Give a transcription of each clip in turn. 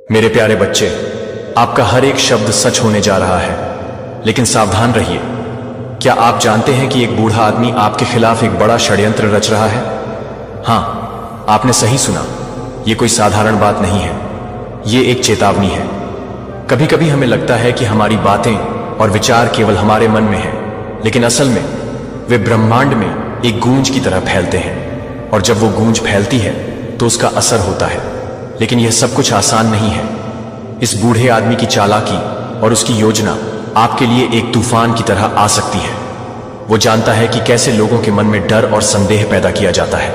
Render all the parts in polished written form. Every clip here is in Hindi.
मेरे प्यारे बच्चे, आपका हर एक शब्द सच होने जा रहा है, लेकिन सावधान रहिए। क्या आप जानते हैं कि एक बूढ़ा आदमी आपके खिलाफ एक बड़ा षड्यंत्र रच रहा है? हाँ, आपने सही सुना। ये कोई साधारण बात नहीं है, ये एक चेतावनी है। कभी कभी हमें लगता है कि हमारी बातें और विचार केवल हमारे मन में हैं, लेकिन असल में वे ब्रह्मांड में एक गूंज की तरह फैलते हैं, और जब वो गूंज फैलती है तो उसका असर होता है। लेकिन यह सब कुछ आसान नहीं है। इस बूढ़े आदमी की चालाकी और उसकी योजना आपके लिए एक तूफान की तरह आ सकती है। वो जानता है कि कैसे लोगों के मन में डर और संदेह पैदा किया जाता है।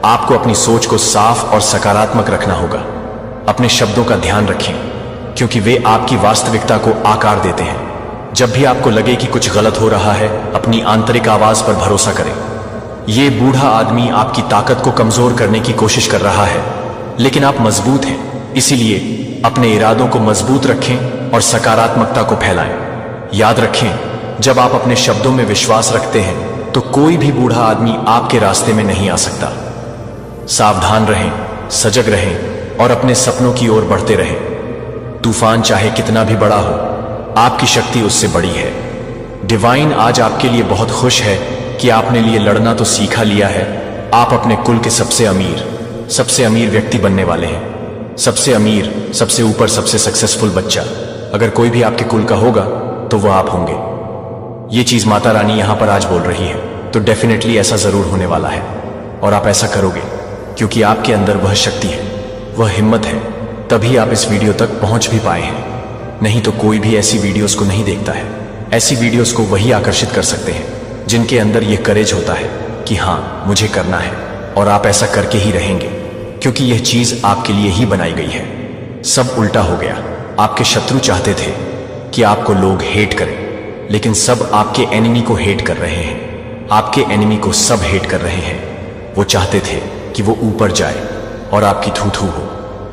आपको अपनी सोच को साफ और सकारात्मक रखना होगा। अपने शब्दों का ध्यान रखें, क्योंकि वे आपकी वास्तविकता को आकार देते हैं। जब भी आपको लगे कि कुछ गलत हो रहा है, अपनी आंतरिक आवाज पर भरोसा करें। ये बूढ़ा आदमी आपकी ताकत को कमजोर करने की कोशिश कर रहा है, लेकिन आप मजबूत हैं, इसीलिए अपने इरादों को मजबूत रखें और सकारात्मकता को फैलाएं। याद रखें, जब आप अपने शब्दों में विश्वास रखते हैं तो कोई भी बूढ़ा आदमी आपके रास्ते में नहीं आ सकता। सावधान रहें, सजग रहें और अपने सपनों की ओर बढ़ते रहें। तूफान चाहे कितना भी बड़ा हो, आपकी शक्ति उससे बड़ी है। डिवाइन आज आपके लिए बहुत खुश है कि आपने लिए लड़ना तो सीखा लिया है। आप अपने कुल के सबसे अमीर व्यक्ति बनने वाले हैं। सबसे अमीर, सबसे ऊपर, सबसे सक्सेसफुल बच्चा अगर कोई भी आपके कुल का होगा तो वह आप होंगे। ये चीज माता रानी यहां पर आज बोल रही है, तो डेफिनेटली ऐसा जरूर होने वाला है। और आप ऐसा करोगे क्योंकि आपके अंदर वह शक्ति है, वह हिम्मत है। तभी आप इस वीडियो तक पहुंच भी पाए हैं। नहीं तो कोई भी ऐसी वीडियोस को नहीं देखता है। ऐसी वीडियोस को वही आकर्षित कर सकते हैं जिनके अंदर यह करेज होता है कि हाँ, मुझे करना है, और आप ऐसा करके ही रहेंगे, क्योंकि यह चीज आपके लिए ही बनाई गई है। सब उल्टा हो गया। आपके शत्रु चाहते थे कि आपको लोग हेट करें, लेकिन सब आपके एनिमी को हेट कर रहे हैं। आपके एनिमी को सब हेट कर रहे हैं। वो चाहते थे कि वो ऊपर जाए और आपकी थू थू हो।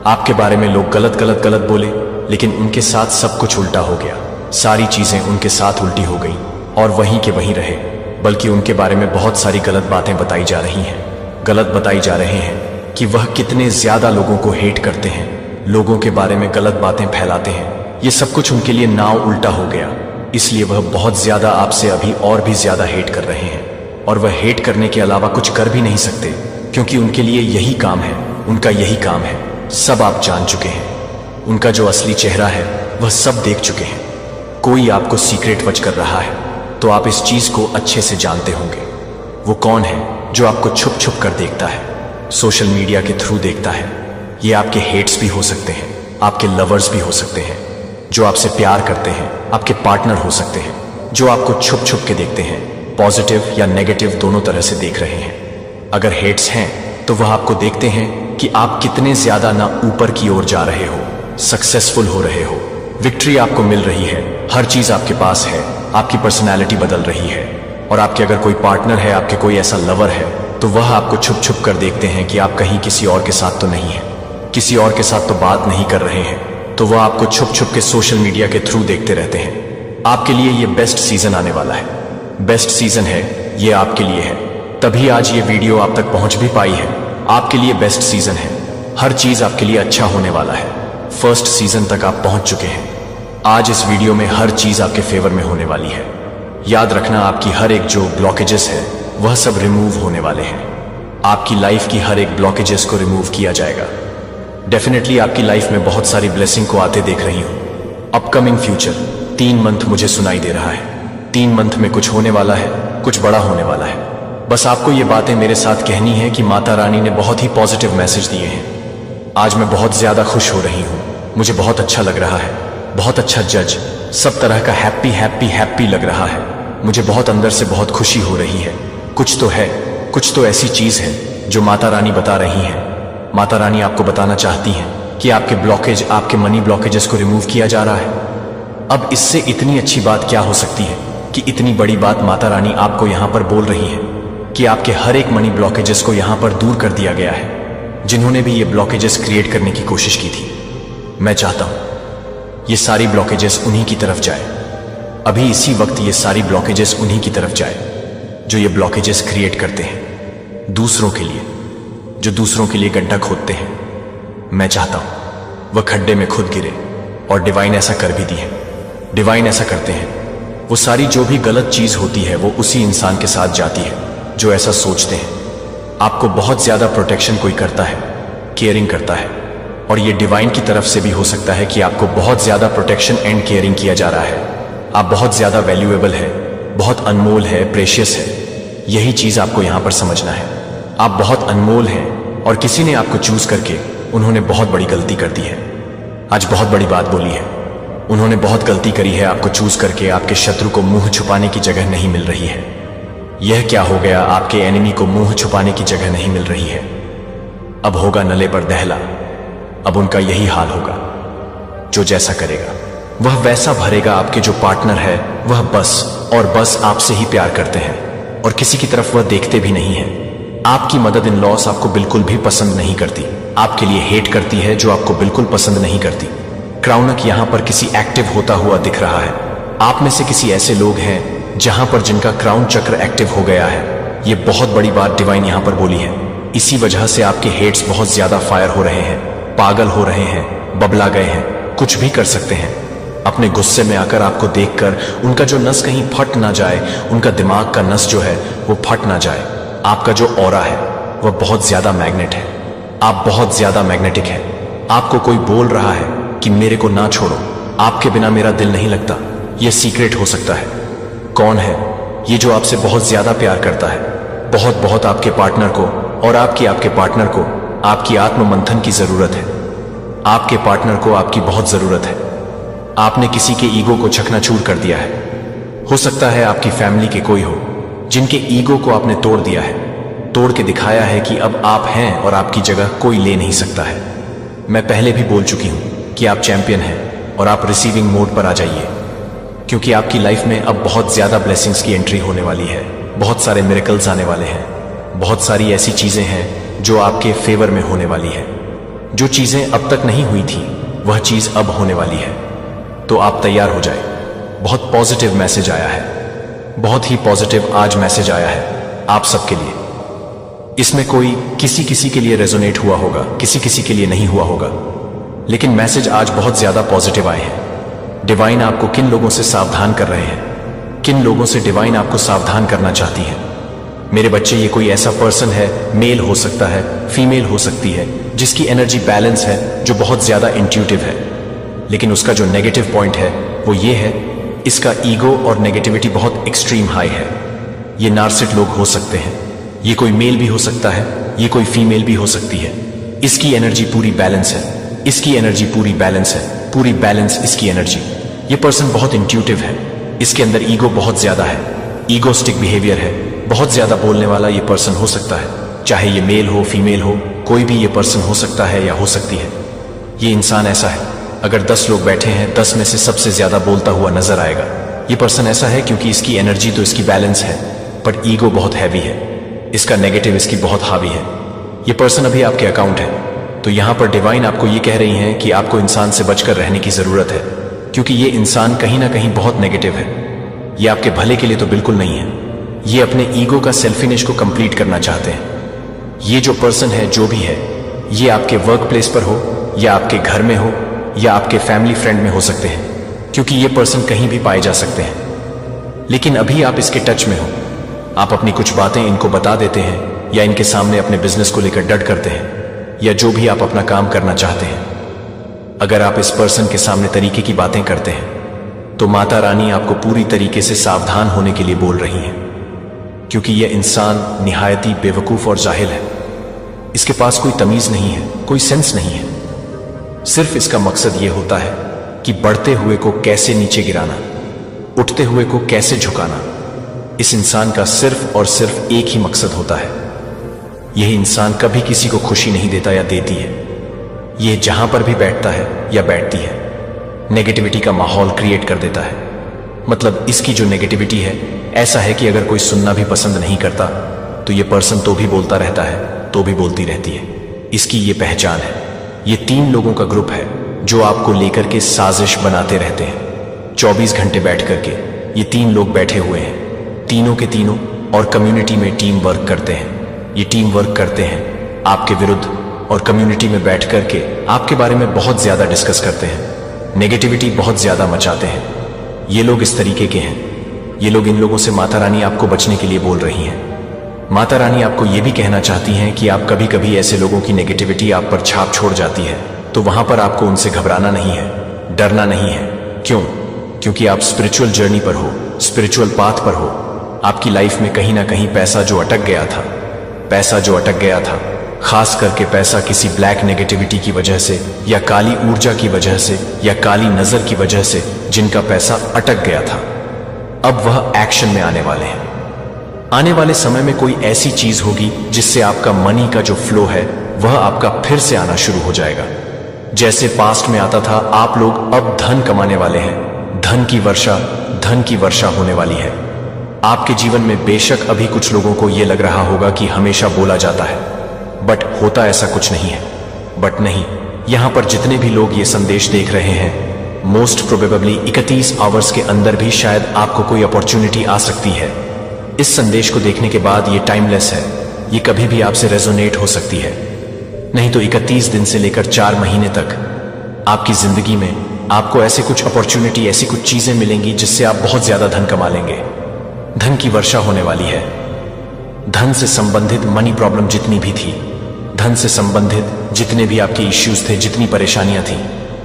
आपके बारे में लोग गलत बोले, लेकिन उनके साथ सब कुछ उल्टा हो गया। सारी चीजें उनके साथ उल्टी हो गई और वहीं के वहीं रहे, बल्कि उनके बारे में बहुत सारी गलत बातें बताई जा रही हैं। गलत बताई जा रहे हैं कि वह कितने ज्यादा लोगों को हेट करते हैं, लोगों के बारे में गलत बातें फैलाते हैं। ये सब कुछ उनके लिए नाव उल्टा हो गया, इसलिए वह बहुत ज्यादा आपसे अभी और भी ज्यादा हेट कर रहे हैं। और वह हेट करने के अलावा कुछ कर भी नहीं सकते, क्योंकि उनके लिए यही काम है, उनका यही काम है। सब आप जान चुके हैं। उनका जो असली चेहरा है वह सब देख चुके हैं। कोई आपको सीक्रेट वच कर रहा है, तो आप इस चीज को अच्छे से जानते होंगे। वो कौन है जो आपको छुप छुप कर देखता है, सोशल मीडिया के थ्रू देखता है। ये आपके हेट्स भी हो सकते हैं, आपके लवर्स भी हो सकते हैं, जो आपसे प्यार करते हैं, आपके पार्टनर हो सकते हैं, जो आपको छुप छुप के देखते हैं। पॉजिटिव या नेगेटिव दोनों तरह से देख रहे हैं। अगर हेट्स हैं तो वह आपको देखते हैं कि आप कितने ज्यादा ना ऊपर की ओर जा रहे हो, सक्सेसफुल हो रहे हो, विक्ट्री आपको मिल रही है, हर चीज आपके पास है, आपकी पर्सनैलिटी बदल रही है। और आपके अगर कोई पार्टनर है, आपके कोई ऐसा लवर है, तो वह आपको छुप छुप कर देखते हैं कि आप कहीं किसी और के साथ तो नहीं है, किसी और के साथ तो बात नहीं कर रहे हैं, तो वह आपको छुप छुप के सोशल मीडिया के थ्रू देखते रहते हैं। आपके लिए ये बेस्ट सीजन आने वाला है। बेस्ट सीजन है, ये आपके लिए है। तभी आज ये वीडियो आप तक पहुंच भी पाई है। आपके लिए बेस्ट सीजन है। हर चीज आपके लिए अच्छा होने वाला है। फर्स्ट सीजन तक आप पहुंच चुके हैं। आज इस वीडियो में हर चीज आपके फेवर में होने वाली है। याद रखना, आपकी हर एक जो ब्लॉकेजेस है वह सब रिमूव होने वाले हैं। आपकी लाइफ की हर एक ब्लॉकेजेस को रिमूव किया जाएगा। डेफिनेटली आपकी लाइफ में बहुत सारी ब्लेसिंग को आते देख रही हूं। अपकमिंग फ्यूचर 3 मंथ मुझे सुनाई दे रहा है। 3 मंथ में कुछ होने वाला है, कुछ बड़ा होने वाला है। बस आपको ये बातें मेरे साथ कहनी है कि माता रानी ने बहुत ही पॉजिटिव मैसेज दिए हैं। आज मैं बहुत ज्यादा खुश हो रही हूं। मुझे बहुत अच्छा लग रहा है, बहुत अच्छा जज, सब तरह का हैप्पी हैप्पी हैप्पी लग रहा है। मुझे बहुत अंदर से बहुत खुशी हो रही है। कुछ तो है, कुछ तो ऐसी चीज है जो माता रानी बता रही है। माता रानी आपको बताना चाहती हैं कि आपके ब्लॉकेज, आपके मनी ब्लॉकेजेस को रिमूव किया जा रहा है। अब इससे इतनी अच्छी बात क्या हो सकती है कि इतनी बड़ी बात माता रानी आपको यहां पर बोल रही है कि आपके हर एक मनी ब्लॉकेजेस को यहां पर दूर कर दिया गया है। जिन्होंने भी ये ब्लॉकेजेस क्रिएट करने की कोशिश की थी, मैं चाहता हूं ये सारी ब्लॉकेजेस उन्हीं की तरफ जाए। अभी इसी वक्त ये सारी ब्लॉकेजेस उन्हीं की तरफ जाए जो ये ब्लॉकेजेस क्रिएट करते हैं दूसरों के लिए, जो दूसरों के लिए गड्ढा खोदते हैं। मैं चाहता हूं वह खड्डे में खुद गिरे, और डिवाइन ऐसा कर भी दिए। डिवाइन ऐसा करते हैं, वो सारी जो भी गलत चीज होती है वो उसी इंसान के साथ जाती है जो ऐसा सोचते हैं। आपको बहुत ज्यादा प्रोटेक्शन कोई करता है, केयरिंग करता है, और ये डिवाइन की तरफ से भी हो सकता है कि आपको बहुत ज्यादा प्रोटेक्शन एंड केयरिंग किया जा रहा है। आप बहुत ज्यादा वैल्यूएबल है, बहुत अनमोल है, प्रेशियस है। यही चीज आपको यहां पर समझना है। आप बहुत अनमोल हैं और किसी ने आपको चूज करके उन्होंने बहुत बड़ी गलती कर दी है। आज बहुत बड़ी बात बोली है। उन्होंने बहुत गलती करी है आपको चूज करके। आपके शत्रु को मुंह छुपाने की जगह नहीं मिल रही है। यह क्या हो गया, आपके एनिमी को मुंह छुपाने की जगह नहीं मिल रही है। अब होगा नले पर दहला। अब उनका यही हाल होगा। जो जैसा करेगा वह वैसा भरेगा। आपके जो पार्टनर है वह बस और बस आपसे ही प्यार करते हैं और किसी की तरफ वह देखते भी नहीं है। आपकी मदद इन लॉस आपको बिल्कुल भी पसंद नहीं करती। आपके लिए हेट करती है जो आपको बिल्कुल पसंद नहीं करती। क्राउनक यहां पर किसी एक्टिव होता हुआ दिख रहा है। आप में से किसी ऐसे लोग हैं जहां पर जिनका क्राउन चक्र एक्टिव हो गया है। यह बहुत बड़ी बात डिवाइन यहां पर बोली है। इसी वजह से आपके हेट्स बहुत ज्यादा फायर हो रहे हैं, पागल हो रहे हैं, बबला गए हैं, कुछ भी कर सकते हैं। अपने गुस्से में आकर आपको देखकर उनका जो नस कहीं फट ना जाए, उनका दिमाग का नस जो है वो फट ना जाए। आपका जो ऑरा है वह बहुत ज्यादा मैग्नेट है। आप बहुत ज्यादा मैग्नेटिक है। आपको कोई बोल रहा है कि मेरे को ना छोड़ो, आपके बिना मेरा दिल नहीं लगता। यह सीक्रेट हो सकता है। कौन है ये जो आपसे बहुत ज्यादा प्यार करता है? बहुत बहुत आपके पार्टनर को, और आपके पार्टनर को आपकी आत्म मंथन की जरूरत है। आपके पार्टनर को आपकी बहुत जरूरत है। आपने किसी के ईगो को चकनाचूर कर दिया है। हो सकता है आपकी फैमिली के कोई हो जिनके ईगो को आपने तोड़ दिया है, तोड़ के दिखाया है कि अब आप हैं और आपकी जगह कोई ले नहीं सकता है। मैं पहले भी बोल चुकी हूं कि आप चैंपियन हैं और आप रिसीविंग मोड पर आ जाइए, क्योंकि आपकी लाइफ में अब बहुत ज्यादा ब्लेसिंग्स की एंट्री होने वाली है। बहुत सारे मिरेकल्स आने वाले हैं। बहुत सारी ऐसी चीजें हैं जो आपके फेवर में होने वाली है। जो चीजें अब तक नहीं हुई थी वह चीज अब होने वाली है। तो आप तैयार हो जाए। बहुत पॉजिटिव मैसेज आया है, बहुत ही पॉजिटिव आज मैसेज आया है आप सबके लिए। इसमें कोई किसी के लिए रेजोनेट हुआ होगा, किसी के लिए नहीं हुआ होगा, लेकिन मैसेज आज बहुत ज्यादा पॉजिटिव आए हैं। डिवाइन आपको किन लोगों से सावधान कर रहे हैं, किन लोगों से डिवाइन आपको सावधान करना चाहती है? मेरे बच्चे, ये कोई ऐसा पर्सन है, मेल हो सकता है, फीमेल हो सकती है, जिसकी एनर्जी बैलेंस है, जो बहुत ज्यादा इंट्यूटिव है, लेकिन उसका जो नेगेटिव पॉइंट है वो ये है, इसका ईगो और नेगेटिविटी बहुत एक्सट्रीम हाई है। ये नार्सिट लोग हो सकते हैं। ये कोई मेल भी हो सकता है, ये कोई फीमेल भी हो सकती है। इसकी एनर्जी पूरी बैलेंस है, इसकी एनर्जी पूरी बैलेंस है, पूरी बैलेंस इसकी एनर्जी। ये पर्सन बहुत इंट्यूटिव है, इसके अंदर ईगो बहुत ज्यादा है, ईगोस्टिक बिहेवियर है, बहुत ज्यादा बोलने वाला ये पर्सन हो सकता है। चाहे ये मेल हो, फीमेल हो, कोई भी ये पर्सन हो सकता है या हो सकती है। ये इंसान ऐसा है, अगर 10 लोग बैठे हैं, 10 में से सबसे ज्यादा बोलता हुआ नजर आएगा। ये पर्सन ऐसा है क्योंकि इसकी एनर्जी तो इसकी बैलेंस है, बट ईगो बहुत हैवी है, इसका नेगेटिव इसकी बहुत हावी है। ये पर्सन अभी आपके अकाउंट है, तो यहां पर डिवाइन आपको ये कह रही है कि आपको इंसान से बचकर रहने की जरूरत है, क्योंकि ये इंसान कहीं ना कहीं बहुत नेगेटिव है। ये आपके भले के लिए तो बिल्कुल नहीं है। ये अपने ईगो का सेल्फिनेस को कंप्लीट करना चाहते हैं। ये जो पर्सन है, जो भी है, ये आपके वर्क प्लेस पर हो या आपके घर में हो या आपके फैमिली फ्रेंड में हो सकते हैं, क्योंकि ये पर्सन कहीं भी पाए जा सकते हैं। लेकिन अभी आप इसके टच में हो, आप अपनी कुछ बातें इनको बता देते हैं या इनके सामने अपने बिजनेस को लेकर डट करते हैं, या जो भी आप अपना काम करना चाहते हैं। अगर आप इस पर्सन के सामने तरीके की बातें करते हैं तो माता रानी आपको पूरी तरीके से सावधान होने के लिए बोल रही हैं, क्योंकि यह इंसान निहायती बेवकूफ और जाहिल है। इसके पास कोई तमीज नहीं है, कोई सेंस नहीं है। सिर्फ इसका मकसद यह होता है कि बढ़ते हुए को कैसे नीचे गिराना, उठते हुए को कैसे झुकाना। इस इंसान का सिर्फ और सिर्फ एक ही मकसद होता है। यह इंसान कभी किसी को खुशी नहीं देता या देती है। यह जहां पर भी बैठता है या बैठती है, नेगेटिविटी का माहौल क्रिएट कर देता है। मतलब इसकी जो नेगेटिविटी है, ऐसा है कि अगर कोई सुनना भी पसंद नहीं करता तो ये पर्सन तो भी बोलता रहता है, तो भी बोलती रहती है। इसकी ये पहचान है। ये 3 लोगों का ग्रुप है जो आपको लेकर के साजिश बनाते रहते हैं। 24 घंटे बैठ करके ये 3 लोग बैठे हुए हैं, तीनों के तीनों, और कम्युनिटी में टीम वर्क करते हैं। ये टीम वर्क करते हैं आपके विरुद्ध, और कम्युनिटी में बैठ करके आपके बारे में बहुत ज्यादा डिस्कस करते हैं, नेगेटिविटी बहुत ज्यादा मचाते हैं। ये लोग इस तरीके के हैं। ये लोग इन लोगों से माता रानी आपको बचने के लिए बोल रही हैं। माता रानी आपको ये भी कहना चाहती हैं कि आप कभी कभी ऐसे लोगों की नेगेटिविटी आप पर छाप छोड़ जाती है, तो वहां पर आपको उनसे घबराना नहीं है, डरना नहीं है। क्यों? क्योंकि आप स्पिरिचुअल जर्नी पर हो, स्पिरिचुअल पाथ पर हो। आपकी लाइफ में कहीं ना कहीं पैसा जो अटक गया था, खास करके पैसा किसी ब्लैक नेगेटिविटी की वजह से, या काली ऊर्जा की वजह से, या काली नजर की वजह से, जिनका पैसा अटक गया था, अब वह एक्शन में आने वाले हैं। आने वाले समय में कोई ऐसी चीज होगी जिससे आपका मनी का जो फ्लो है वह आपका फिर से आना शुरू हो जाएगा। जैसे पास्ट में आता था, आप लोग अब धन कमाने वाले हैं। धन की वर्षा होने वाली है आपके जीवन में। बेशक अभी कुछ लोगों को यह लग रहा होगा कि हमेशा बोला जाता है, बट होता ऐसा कुछ नहीं है। बट नहीं, यहां पर जितने भी लोग ये संदेश देख रहे हैं, मोस्ट प्रोबेबली 31 आवर्स के अंदर भी शायद आपको कोई अपॉर्चुनिटी आ सकती है। इस संदेश को देखने के बाद ये टाइमलेस है, ये कभी भी आपसे रेजोनेट हो सकती है। नहीं तो 31 दिन से लेकर 4 महीने तक आपकी जिंदगी में आपको ऐसे कुछ अपॉर्चुनिटी, ऐसी कुछ चीजें मिलेंगी जिससे आप बहुत ज्यादा धन कमा लेंगे। धन की वर्षा होने वाली है। धन से संबंधित मनी प्रॉब्लम जितनी भी थी, धन से संबंधित जितने भी आपके इश्यूज थे, जितनी परेशानियां थी,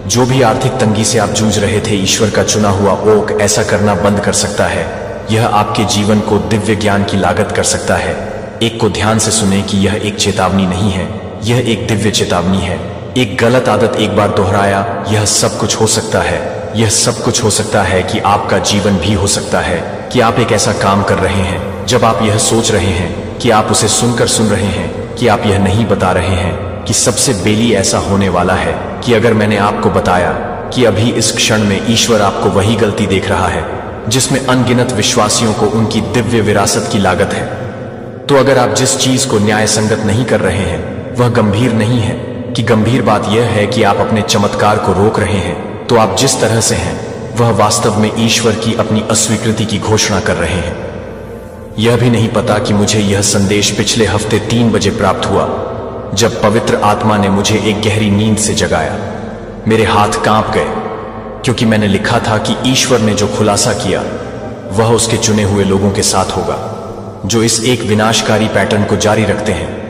जो भी आर्थिक तंगी से आप जूझ रहे थे, ईश्वर का चुना हुआ ओक ऐसा करना बंद कर सकता है। यह आपके जीवन को दिव्य ज्ञान की लागत कर सकता है। एक को ध्यान से सुने कि यह एक चेतावनी नहीं है, यह एक दिव्य चेतावनी है। एक गलत आदत एक बार दोहराया, यह सब कुछ हो सकता है। यह सब कुछ हो सकता है कि आपका जीवन भी हो सकता है कि आप एक ऐसा काम कर रहे हैं, जब आप यह सोच रहे हैं कि आप उसे सुनकर सुन रहे हैं, कि आप यह नहीं बता रहे हैं कि सबसे बेली ऐसा होने वाला है कि अगर मैंने आपको बताया कि अभी इस क्षण में ईश्वर आपको वही गलती देख रहा है जिसमें अनगिनत विश्वासियों को उनकी दिव्य विरासत की लागत है। तो अगर आप जिस चीज को न्याय संगत नहीं कर रहे हैं वह गंभीर नहीं है, कि गंभीर बात यह है कि आप अपने चमत्कार को रोक रहे हैं, तो आप जिस तरह से हैं वह वास्तव में ईश्वर की अपनी अस्वीकृति की घोषणा कर रहे हैं। यह भी नहीं पता कि मुझे यह संदेश पिछले हफ्ते 3 बजे प्राप्त हुआ, जब पवित्र आत्मा ने मुझे एक गहरी नींद से जगाया। मेरे हाथ कांप गए, क्योंकि मैंने लिखा था कि ईश्वर ने जो खुलासा किया वह उसके चुने हुए लोगों के साथ होगा, जो इस एक विनाशकारी पैटर्न को जारी रखते हैं।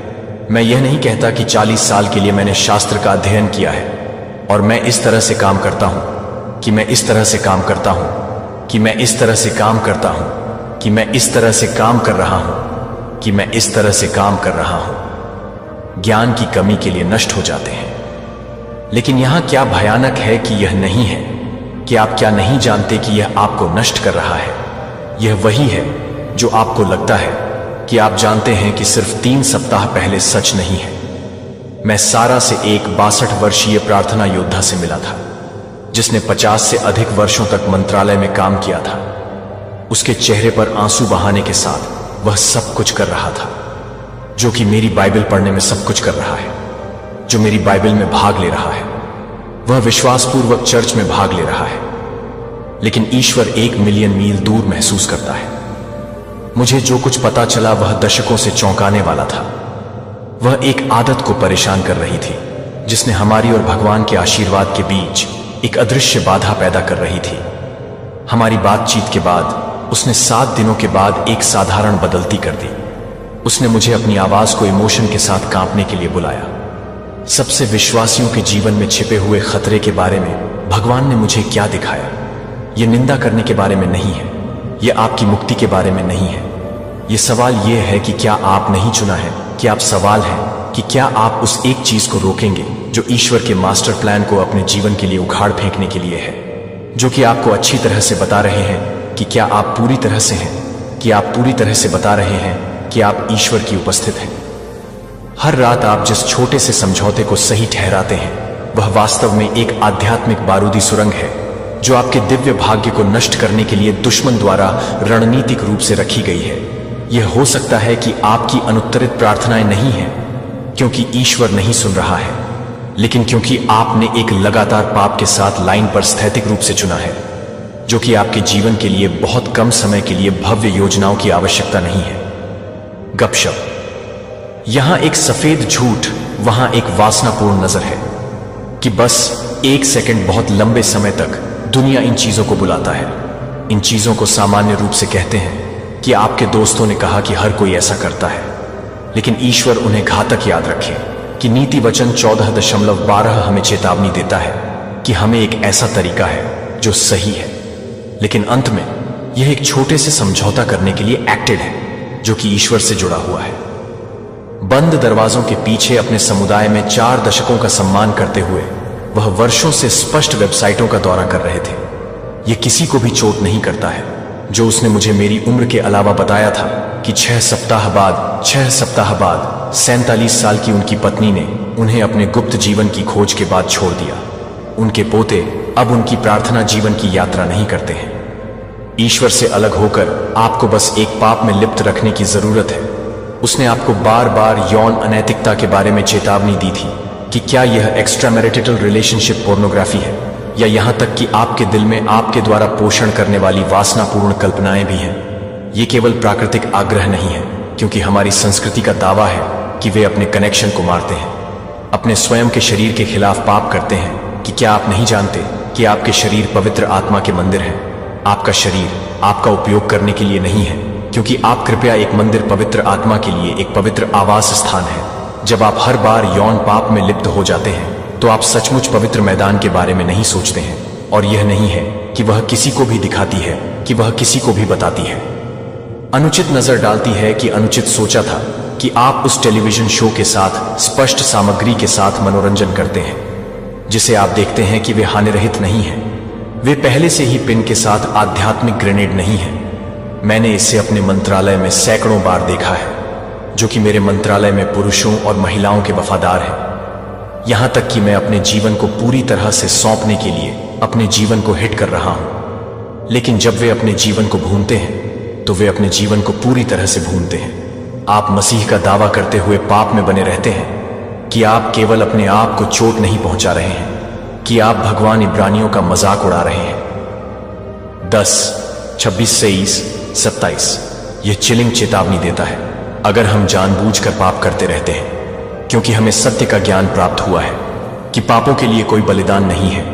मैं यह नहीं कहता कि 40 साल के लिए मैंने शास्त्र का अध्ययन किया है और मैं इस तरह से काम करता हूं, कि मैं इस तरह से काम करता हूं, कि मैं इस तरह से काम करता हूं, कि मैं इस तरह से काम कर रहा हूं, कि मैं इस तरह से काम कर रहा हूं। ज्ञान की कमी के लिए नष्ट हो जाते हैं। लेकिन यहां क्या भयानक है कि यह नहीं है कि आप क्या नहीं जानते कि यह आपको नष्ट कर रहा है। यह वही है जो आपको लगता है कि आप जानते हैं कि सिर्फ 3 सप्ताह पहले सच नहीं है। मैं सारा से एक 62 वर्षीय प्रार्थना योद्धा से मिला था, जिसने 50 से अधिक वर्षों तक मंत्रालय में काम किया था। उसके चेहरे पर आंसू बहाने के साथ वह सब कुछ कर रहा था, जो कि मेरी बाइबल पढ़ने में सब कुछ कर रहा है, जो मेरी बाइबल में भाग ले रहा है। वह विश्वासपूर्वक चर्च में भाग ले रहा है, लेकिन ईश्वर 1 मिलियन मील दूर महसूस करता है। मुझे जो कुछ पता चला वह दशकों से चौंकाने वाला था। वह एक आदत को परेशान कर रही थी, जिसने हमारी और भगवान के आशीर्वाद के बीच एक अदृश्य बाधा पैदा कर रही थी। हमारी बातचीत के बाद उसने 7 दिनों के बाद एक साधारण बदलती कर दी। उसने मुझे अपनी आवाज को इमोशन के साथ कांपने के लिए बुलाया। सबसे विश्वासियों के जीवन में छिपे हुए खतरे के बारे में भगवान ने मुझे क्या दिखाया। यह निंदा करने के बारे में नहीं है, यह आपकी मुक्ति के बारे में नहीं है। यह सवाल यह है कि क्या आप नहीं चुना है, कि आप सवाल है कि क्या आप उस एक चीज को रोकेंगे जो ईश्वर के मास्टर प्लान को अपने जीवन के लिए उखाड़ फेंकने के लिए है, जो कि आपको अच्छी तरह से बता रहे हैं कि क्या आप पूरी तरह से हैं, कि आप पूरी तरह से बता रहे हैं कि आप ईश्वर की उपस्थित हैं। हर रात आप जिस छोटे से समझौते को सही ठहराते हैं वह वास्तव में एक आध्यात्मिक बारूदी सुरंग है, जो आपके दिव्य भाग्य को नष्ट करने के लिए दुश्मन द्वारा रणनीतिक रूप से रखी गई है। यह हो सकता है कि आपकी अनुत्तरित प्रार्थनाएं नहीं हैं क्योंकि ईश्वर नहीं सुन रहा है, लेकिन क्योंकि आपने एक लगातार पाप के साथ लाइन पर स्थैतिक रूप से चुना है, जो कि आपके जीवन के लिए बहुत कम समय के लिए भव्य योजनाओं की आवश्यकता नहीं है। गपशप। यहां एक सफेद झूठ, वहां एक वासनापूर्ण नजर है। कि बस एक सेकंड बहुत लंबे समय तक दुनिया इन चीजों को बुलाता है। इन चीजों को सामान्य रूप से कहते हैं कि आपके दोस्तों ने कहा कि हर कोई ऐसा करता है, लेकिन ईश्वर उन्हें घातक याद रखे कि नीति वचन 14.12 हमें चेतावनी देता है कि हमें एक ऐसा तरीका है जो सही है, लेकिन अंत में यह एक छोटे से समझौता करने के लिए एक्टेड है जो कि ईश्वर से जुड़ा हुआ है। बंद दरवाजों के पीछे अपने समुदाय में 4 दशकों का सम्मान करते हुए वह वर्षों से स्पष्ट वेबसाइटों का दौरा कर रहे थे। यह किसी को भी चोट नहीं करता है। जो उसने मुझे मेरी उम्र के अलावा बताया था कि 6 सप्ताह बाद 47 साल की उनकी पत्नी ने उन्हें अपने गुप्त जीवन की खोज के बाद छोड़ दिया। उनके पोते अब उनकी प्रार्थना जीवन की यात्रा नहीं करते हैं। ईश्वर से अलग होकर आपको बस एक पाप में लिप्त रखने की जरूरत है। उसने आपको बार बार यौन अनैतिकता के बारे में चेतावनी दी थी कि क्या यह एक्स्ट्रा मैरिटल रिलेशनशिप पोर्नोग्राफी है, या यहां तक कि आपके दिल में आपके द्वारा पोषण करने वाली वासनापूर्ण कल्पनाएं भी हैं। ये केवल प्राकृतिक आग्रह नहीं है, क्योंकि हमारी संस्कृति का दावा है कि वे अपने कनेक्शन को मारते हैं, अपने स्वयं के शरीर के खिलाफ पाप करते हैं। कि क्या आप नहीं जानते कि आपके शरीर पवित्र आत्मा के मंदिर हैं? आपका शरीर आपका उपयोग करने के लिए नहीं है, क्योंकि आप कृपया एक मंदिर पवित्र आत्मा के लिए एक पवित्र आवास स्थान है। जब आप हर बार यौन पाप में लिप्त हो जाते हैं तो आप सचमुच पवित्र मैदान के बारे में नहीं सोचते हैं, और यह नहीं है कि वह किसी को भी दिखाती है, कि वह किसी को भी बताती है। अनुचित नजर डालती है कि अनुचित सोचा था कि आप उस टेलीविजन शो के साथ स्पष्ट सामग्री के साथ मनोरंजन करते हैं जिसे आप देखते हैं कि वे हानिरहित नहीं है। वे पहले से ही पिन के साथ आध्यात्मिक ग्रेनेड नहीं है। मैंने इसे अपने मंत्रालय में सैकड़ों बार देखा है, जो कि मेरे मंत्रालय में पुरुषों और महिलाओं के वफादार हैं। यहां तक कि मैं अपने जीवन को पूरी तरह से सौंपने के लिए अपने जीवन को हिट कर रहा हूं, लेकिन जब वे अपने जीवन को भूनते हैं तो वे अपने जीवन को पूरी तरह से भूनते हैं। आप मसीह का दावा करते हुए पाप में बने रहते हैं कि आप केवल अपने आप को चोट नहीं पहुंचा रहे हैं, कि आप भगवान इब्रानियों का मजाक उड़ा रहे हैं। 10, 26, 23, 27 यह चिलिंग चेतावनी देता है। अगर हम जानबूझकर पाप करते रहते हैं क्योंकि हमें सत्य का ज्ञान प्राप्त हुआ है कि पापों के लिए कोई बलिदान नहीं है,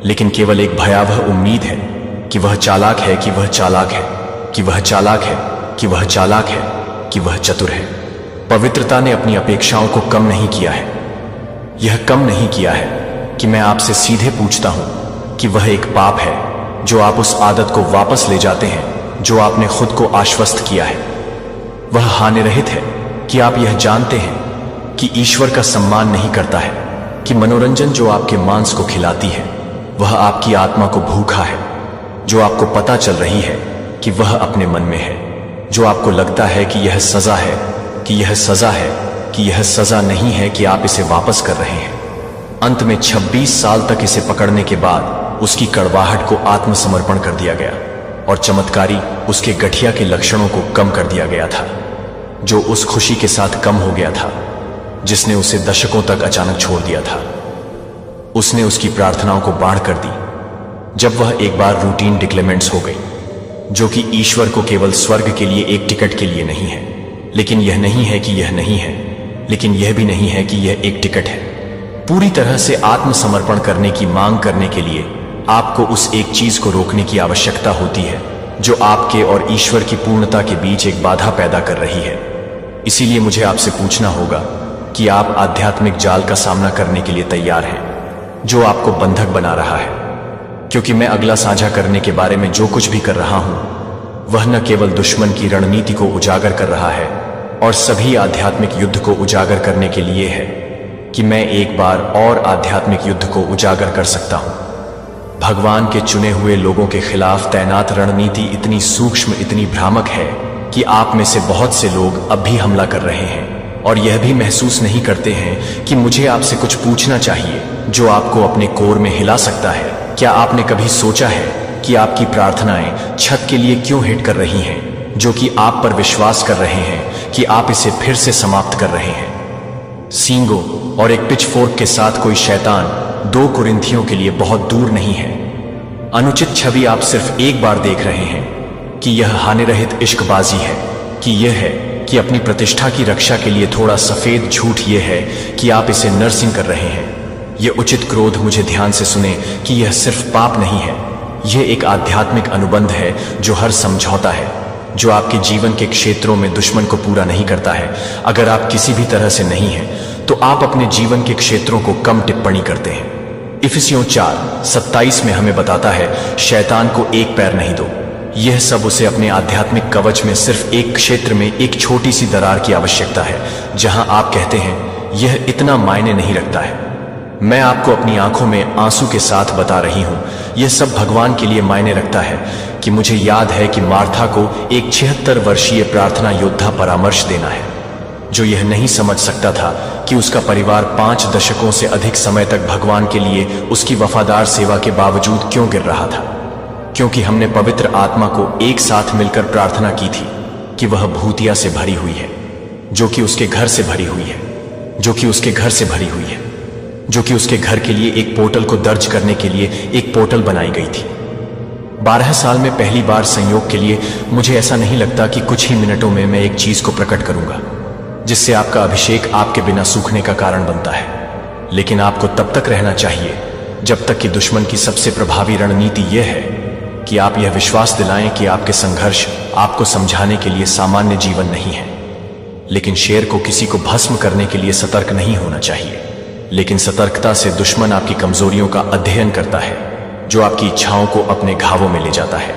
लेकिन केवल एक भयावह उम्मीद है कि वह चालाक है, कि वह चालाक है, कि वह चालाक है, कि वह चालाक है, कि वह चतुर है। पवित्रता ने अपनी अपेक्षाओं को कम नहीं किया है। यह कम नहीं किया है कि मैं आपसे सीधे पूछता हूं कि वह एक पाप है जो आप उस आदत को वापस ले जाते हैं जो आपने खुद को आश्वस्त किया है। वह हानिरहित है कि आप यह जानते हैं कि ईश्वर का सम्मान नहीं करता है, कि मनोरंजन जो आपके मांस को खिलाती है वह आपकी आत्मा को भूखा है, जो आपको पता चल रही है कि वह अपने मन में है, जो आपको लगता है कि यह सजा है, कि यह सजा है, कि यह सजा नहीं है, कि आप इसे वापस कर रहे हैं। अंत में 26 साल तक इसे पकड़ने के बाद उसकी कड़वाहट को आत्मसमर्पण कर दिया गया, और चमत्कारी उसके गठिया के लक्षणों को कम कर दिया गया था, जो उस खुशी के साथ कम हो गया था जिसने उसे दशकों तक अचानक छोड़ दिया था। उसने उसकी प्रार्थनाओं को बाढ़ कर दी जब वह एक बार रूटीन डिक्लेमेंट्स हो गई, जो कि ईश्वर को केवल स्वर्ग के लिए एक टिकट के लिए नहीं है, लेकिन यह नहीं है कि यह नहीं है, लेकिन यह भी नहीं है कि यह एक टिकट है। पूरी तरह से आत्मसमर्पण करने की मांग करने के लिए आपको उस एक चीज को रोकने की आवश्यकता होती है जो आपके और ईश्वर की पूर्णता के बीच एक बाधा पैदा कर रही है। इसीलिए मुझे आपसे पूछना होगा कि आप आध्यात्मिक जाल का सामना करने के लिए तैयार हैं जो आपको बंधक बना रहा है, क्योंकि मैं अगला साझा करने के बारे में जो कुछ भी कर रहा हूं वह न केवल दुश्मन की रणनीति को उजागर कर रहा है और सभी आध्यात्मिक युद्ध को उजागर करने के लिए है कि मैं एक बार और आध्यात्मिक युद्ध को उजागर कर सकता हूं। भगवान के चुने हुए लोगों के खिलाफ तैनात रणनीति इतनी सूक्ष्म, इतनी भ्रामक है कि आप में से बहुत से लोग अब भी हमला कर रहे हैं और यह भी महसूस नहीं करते हैं कि मुझे आपसे कुछ पूछना चाहिए जो आपको अपने कोर में हिला सकता है। क्या आपने कभी सोचा है कि आपकी प्रार्थनाएं छत के लिए क्यों हिट कर रही हैं, जो कि आप पर विश्वास कर रहे हैं कि आप इसे फिर से समाप्त कर रहे हैं? सींगों और एक पिचफोर्क के साथ कोई शैतान 2 कुरिन्थियों के लिए बहुत दूर नहीं है। अनुचित छवि आप सिर्फ एक बार देख रहे हैं कि यह हानिरहित इश्कबाजी है, कि यह है कि अपनी प्रतिष्ठा की रक्षा के लिए थोड़ा सफेद झूठ यह है कि आप इसे नर्सिंग कर रहे हैं। ये उचित क्रोध मुझे ध्यान से सुने कि यह सिर्फ पाप नहीं है, यह एक आध्यात्मिक अनुबंध है जो हर समझौता है जो आपके जीवन के क्षेत्रों में दुश्मन को पूरा नहीं करता है। अगर आप किसी भी तरह से नहीं हैं तो आप अपने जीवन के क्षेत्रों को कम टिप्पणी करते हैं। इफिसियों 4:27 में हमें बताता है, शैतान को एक पैर नहीं दो। यह सब उसे अपने आध्यात्मिक कवच में सिर्फ एक क्षेत्र में एक छोटी सी दरार की आवश्यकता है, जहां आप कहते हैं यह इतना मायने नहीं रखता है। मैं आपको अपनी आंखों में आंसू के साथ बता रही हूं, यह सब भगवान के लिए मायने रखता है कि मुझे याद है कि मार्था को एक 76 वर्षीय प्रार्थना योद्धा परामर्श देना है, जो यह नहीं समझ सकता था कि उसका परिवार 5 दशकों से अधिक समय तक भगवान के लिए उसकी वफादार सेवा के बावजूद क्यों गिर रहा था। क्योंकि हमने पवित्र आत्मा को एक साथ मिलकर प्रार्थना की थी कि वह भूतिया से भरी हुई है, जो कि उसके घर से भरी हुई है, जो कि उसके घर से भरी हुई है, जो कि उसके घर के लिए एक पोर्टल को दर्ज करने के लिए एक पोर्टल बनाई गई थी। 12 साल में पहली बार संयोग के लिए मुझे ऐसा नहीं लगता कि कुछ ही मिनटों में मैं एक चीज को प्रकट करूंगा जिससे आपका अभिषेक आपके बिना सूखने का कारण बनता है। लेकिन आपको तब तक रहना चाहिए जब तक कि दुश्मन की सबसे प्रभावी रणनीति यह है कि आप यह विश्वास दिलाएं कि आपके संघर्ष आपको समझाने के लिए सामान्य जीवन नहीं है। लेकिन शेर को किसी को भस्म करने के लिए सतर्क नहीं होना चाहिए, लेकिन सतर्कता से दुश्मन आपकी कमजोरियों का अध्ययन करता है, जो आपकी इच्छाओं को अपने घावों में ले जाता है,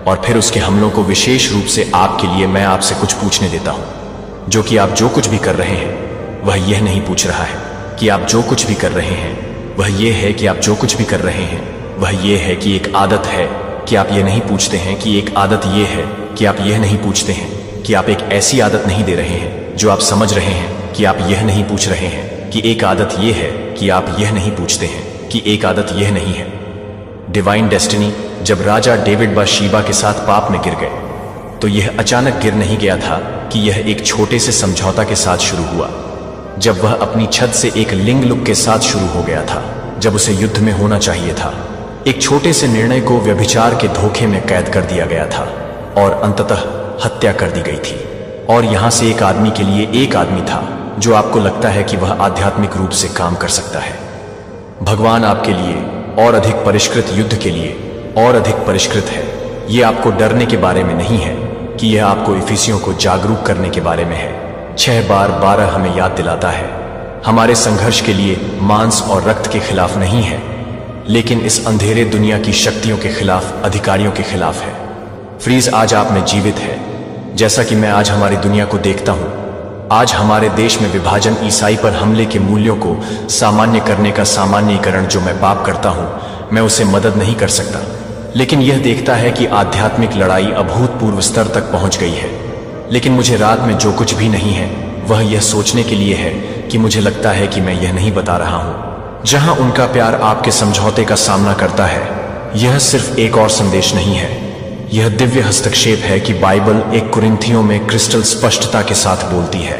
और फिर उसके हमलों को विशेष रूप से आपके लिए मैं आपसे कुछ पूछने देता हूं, जो कि आप जो कुछ भी कर रहे हैं वह यह नहीं पूछ रहा है कि आप जो कुछ भी कर रहे हैं, वह यह है कि आप जो कुछ भी कर रहे हैं वह यह है कि एक आदत है कि आप यह नहीं पूछते हैं कि एक आदत यह है कि आप यह नहीं पूछते हैं कि आप एक ऐसी आदत नहीं दे रहे हैं जो आप समझ रहे हैं कि आप यह नहीं पूछ रहे हैं कि एक आदत यह है कि आप यह नहीं पूछते हैं कि एक आदत यह नहीं है। डिवाइन डेस्टिनी, जब राजा डेविड बाशीबा के साथ पाप में गिर गए तो यह अचानक गिर नहीं गया था कि यह एक छोटे से समझौता के साथ शुरू हुआ, जब वह अपनी छत से एक लिंग लुक के साथ शुरू हो गया था, जब उसे युद्ध में होना चाहिए था। एक छोटे से निर्णय को व्यभिचार के धोखे में कैद कर दिया गया था और अंततः हत्या कर दी गई थी। और यहां से एक आदमी के लिए एक आदमी था जो आपको लगता है कि वह आध्यात्मिक रूप से काम कर सकता है। भगवान आपके लिए और अधिक परिष्कृत युद्ध के लिए और अधिक परिष्कृत है। यह आपको डरने के बारे में नहीं है कि यह आपको इफिसियों को जागरूक करने के बारे में है। 6 बार 12 हमें याद दिलाता है, हमारे संघर्ष के लिए मांस और रक्त के खिलाफ नहीं है, लेकिन इस अंधेरे दुनिया की शक्तियों के खिलाफ, अधिकारियों के खिलाफ है। फ्रीज आज आप में जीवित है, जैसा कि मैं आज हमारी दुनिया को देखता हूं। आज हमारे देश में विभाजन, ईसाई पर हमले के मूल्यों को सामान्य करने का सामान्यीकरण, जो मैं पाप करता हूं, मैं उसे मदद नहीं कर सकता, लेकिन यह देखता है कि आध्यात्मिक लड़ाई अभूतपूर्व स्तर तक पहुंच गई है। लेकिन मुझे रात में जो कुछ भी नहीं है वह यह सोचने के लिए है कि मुझे लगता है कि मैं यह नहीं बता रहा हूं। जहां उनका प्यार आपके समझौते का सामना करता है, यह सिर्फ एक और संदेश नहीं है, यह दिव्य हस्तक्षेप है कि बाइबल 1 कुरिन्थियों में क्रिस्टल स्पष्टता के साथ बोलती है।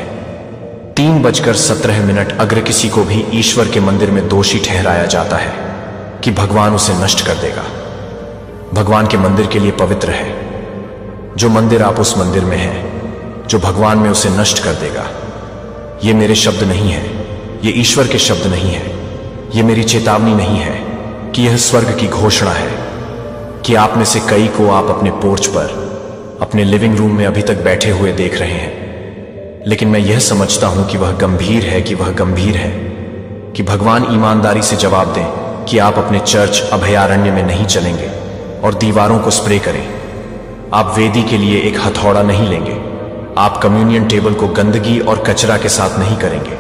3:17 अगर किसी को भी ईश्वर के मंदिर में दोषी ठहराया जाता है कि भगवान उसे नष्ट कर देगा। भगवान के मंदिर के लिए पवित्र है। जो मंदिर आप उस मंदिर में हैं, जो भगवान में, उसे नष्ट कर देगा। ये मेरे शब्द नहीं है, ये ईश्वर के शब्द नहीं है, ये मेरी चेतावनी नहीं है कि यह स्वर्ग की घोषणा है कि आप में से कई को आप अपने पोर्च पर, अपने लिविंग रूम में अभी तक बैठे हुए देख रहे हैं। लेकिन मैं यह समझता हूं कि वह गंभीर है, कि वह गंभीर है कि भगवान ईमानदारी से जवाब दें कि आप अपने चर्च अभयारण्य में नहीं चलेंगे और दीवारों को स्प्रे करें। आप वेदी के लिए एक हथौड़ा नहीं लेंगे। आप कम्युनियन टेबल को गंदगी और कचरा के साथ नहीं करेंगे।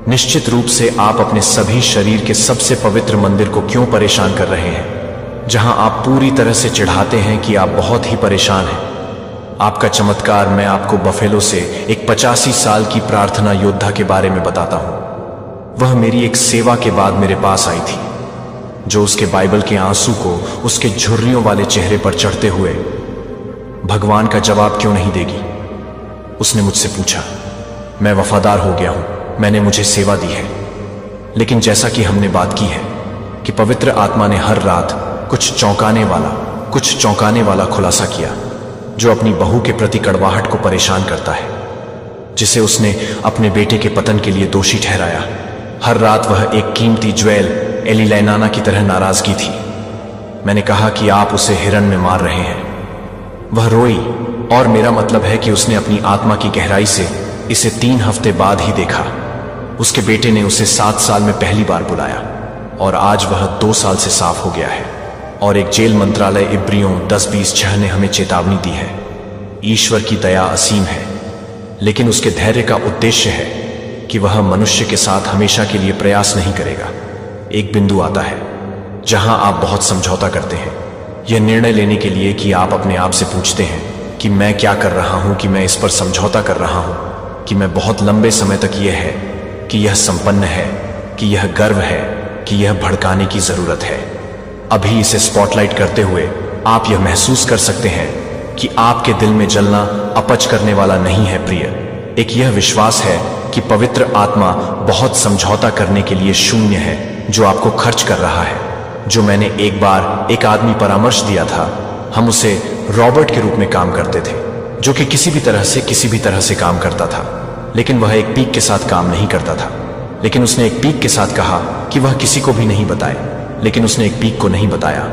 निश्चित रूप से आप अपने सभी शरीर के सबसे पवित्र मंदिर को क्यों परेशान कर रहे हैं, जहां आप पूरी तरह से चिढ़ाते हैं कि आप बहुत ही परेशान हैं। आपका चमत्कार, मैं आपको बफेलो से एक 85 साल की प्रार्थना योद्धा के बारे में बताता हूं। वह मेरी एक सेवा के बाद मेरे पास आई थी, जो उसके बाइबल के आंसू को उसके झुर्रियों वाले चेहरे पर चढ़ते हुए, भगवान का जवाब क्यों नहीं देगी? उसने मुझसे पूछा। मैं वफादार हो गया हूं, मैंने मुझे सेवा दी है। लेकिन जैसा कि हमने बात की है कि पवित्र आत्मा ने हर रात कुछ चौंकाने वाला खुलासा किया, जो अपनी बहू के प्रति कड़वाहट को परेशान करता है, जिसे उसने अपने बेटे के पतन के लिए दोषी ठहराया। हर रात वह एक कीमती ज्वेल एलिलेनाना की तरह नाराजगी थी। मैंने कहा कि आप उसे हिरन में मार रहे हैं। वह रोई, और मेरा मतलब है कि उसने अपनी आत्मा की गहराई से इसे 3 हफ्ते बाद ही देखा। उसके बेटे ने उसे 7 साल में पहली बार बुलाया, और आज वह 2 साल से साफ हो गया है। और एक जेल मंत्रालय इब्रियों 10-20-6 ने हमें चेतावनी दी है। ईश्वर की दया असीम है, लेकिन उसके धैर्य का उद्देश्य है कि वह मनुष्य के साथ हमेशा के लिए प्रयास नहीं करेगा। एक बिंदु आता है जहां आप बहुत समझौता करते हैं, यह निर्णय लेने के लिए कि आप अपने आप से पूछते हैं कि मैं क्या कर रहा हूं, कि मैं इस पर समझौता कर रहा हूं, कि मैं बहुत लंबे समय तक यह है, कि यह संपन्न है, कि यह गर्व है, कि यह भड़काने की जरूरत है। अभी इसे स्पॉटलाइट करते हुए आप यह महसूस कर सकते हैं कि आपके दिल में जलना अपच करने वाला नहीं है प्रिय। एक यह विश्वास है कि पवित्र आत्मा बहुत समझौता करने के लिए शून्य है, जो आपको खर्च कर रहा है। जो मैंने एक बार एक आदमी परामर्श दिया था, हम उसे रॉबर्ट के रूप में काम करते थे, जो कि किसी भी तरह से काम करता था, लेकिन वह एक पीक के साथ काम नहीं करता था। लेकिन उसने एक पीक के साथ कहा कि वह किसी को भी नहीं बताए, लेकिन उसने एक पीक को नहीं बताया,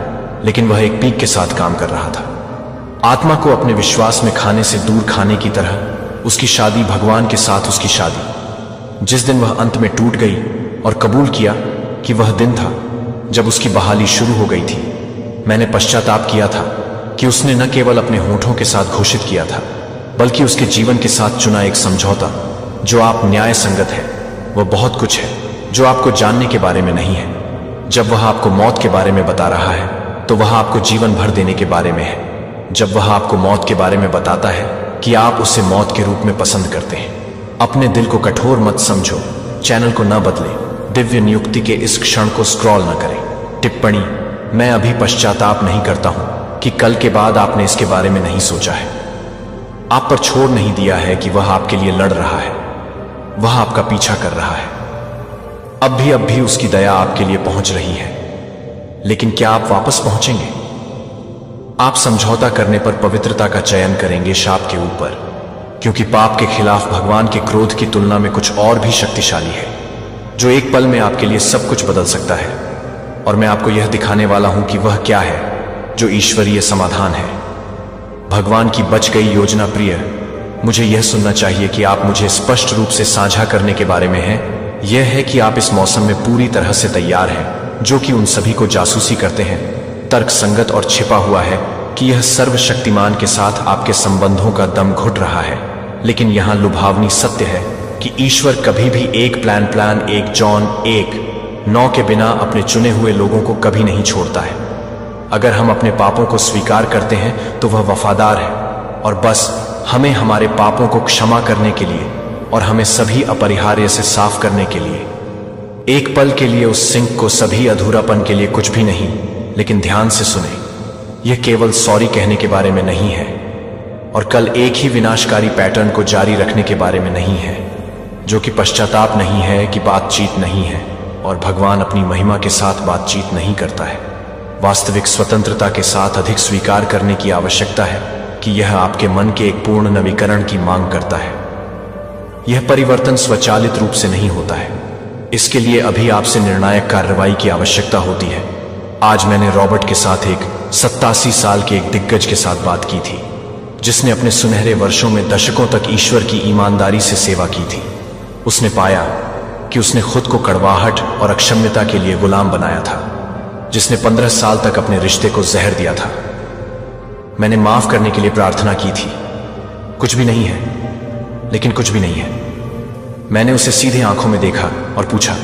लेकिन वह एक पीक के साथ काम कर रहा था। आत्मा को अपने विश्वास में खाने से दूर खाने की तरह उसकी शादी भगवान के साथ, उसकी शादी जिस दिन वह अंत में टूट गई और कबूल किया कि वह दिन था जब उसकी बहाली शुरू हो गई थी, मैंने पश्चाताप किया था कि उसने न केवल अपने होठों के साथ घोषित किया था, बल्कि उसके जीवन के साथ चुना एक समझौता जो आप न्याय संगत है। वह बहुत कुछ है जो आपको जानने के बारे में नहीं है। जब वह आपको मौत के बारे में बता रहा है, तो वह आपको जीवन भर देने के बारे में है। जब वह आपको मौत के बारे में बताता है कि आप उसे मौत के रूप में पसंद करते हैं। अपने दिल को कठोर मत समझो, चैनल को न बदले, दिव्य नियुक्ति के इस क्षण को स्क्रॉल न करें। टिप्पणी: मैं अभी पश्चाताप नहीं करता हूं कि कल के बाद आपने इसके बारे में नहीं सोचा है। आप पर छोड़ नहीं दिया है कि वह आपके लिए लड़ रहा है, वह आपका पीछा कर रहा है। अब भी उसकी दया आपके लिए पहुंच रही है, लेकिन क्या आप वापस पहुंचेंगे? आप समझौता करने पर पवित्रता का चयन करेंगे शाप के ऊपर, क्योंकि पाप के खिलाफ भगवान के क्रोध की तुलना में कुछ और भी शक्तिशाली है, जो एक पल में आपके लिए सब कुछ बदल सकता है। और मैं आपको यह दिखाने वाला हूं कि वह क्या है जो ईश्वरीय समाधान है, भगवान की बच गई योजना। प्रिय, मुझे यह सुनना चाहिए कि आप मुझे स्पष्ट रूप से साझा करने के बारे में हैं। यह है कि आप इस मौसम में पूरी तरह से तैयार हैं, जो कि उन सभी को जासूसी करते हैं, तर्क संगत और छिपा हुआ है कि यह सर्वशक्तिमान के साथ आपके संबंधों का दम घुट रहा है। लेकिन यहां लुभावनी सत्य है कि ईश्वर कभी भी एक प्लान 1 जॉन 1:9 के बिना अपने चुने हुए लोगों को कभी नहीं छोड़ता है। अगर हम अपने पापों को स्वीकार करते हैं तो वह वफादार है, और बस हमें हमारे पापों को क्षमा करने के लिए और हमें सभी अपरिहार्य से साफ करने के लिए एक पल के लिए उस सिंक को सभी अधूरापन के लिए कुछ भी नहीं। लेकिन ध्यान से सुने, यह केवल सॉरी कहने के बारे में नहीं है, और कल एक ही विनाशकारी पैटर्न को जारी रखने के बारे में नहीं है, जो कि पश्चाताप नहीं है, कि बातचीत नहीं है, और भगवान अपनी महिमा के साथ बातचीत नहीं करता है। वास्तविक स्वतंत्रता के साथ अधिक स्वीकार करने की आवश्यकता है कि यह आपके मन के एक पूर्ण नवीकरण की मांग करता है। यह परिवर्तन स्वचालित रूप से नहीं होता है, इसके लिए अभी आपसे निर्णायक कार्रवाई की आवश्यकता होती है। आज मैंने रॉबर्ट के साथ एक 87 साल के एक दिग्गज के साथ बात की थी, जिसने अपने सुनहरे वर्षों में दशकों तक ईश्वर की ईमानदारी से सेवा की थी। उसने पाया कि उसने खुद को कड़वाहट और अक्षम्यता के लिए गुलाम बनाया था, जिसने 15 साल तक अपने रिश्ते को जहर दिया था। मैंने माफ करने के लिए प्रार्थना की थी। कुछ भी नहीं है, लेकिन कुछ भी नहीं है। मैंने उसे सीधे आंखों में देखा और पूछा,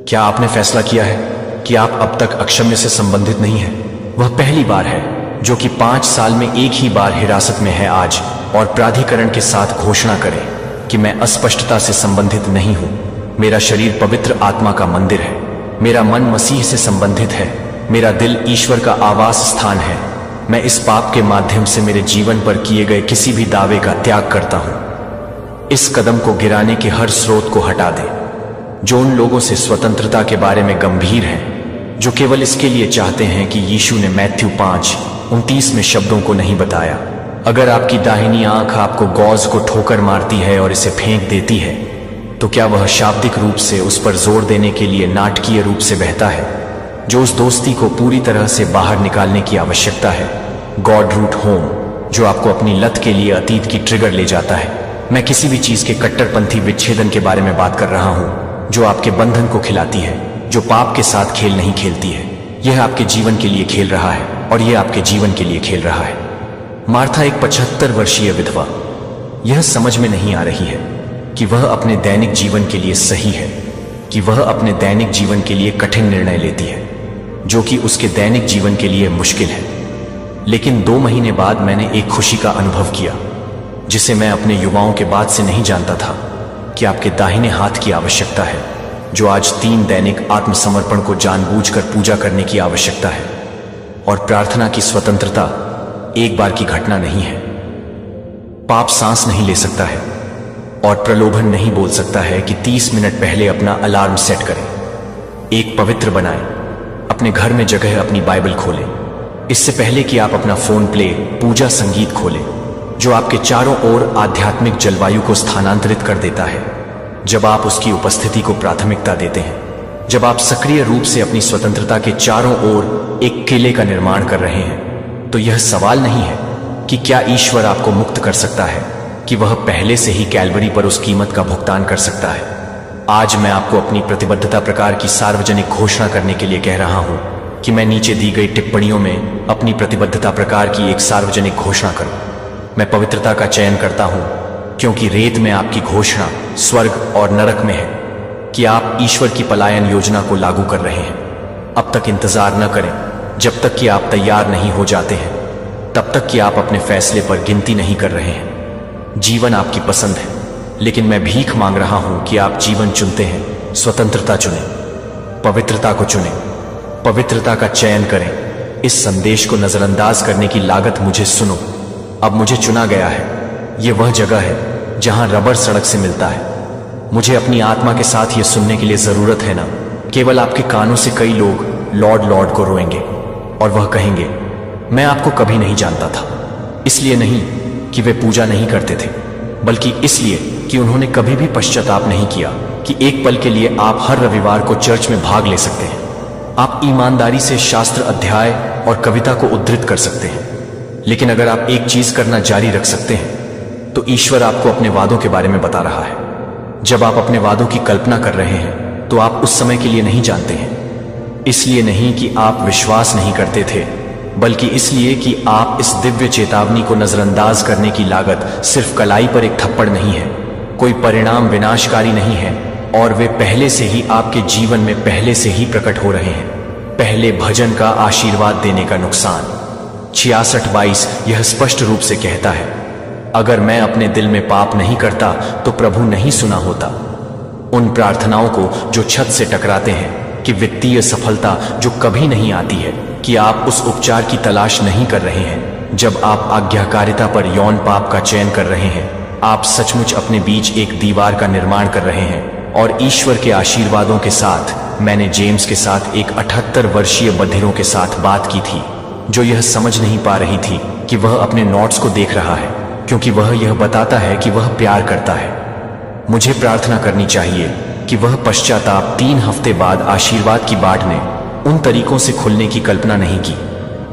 क्या आपने फैसला किया है कि आप अब तक अक्षम्य से संबंधित नहीं हैं? वह पहली बार है जो कि 5 साल में एक ही बार हिरासत में है आज, और प्राधिकरण के साथ घोषणा करे कि मैं अस्पष्टता से संबंधित नहीं हूं। मेरा शरीर पवित्र आत्मा का मंदिर है, मेरा मन मसीह से संबंधित है, मेरा दिल ईश्वर का आवास स्थान है। मैं इस पाप के माध्यम से मेरे जीवन पर किए गए किसी भी दावे का त्याग करता हूं। इस कदम को गिराने के हर स्रोत को हटा दे जो उन लोगों से स्वतंत्रता के बारे में गंभीर हैं, जो केवल इसके लिए चाहते हैं कि यीशु ने मैथ्यू 5:29 में शब्दों को नहीं बताया। अगर आपकी दाहिनी आंख आपको गौज को ठोकर मारती है और इसे फेंक देती है, तो क्या वह शाब्दिक रूप से उस पर जोर देने के लिए नाटकीय रूप से बहता है, जो उस दोस्ती को पूरी तरह से बाहर निकालने की आवश्यकता है? गॉड रूट होम, जो आपको अपनी लत के लिए अतीत की ट्रिगर ले जाता है। मैं किसी भी चीज के कट्टरपंथी विच्छेदन के बारे में बात कर रहा हूं, जो आपके बंधन को खिलाती है, जो पाप के साथ खेल नहीं खेलती है। यह आपके जीवन के लिए खेल रहा है और यह आपके जीवन के लिए खेल रहा है। मार्था एक 75 वर्षीय विधवा, यह समझ में नहीं आ रही है कि वह अपने दैनिक जीवन के लिए सही है, कि वह अपने दैनिक जीवन के लिए कठिन निर्णय लेती है, जो कि उसके दैनिक जीवन के लिए मुश्किल है। लेकिन 2 महीने बाद मैंने एक खुशी का अनुभव किया, जिसे मैं अपने युवाओं के बाद से नहीं जानता था, कि आपके दाहिने हाथ की आवश्यकता है, जो आज 3 दैनिक आत्मसमर्पण को जानबूझकर पूजा करने की आवश्यकता है। और प्रार्थना की स्वतंत्रता एक बार की घटना नहीं है। पाप सांस नहीं ले सकता है और प्रलोभन नहीं बोल सकता है कि 30 मिनट पहले अपना अलार्म सेट करें। एक पवित्र बनाएं, अपने घर में जगह अपनी बाइबल खोलें, इससे पहले कि आप अपना फोन प्ले पूजा संगीत खोलें, जो आपके चारों ओर आध्यात्मिक जलवायु को स्थानांतरित कर देता है। जब आप उसकी उपस्थिति को प्राथमिकता देते हैं, जब आप सक्रिय रूप से अपनी स्वतंत्रता के चारों ओर एक किले का निर्माण कर रहे हैं, तो यह सवाल नहीं है कि क्या ईश्वर आपको मुक्त कर सकता है, कि वह पहले से ही कैलवरी पर उस कीमत का भुगतान कर सकता है। आज मैं आपको अपनी प्रतिबद्धता प्रकार की सार्वजनिक घोषणा करने के लिए कह रहा हूं कि मैं नीचे दी गई टिप्पणियों में अपनी प्रतिबद्धता प्रकार की एक सार्वजनिक घोषणा करूं। मैं पवित्रता का चयन करता हूं क्योंकि रेत में आपकी घोषणा स्वर्ग और नरक में है कि आप ईश्वर की पलायन योजना को लागू कर रहे हैं। अब तक इंतजार न करें जब तक कि आप तैयार नहीं हो जाते हैं, तब तक कि आप अपने फैसले पर गिनती नहीं कर रहे हैं। जीवन आपकी पसंद है, लेकिन मैं भीख मांग रहा हूं कि आप जीवन चुनते हैं। स्वतंत्रता चुनें, पवित्रता को चुनें, पवित्रता का चयन करें। इस संदेश को नजरअंदाज करने की लागत मुझे सुनो। अब मुझे चुना गया है। यह वह जगह है जहां रबर सड़क से मिलता है। मुझे अपनी आत्मा के साथ यह सुनने के लिए जरूरत है ना, केवल आपके कानों से कई लोग लॉर्ड लॉर्ड को रोएंगे और वह कहेंगे, मैं आपको कभी नहीं जानता था। इसलिए नहीं कि वे पूजा नहीं करते थे, बल्कि इसलिए कि उन्होंने कभी भी पश्चाताप नहीं किया कि एक पल के लिए आप हर रविवार को चर्च में भाग ले सकते हैं। आप ईमानदारी से शास्त्र अध्याय और कविता को उद्धृत कर सकते हैं, लेकिन अगर आप एक चीज करना जारी रख सकते हैं, तो ईश्वर आपको अपने वादों के बारे में बता रहा है। जब आप अपने वादों की कल्पना कर रहे हैं, तो आप उस समय के लिए नहीं जानते हैं। इसलिए नहीं कि आप विश्वास नहीं करते थे, बल्कि इसलिए कि आप इस दिव्य चेतावनी को नजरअंदाज करने की लागत सिर्फ कलाई पर एक थप्पड़ नहीं है। कोई परिणाम विनाशकारी नहीं है और वे पहले से ही आपके जीवन में पहले से ही प्रकट हो रहे हैं। पहले भजन का आशीर्वाद देने का नुकसान 66:22 यह स्पष्ट रूप से कहता है, अगर मैं अपने दिल में पाप नहीं करता तो प्रभु नहीं सुना होता। उन प्रार्थनाओं को जो छत से टकराते हैं, कि वित्तीय सफलता जो कभी नहीं आती है, कि आप उस उपचार की तलाश नहीं कर रहे हैं। जब आप आज्ञाकारिता पर यौन पाप का चयन कर रहे हैं, आप सचमुच अपने बीच एक दीवार का निर्माण कर रहे हैं। और ईश्वर के आशीर्वादों के साथ मैंने जेम्स के साथ एक 78 वर्षीय बधिरों के साथ बात की थी, जो यह समझ नहीं पा रही थी कि वह अपने नोट्स को देख रहा है, क्योंकि वह यह बताता है कि वह प्यार करता है। मुझे प्रार्थना करनी चाहिए कि वह पश्चाताप 3 हफ्ते बाद आशीर्वाद की बाट ने उन तरीकों से खुलने की कल्पना नहीं की,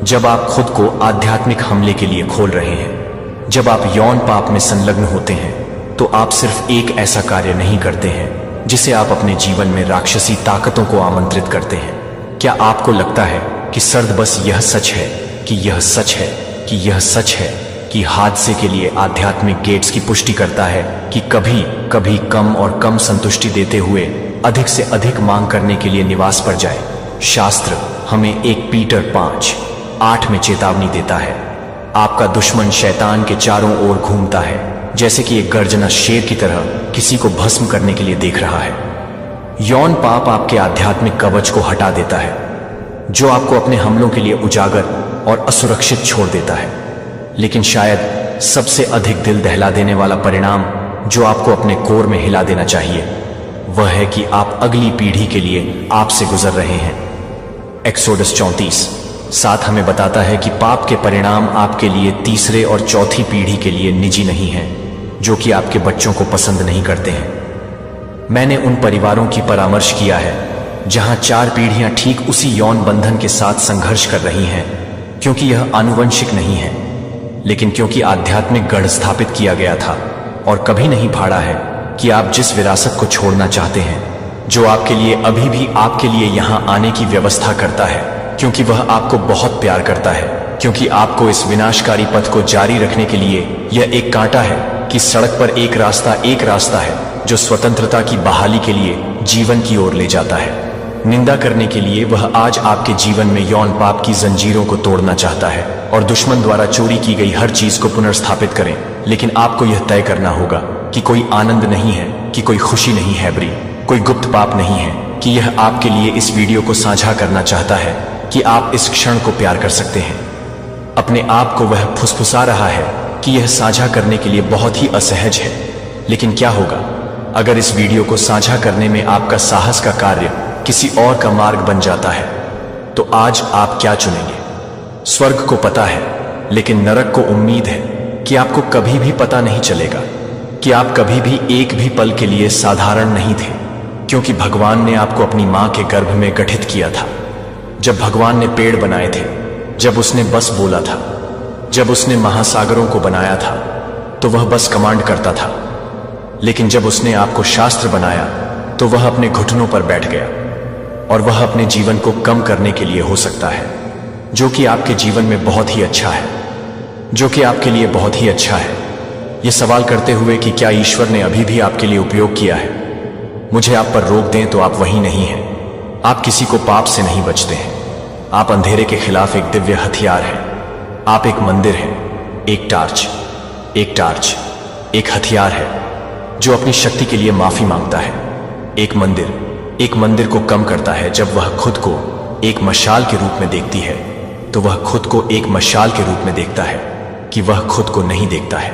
जब आप खुद को आध्यात्मिक हमले के लिए खोल रहे हैं। जब आप यौन पाप में संलग्न होते हैं, तो आप सिर्फ एक ऐसा कार्य नहीं करते हैं जिसे आप अपने जीवन में राक्षसी ताकतों को आमंत्रित करते हैं। क्या आपको लगता है कि सर्द बस यह सच है, कि यह सच है, कि यह सच है कि हादसे के लिए आध्यात्मिक गेट्स की पुष्टि करता है कि कभी कभी कम और कम संतुष्टि देते हुए अधिक से अधिक मांग करने के लिए निवास पर जाए। शास्त्र हमें 1 पीटर 5:8 में चेतावनी देता है, आपका दुश्मन शैतान के चारों ओर घूमता है, जैसे कि एक गर्जना शेर की तरह किसी को भस्म करने के लिए देख रहा है। यौन पाप आपके आध्यात्मिक कवच को हटा देता है, जो आपको अपने हमलों के लिए उजागर और असुरक्षित छोड़ देता है। लेकिन शायद सबसे अधिक दिल दहला देने वाला परिणाम जो आपको अपने कोर में हिला देना चाहिए, वह है कि आप अगली पीढ़ी के लिए आपसे गुजर रहे हैं। एक्सोडस 34:7 हमें बताता है कि पाप के परिणाम आपके लिए तीसरे और चौथी पीढ़ी के लिए निजी नहीं हैं, जो कि आपके बच्चों को पसंद नहीं करते हैं। मैंने उन परिवारों की परामर्श किया है जहां 4 पीढ़ियां ठीक उसी यौन बंधन के साथ संघर्ष कर रही हैं, क्योंकि यह आनुवंशिक नहीं है, लेकिन क्योंकि आध्यात्मिक गढ़ स्थापित किया गया था और कभी नहीं भाड़ा है कि आप जिस विरासत को छोड़ना चाहते हैं, जो आपके लिए अभी भी आपके लिए यहां आने की व्यवस्था करता है, क्योंकि वह आपको बहुत प्यार करता है, क्योंकि आपको इस विनाशकारी पथ को जारी रखने के लिए यह एक कांटा है कि सड़क पर एक रास्ता है जो स्वतंत्रता की बहाली के लिए जीवन की ओर ले जाता है। निंदा करने के लिए वह आज आपके जीवन में यौन पाप की जंजीरों को तोड़ना चाहता है और दुश्मन द्वारा चोरी की गई हर चीज को पुनर्स्थापित करें, लेकिन आपको यह तय करना होगा कि कोई आनंद नहीं है, कि कोई खुशी नहीं है, ब्री कोई गुप्त पाप नहीं है, कि यह आपके लिए इस वीडियो को साझा करना चाहता है कि आप इस क्षण को प्यार कर सकते हैं। अपने आप को वह फुसफुसा रहा है कि यह साझा करने के लिए बहुत ही असहज है, लेकिन क्या होगा अगर इस वीडियो को साझा करने में आपका साहस का कार्य किसी और का मार्ग बन जाता है? तो आज आप क्या चुनेंगे? स्वर्ग को पता है, लेकिन नरक को उम्मीद है कि आपको कभी भी पता नहीं चलेगा, कि आप कभी भी एक भी पल के लिए साधारण नहीं थे, क्योंकि भगवान ने आपको अपनी मां के गर्भ में गठित किया था। जब भगवान ने पेड़ बनाए थे, जब उसने बस बोला था, जब उसने महासागरों को बनाया था, तो वह बस कमांड करता था, लेकिन जब उसने आपको शास्त्र बनाया तो वह अपने घुटनों पर बैठ गया, और वह अपने जीवन को कम करने के लिए हो सकता है, जो कि आपके जीवन में बहुत ही अच्छा है, जो कि आपके लिए बहुत ही अच्छा है। यह सवाल करते हुए कि क्या ईश्वर ने अभी भी आपके लिए उपयोग किया है? मुझे आप पर रोक दें तो आप वही नहीं हैं। आप किसी को पाप से नहीं बचते हैं। आप अंधेरे के खिलाफ एक दिव्य हथियार हैं। आप एक मंदिर हैं, एक टार्च, एक हथियार है जो अपनी शक्ति के लिए माफी मांगता है। एक मंदिर को कम करता है। जब वह खुद को एक मशाल के रूप में देखती है, तो वह खुद को एक मशाल के रूप में देखता है कि वह खुद को नहीं देखता है।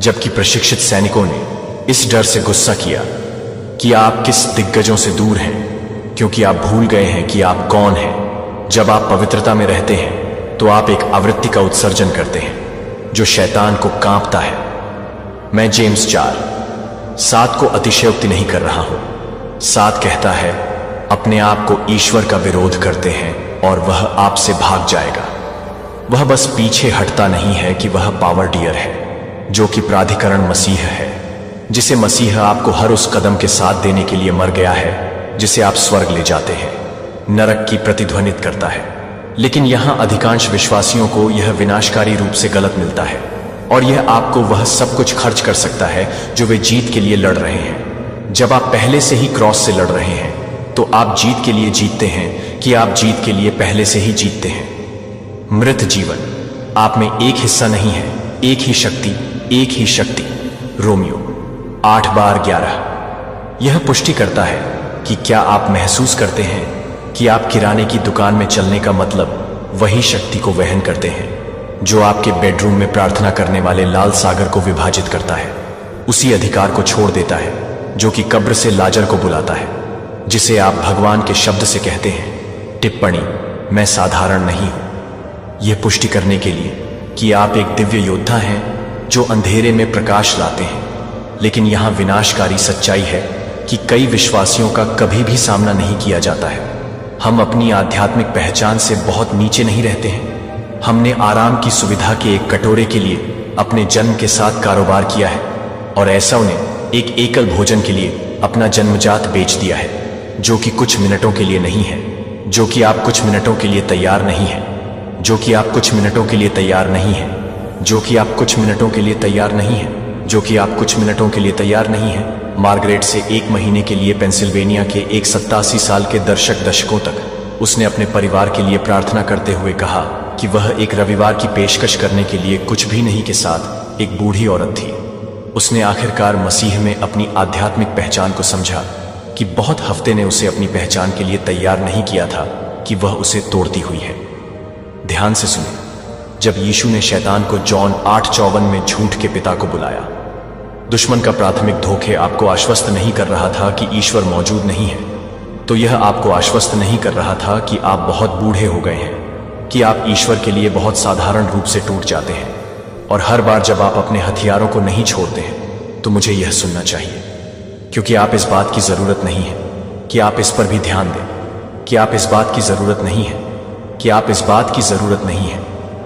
जबकि प्रशिक्षित सैनिकों ने इस डर से गुस्सा किया कि आप किस दिग्गजों से दूर हैं, क्योंकि आप भूल गए हैं कि आप कौन हैं। जब आप पवित्रता में रहते हैं तो आप एक आवृत्ति का उत्सर्जन करते हैं जो शैतान को कांपता है। मैं जेम्स 4:7 को अतिशयोक्ति नहीं कर रहा हूं। 7 कहता है, अपने आप को ईश्वर का विरोध करते हैं और वह आपसे भाग जाएगा। वह बस पीछे हटता नहीं है कि वह पावर डियर है, जो कि प्राधिकरण मसीह है, जिसे मसीह आपको हर उस कदम के साथ देने के लिए मर गया है जिसे आप स्वर्ग ले जाते हैं, नरक की प्रतिध्वनित करता है। लेकिन यहां अधिकांश विश्वासियों को यह विनाशकारी रूप से गलत मिलता है, और यह आपको वह सब कुछ खर्च कर सकता है जो वे जीत के लिए लड़ रहे हैं। जब आप पहले से ही क्रॉस से लड़ रहे हैं तो आप जीत के लिए जीतते हैं कि आप जीत के लिए पहले से ही जीतते हैं। मृत जीवन आप में एक हिस्सा नहीं है, एक ही शक्ति। रोमियो 8:11 यह पुष्टि करता है कि क्या आप महसूस करते हैं कि आप किराने की दुकान में चलने का मतलब वही शक्ति को वहन करते हैं जो आपके बेडरूम में प्रार्थना करने वाले लाल सागर को विभाजित करता है, उसी अधिकार को छोड़ देता है जो कि कब्र से लाजर को बुलाता है, जिसे आप भगवान के शब्द से कहते हैं। टिप्पणी, मैं साधारण नहीं हूं, यह पुष्टि करने के लिए कि आप एक दिव्य योद्धा हैं जो अंधेरे में प्रकाश लाते हैं। लेकिन यहां विनाशकारी सच्चाई है कि कई विश्वासियों का कभी भी सामना नहीं किया जाता है। हम अपनी आध्यात्मिक पहचान से बहुत नीचे नहीं रहते हैं। हमने आराम की सुविधा के एक कटोरे के लिए अपने जन्म के साथ कारोबार किया है, और ऐसा उन्हें एक एकल भोजन के लिए अपना जन्मजात बेच दिया है, जो कि कुछ मिनटों के लिए नहीं है, जो कि आप कुछ मिनटों के लिए तैयार नहीं है, जो कि आप कुछ मिनटों के लिए तैयार नहीं है, जो कि आप कुछ मिनटों के लिए तैयार नहीं है, जो कि आप कुछ मिनटों के लिए तैयार नहीं है। मार्गरेट से 1 महीने के लिए पेंसिल्वेनिया के एक 87 साल के दशकों तक उसने अपने परिवार के लिए प्रार्थना करते हुए कहा कि वह एक रविवार की पेशकश करने के लिए कुछ भी नहीं के साथ एक बूढ़ी औरत थी। उसने आखिरकार मसीह में अपनी आध्यात्मिक पहचान को समझा कि बहुत हफ्ते ने उसे अपनी पहचान के लिए तैयार नहीं किया था कि वह उसे तोड़ती हुई है। ध्यान से सुने, जब यीशु ने शैतान को जॉन 8:54 में झूठ के पिता को बुलाया, दुश्मन का प्राथमिक धोखे आपको आश्वस्त नहीं कर रहा था कि ईश्वर मौजूद नहीं है, तो यह आपको आश्वस्त नहीं कर रहा था कि आप बहुत बूढ़े हो गए हैं, कि आप ईश्वर के लिए बहुत साधारण रूप से टूट जाते हैं। और हर बार जब आप अपने हथियारों को नहीं छोड़ते हैं तो मुझे यह सुनना चाहिए, क्योंकि आप इस बात की जरूरत नहीं है कि आप इस पर भी ध्यान दें, कि आप इस बात की जरूरत नहीं है कि आप इस बात की जरूरत नहीं है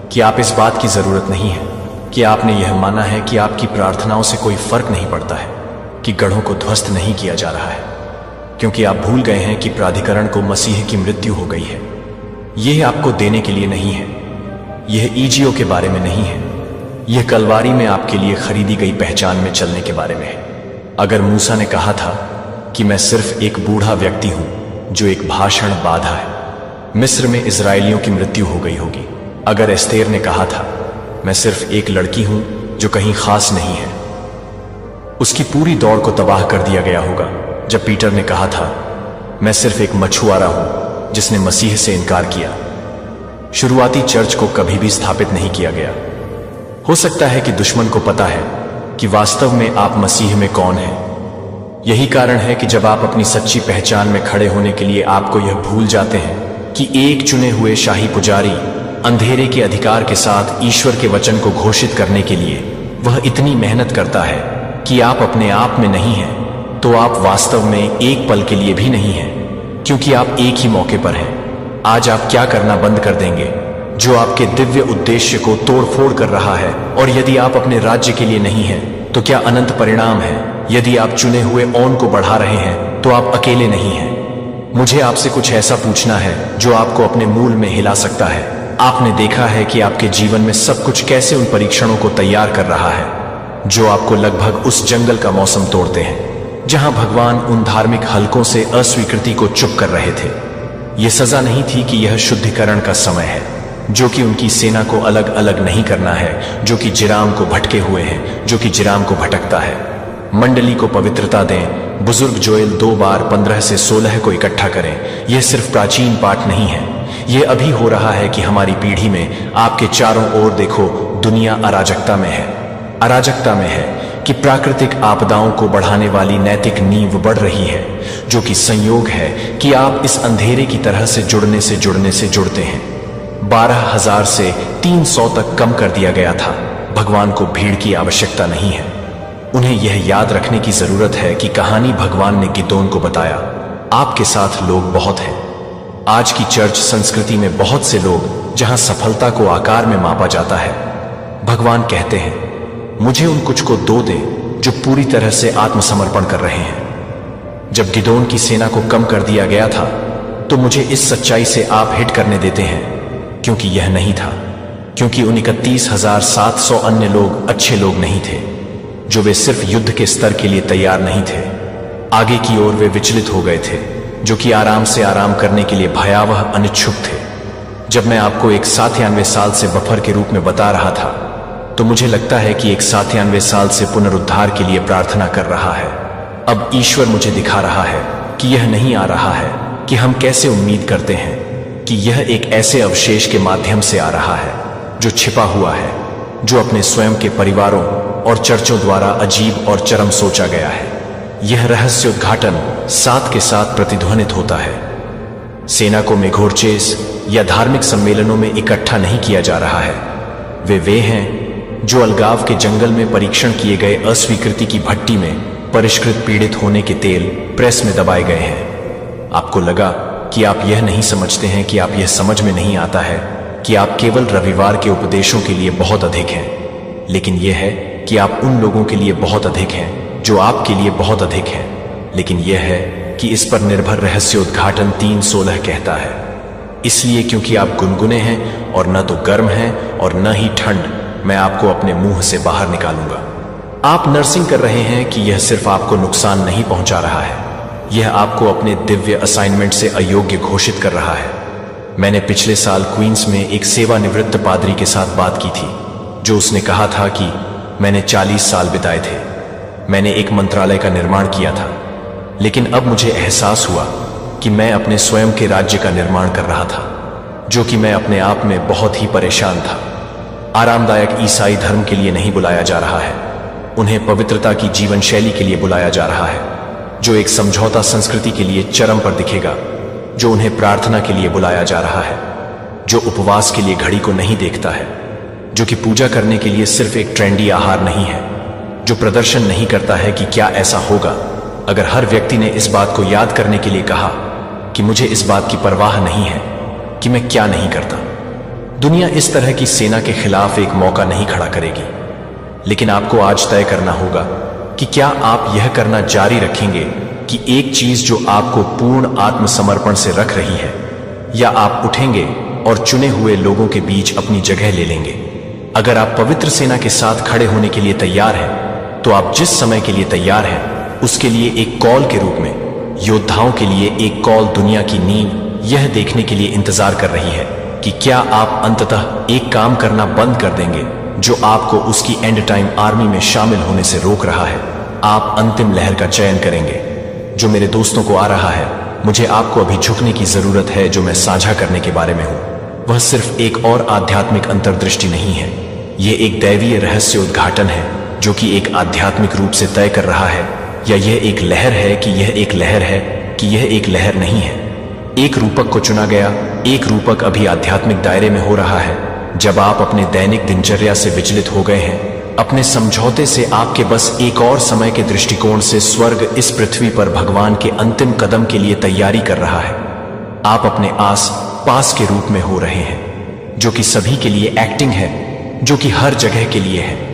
कि आप इस बात की जरूरत नहीं है कि आपने यह माना है कि आपकी प्रार्थनाओं से कोई फर्क नहीं पड़ता है, कि गढ़ों को ध्वस्त नहीं किया जा रहा है, क्योंकि आप भूल गए हैं कि प्राधिकरण को मसीह की मृत्यु हो गई है। यह आपको देने के लिए नहीं है, यह ईजियो के बारे में नहीं है, यह कलवारी में आपके लिए खरीदी गई पहचान में चलने के बारे में है। अगर मूसा ने कहा था कि मैं सिर्फ एक बूढ़ा व्यक्ति हूं जो एक भाषण बाधा है, मिस्र में इजरायलियों की मृत्यु हो गई होगी। अगर एस्तेर ने कहा था मैं सिर्फ एक लड़की हूं जो कहीं खास नहीं है, उसकी पूरी दौड़ को तबाह कर दिया गया होगा। जब पीटर ने कहा था मैं सिर्फ एक मछुआरा हूं जिसने मसीह से इनकार किया, शुरुआती चर्च को कभी भी स्थापित नहीं किया गया। हो सकता है कि दुश्मन को पता है कि वास्तव में आप मसीह में कौन हैं। यही कारण है कि जब आप अपनी सच्ची पहचान में खड़े होने के लिए आपको यह भूल जाते हैं कि एक चुने हुए शाही पुजारी अंधेरे के अधिकार के साथ ईश्वर के वचन को घोषित करने के लिए वह इतनी मेहनत करता है कि आप अपने आप में नहीं हैं, तो आप वास्तव में एक पल के लिए भी नहीं हैं, क्योंकि आप एक ही मौके पर हैं। आज आप क्या करना बंद कर देंगे जो आपके दिव्य उद्देश्य को तोड़फोड़ कर रहा है? और यदि आप अपने राज्य के लिए नहीं हैं, तो क्या अनंत परिणाम है? यदि आप चुने हुए ओन को बढ़ा रहे हैं, तो आप अकेले नहीं हैं। मुझे आपसे कुछ ऐसा पूछना है जो आपको अपने मूल में हिला सकता है। आपने देखा है कि आपके जीवन में सब कुछ कैसे उन परीक्षणों को तैयार कर रहा है जो आपको लगभग उस जंगल का मौसम तोड़ते हैं जहां भगवान उन धार्मिक हलकों से अस्वीकृति को चुप कर रहे थे। यह सजा नहीं थी कि यह शुद्धिकरण का समय है, जो कि उनकी सेना को अलग अलग नहीं करना है, जो कि जिराम को भटके हुए हैं, जो कि जिराम को भटकता है। मंडली को पवित्रता दें। बुजुर्ग जोएल 2 बार 15 से 16 को इकट्ठा करें। यह सिर्फ प्राचीन पाठ नहीं है, यह अभी हो रहा है कि हमारी पीढ़ी में आपके चारों ओर देखो, दुनिया अराजकता में है। अराजकता में है कि प्राकृतिक आपदाओं को बढ़ाने वाली नैतिक नींव बढ़ रही है, जो कि संयोग है कि आप इस अंधेरे की तरह से जुड़ते हैं। 12,000 से 300 तक कम कर दिया गया था। भगवान को भीड़ की आवश्यकता नहीं है। उन्हें यह याद रखने की जरूरत है कि कहानी भगवान ने गिदोन को बताया, आपके साथ लोग बहुत हैं। आज की चर्च संस्कृति में बहुत से लोग जहां सफलता को आकार में मापा जाता है, भगवान कहते हैं मुझे उन कुछ को दो दे जो पूरी तरह से आत्मसमर्पण कर रहे हैं। जब गिदोन की सेना को कम कर दिया गया था, तो मुझे इस सच्चाई से आप हिट करने देते हैं, क्योंकि यह नहीं था, क्योंकि उन 31,700 अन्य लोग अच्छे लोग नहीं थे, जो वे सिर्फ युद्ध के स्तर के लिए तैयार नहीं थे। आगे की ओर वे विचलित हो गए थे, जो कि आराम से आराम करने के लिए भयावह अनिच्छुक थे। जब मैं आपको एक 97 साल से बफर के रूप में बता रहा था, तो मुझे लगता है कि एक 97 साल से पुनरुद्धार के लिए प्रार्थना कर रहा है। अब ईश्वर मुझे दिखा रहा है कि यह नहीं आ रहा है कि हम कैसे उम्मीद करते हैं कि यह एक ऐसे अवशेष के माध्यम से आ रहा है जो छिपा हुआ है, जो अपने स्वयं के परिवारों और चर्चों द्वारा अजीब और चरम सोचा गया है। यह रहस्योद्घाटन साथ के साथ प्रतिध्वनित होता है। सेना को मेघोरचेस या धार्मिक सम्मेलनों में इकट्ठा नहीं किया जा रहा है। वे हैं जो अलगाव के जंगल में परीक्षण किए गए अस्वीकृति की भट्टी में परिष्कृत पीड़ित होने के तेल प्रेस में दबाए गए हैं। आपको लगा कि आप यह नहीं समझते हैं, कि आप यह समझ में नहीं आता है कि आप केवल रविवार के उपदेशों के लिए बहुत अधिक हैं, लेकिन यह है कि आप उन लोगों के लिए बहुत अधिक हैं जो आपके लिए बहुत अधिक हैं। लेकिन यह है कि इस पर निर्भर रहस्योद्घाटन 3:16 कहता है, इसलिए क्योंकि आप गुनगुने हैं और न तो गर्म हैं और न ही ठंड, मैं आपको अपने मुंह से बाहर निकालूंगा। आप नर्सिंग कर रहे हैं कि यह सिर्फ आपको नुकसान नहीं पहुंचा रहा है, यह आपको अपने दिव्य असाइनमेंट से अयोग्य घोषित कर रहा है। मैंने पिछले साल क्वींस में एक सेवानिवृत्त पादरी के साथ बात की थी, जो उसने कहा था कि मैंने 40 साल बिताए थे, मैंने एक मंत्रालय का निर्माण किया था, लेकिन अब मुझे एहसास हुआ कि मैं अपने स्वयं के राज्य का निर्माण कर रहा था, जो कि मैं अपने आप में बहुत ही परेशान था। आरामदायक ईसाई धर्म के लिए नहीं बुलाया जा रहा है, उन्हें पवित्रता की जीवन शैली के लिए बुलाया जा रहा है, जो एक समझौता संस्कृति के लिए चरम पर दिखेगा, जो उन्हें प्रार्थना के लिए बुलाया जा रहा है, जो उपवास के लिए घड़ी को नहीं देखता है, जो कि पूजा करने के लिए सिर्फ एक ट्रेंडी आहार नहीं है, जो प्रदर्शन नहीं करता है कि क्या ऐसा होगा अगर हर व्यक्ति ने इस बात को याद करने के लिए कहा कि मुझे इस बात की परवाह नहीं है कि मैं क्या नहीं करता, दुनिया इस तरह की सेना के खिलाफ एक मौका नहीं खड़ा करेगी। लेकिन आपको आज तय करना होगा कि क्या आप यह करना जारी रखेंगे कि एक चीज जो आपको पूर्ण आत्मसमर्पण से रख रही है, या आप उठेंगे और चुने हुए लोगों के बीच अपनी जगह ले लेंगे। अगर आप पवित्र सेना के साथ खड़े होने के लिए तैयार हैं, तो आप जिस समय के लिए तैयार हैं उसके लिए एक कॉल के रूप में, योद्धाओं के लिए एक कॉल दुनिया की नींव यह देखने के लिए इंतजार कर रही है कि क्या आप अंततः एक काम करना बंद कर देंगे जो आपको उसकी एंड टाइम आर्मी में शामिल होने से रोक रहा है। आप अंतिम लहर का चयन करेंगे। जो मेरे दोस्तों को आ रहा है, मुझे आपको अभी झुकने की जरूरत है। जो मैं साझा करने के बारे में हूं वह सिर्फ एक और आध्यात्मिक अंतर्दृष्टि नहीं है, यह एक दैवीय रहस्य उद्घाटन है जो कि एक आध्यात्मिक रूप से तय कर रहा है, या यह एक लहर है कि यह एक लहर है कि यह एक लहर नहीं है। एक रूपक को चुना गया, एक रूपक अभी आध्यात्मिक दायरे में हो रहा है। जब आप अपने दैनिक दिनचर्या से विचलित हो गए हैं, अपने समझौते से, आपके बस एक और समय के दृष्टिकोण से, स्वर्ग इस पृथ्वी पर भगवान के अंतिम कदम के लिए तैयारी कर रहा है। आप अपने आस पास के रूप में हो रहे हैं, जो कि सभी के लिए एक्टिंग है, जो कि हर जगह के लिए है।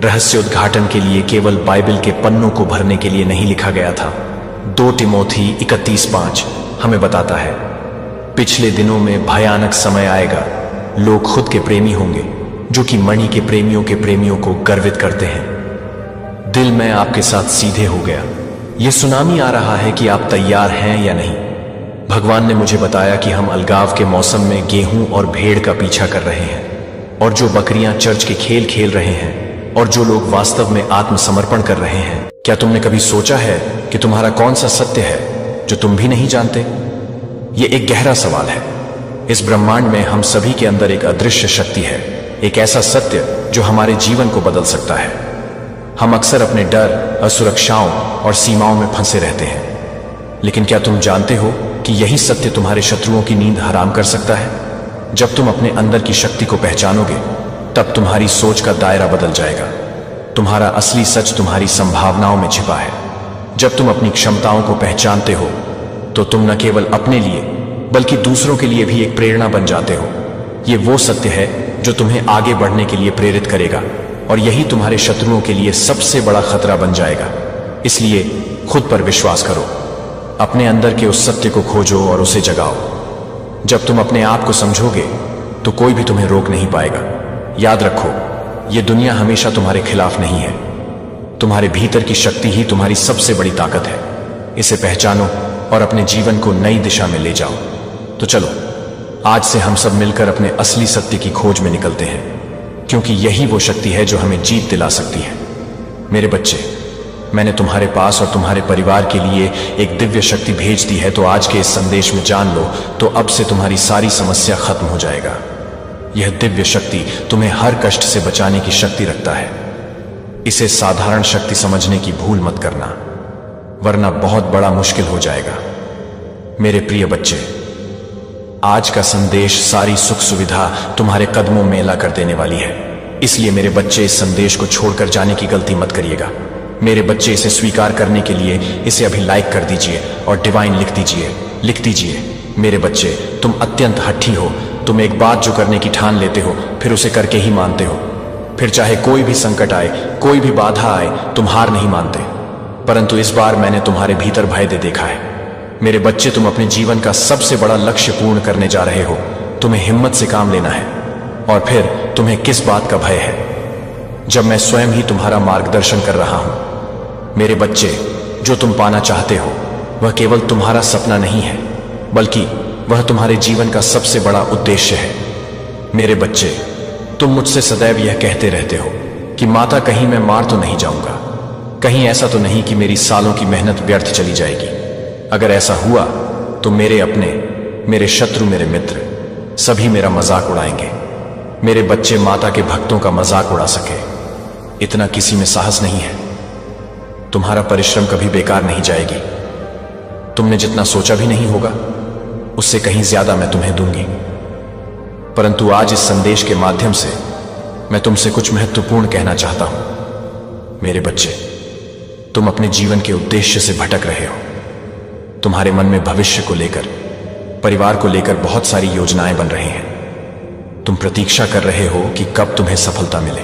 रहस्य उद्घाटन के लिए केवल बाइबल के पन्नों को भरने के लिए नहीं लिखा गया था। 2 तिमोथी 31:5 हमें बताता है, पिछले दिनों में भयानक समय आएगा। लोग खुद के प्रेमी होंगे, जो कि मणि के प्रेमियों को गर्वित करते हैं। दिल में आपके साथ सीधे हो गया। यह सुनामी आ रहा है कि आप तैयार हैं या नहीं। भगवान ने मुझे बताया कि हम अलगाव के मौसम में गेहूं और भेड़ का पीछा कर रहे हैं, और जो बकरियां चर्च के खेल खेल रहे हैं, और जो लोग वास्तव में आत्मसमर्पण कर रहे हैं। क्या तुमने कभी सोचा है कि तुम्हारा कौन सा सत्य है जो तुम भी नहीं जानते? यह एक गहरा सवाल है। इस ब्रह्मांड में हम सभी के अंदर एक अदृश्य शक्ति है, एक ऐसा सत्य जो हमारे जीवन को बदल सकता है। हम अक्सर अपने डर, असुरक्षाओं और सीमाओं में फंसे रहते हैं, लेकिन क्या तुम जानते हो कि यही सत्य तुम्हारे शत्रुओं की नींद हराम कर सकता है? जब तुम अपने अंदर की शक्ति को पहचानोगे, तब तुम्हारी सोच का दायरा बदल जाएगा। तुम्हारा असली सच तुम्हारी संभावनाओं में छिपा है। जब तुम अपनी क्षमताओं को पहचानते हो, तो तुम न केवल अपने लिए बल्कि दूसरों के लिए भी एक प्रेरणा बन जाते हो। ये वो सत्य है जो तुम्हें आगे बढ़ने के लिए प्रेरित करेगा, और यही तुम्हारे शत्रुओं के लिए सबसे बड़ा खतरा बन जाएगा। इसलिए खुद पर विश्वास करो, अपने अंदर के उस सत्य को खोजो और उसे जगाओ। जब तुम अपने आप को समझोगे, तो कोई भी तुम्हें रोक नहीं पाएगा। याद रखो, यह दुनिया हमेशा तुम्हारे खिलाफ नहीं है। तुम्हारे भीतर की शक्ति ही तुम्हारी सबसे बड़ी ताकत है। इसे पहचानो और अपने जीवन को नई दिशा में ले जाओ। तो चलो, आज से हम सब मिलकर अपने असली सत्य की खोज में निकलते हैं, क्योंकि यही वो शक्ति है जो हमें जीत दिला सकती है। मेरे बच्चे, मैंने तुम्हारे पास और तुम्हारे परिवार के लिए एक दिव्य शक्ति भेज दी है। तो आज के इस संदेश में जान लो, तो अब से तुम्हारी सारी समस्या खत्म हो जाएगा। यह दिव्य शक्ति तुम्हें हर कष्ट से बचाने की शक्ति रखता है। इसे साधारण शक्ति समझने की भूल मत करना, वरना बहुत बड़ा मुश्किल हो जाएगा। मेरे प्रिय बच्चे, आज का संदेश सारी सुख सुविधा तुम्हारे कदमों में ला कर देने वाली है। इसलिए मेरे बच्चे, इस संदेश को छोड़कर जाने की गलती मत करिएगा। मेरे बच्चे, इसे स्वीकार करने के लिए इसे अभी लाइक कर दीजिए और डिवाइन लिख दीजिए। मेरे बच्चे, तुम अत्यंत हठी हो। तुम एक बात जो करने की ठान लेते हो, फिर उसे करके ही मानते हो। फिर चाहे कोई भी संकट आए, कोई भी बाधा आए, तुम हार नहीं मानते। परंतु इस बार मैंने तुम्हारे भीतर भय दे देखा है। मेरे बच्चे, तुम अपने जीवन का सबसे बड़ा लक्ष्य पूर्ण करने जा रहे हो। तुम्हें हिम्मत से काम लेना है। और फिर तुम्हें किस बात का भय है, जब मैं स्वयं ही तुम्हारा मार्गदर्शन कर रहा हूं। मेरे बच्चे, जो तुम पाना चाहते हो वह केवल तुम्हारा सपना नहीं है, बल्कि वह तुम्हारे जीवन का सबसे बड़ा उद्देश्य है। मेरे बच्चे, तुम मुझसे सदैव यह कहते रहते हो कि माता, कहीं मैं मार तो नहीं जाऊंगा, कहीं ऐसा तो नहीं कि मेरी सालों की मेहनत व्यर्थ चली जाएगी। अगर ऐसा हुआ तो मेरे अपने, मेरे शत्रु, मेरे मित्र सभी मेरा मजाक उड़ाएंगे। मेरे बच्चे, माता के भक्तों का मजाक उड़ा सके, इतना किसी में साहस नहीं है। तुम्हारा परिश्रम कभी बेकार नहीं जाएगी। तुमने जितना सोचा भी नहीं होगा, उससे कहीं ज्यादा मैं तुम्हें दूंगी। परंतु आज इस संदेश के माध्यम से मैं तुमसे कुछ महत्वपूर्ण कहना चाहता हूं। मेरे बच्चे, तुम अपने जीवन के उद्देश्य से भटक रहे हो। तुम्हारे मन में भविष्य को लेकर, परिवार को लेकर बहुत सारी योजनाएं बन रही हैं। तुम प्रतीक्षा कर रहे हो कि कब तुम्हें सफलता मिले।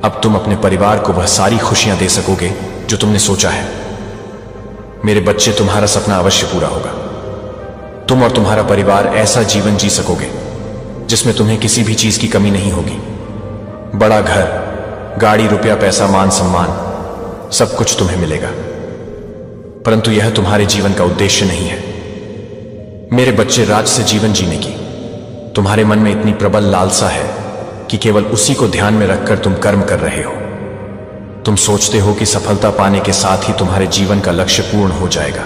अब तुम अपने परिवार को वह सारी खुशियां दे सकोगे जो तुमने सोचा है। मेरे बच्चे, तुम्हारा सपना अवश्य पूरा होगा। तुम और तुम्हारा परिवार ऐसा जीवन जी सकोगे जिसमें तुम्हें किसी भी चीज की कमी नहीं होगी। बड़ा घर, गाड़ी, रुपया, पैसा, मान सम्मान, सब कुछ तुम्हें मिलेगा। परंतु यह तुम्हारे जीवन का उद्देश्य नहीं है। मेरे बच्चे, राज से जीवन जीने की तुम्हारे मन में इतनी प्रबल लालसा है कि केवल उसी को ध्यान में रखकर तुम कर्म कर रहे हो। तुम सोचते हो कि सफलता पाने के साथ ही तुम्हारे जीवन का लक्ष्य पूर्ण हो जाएगा,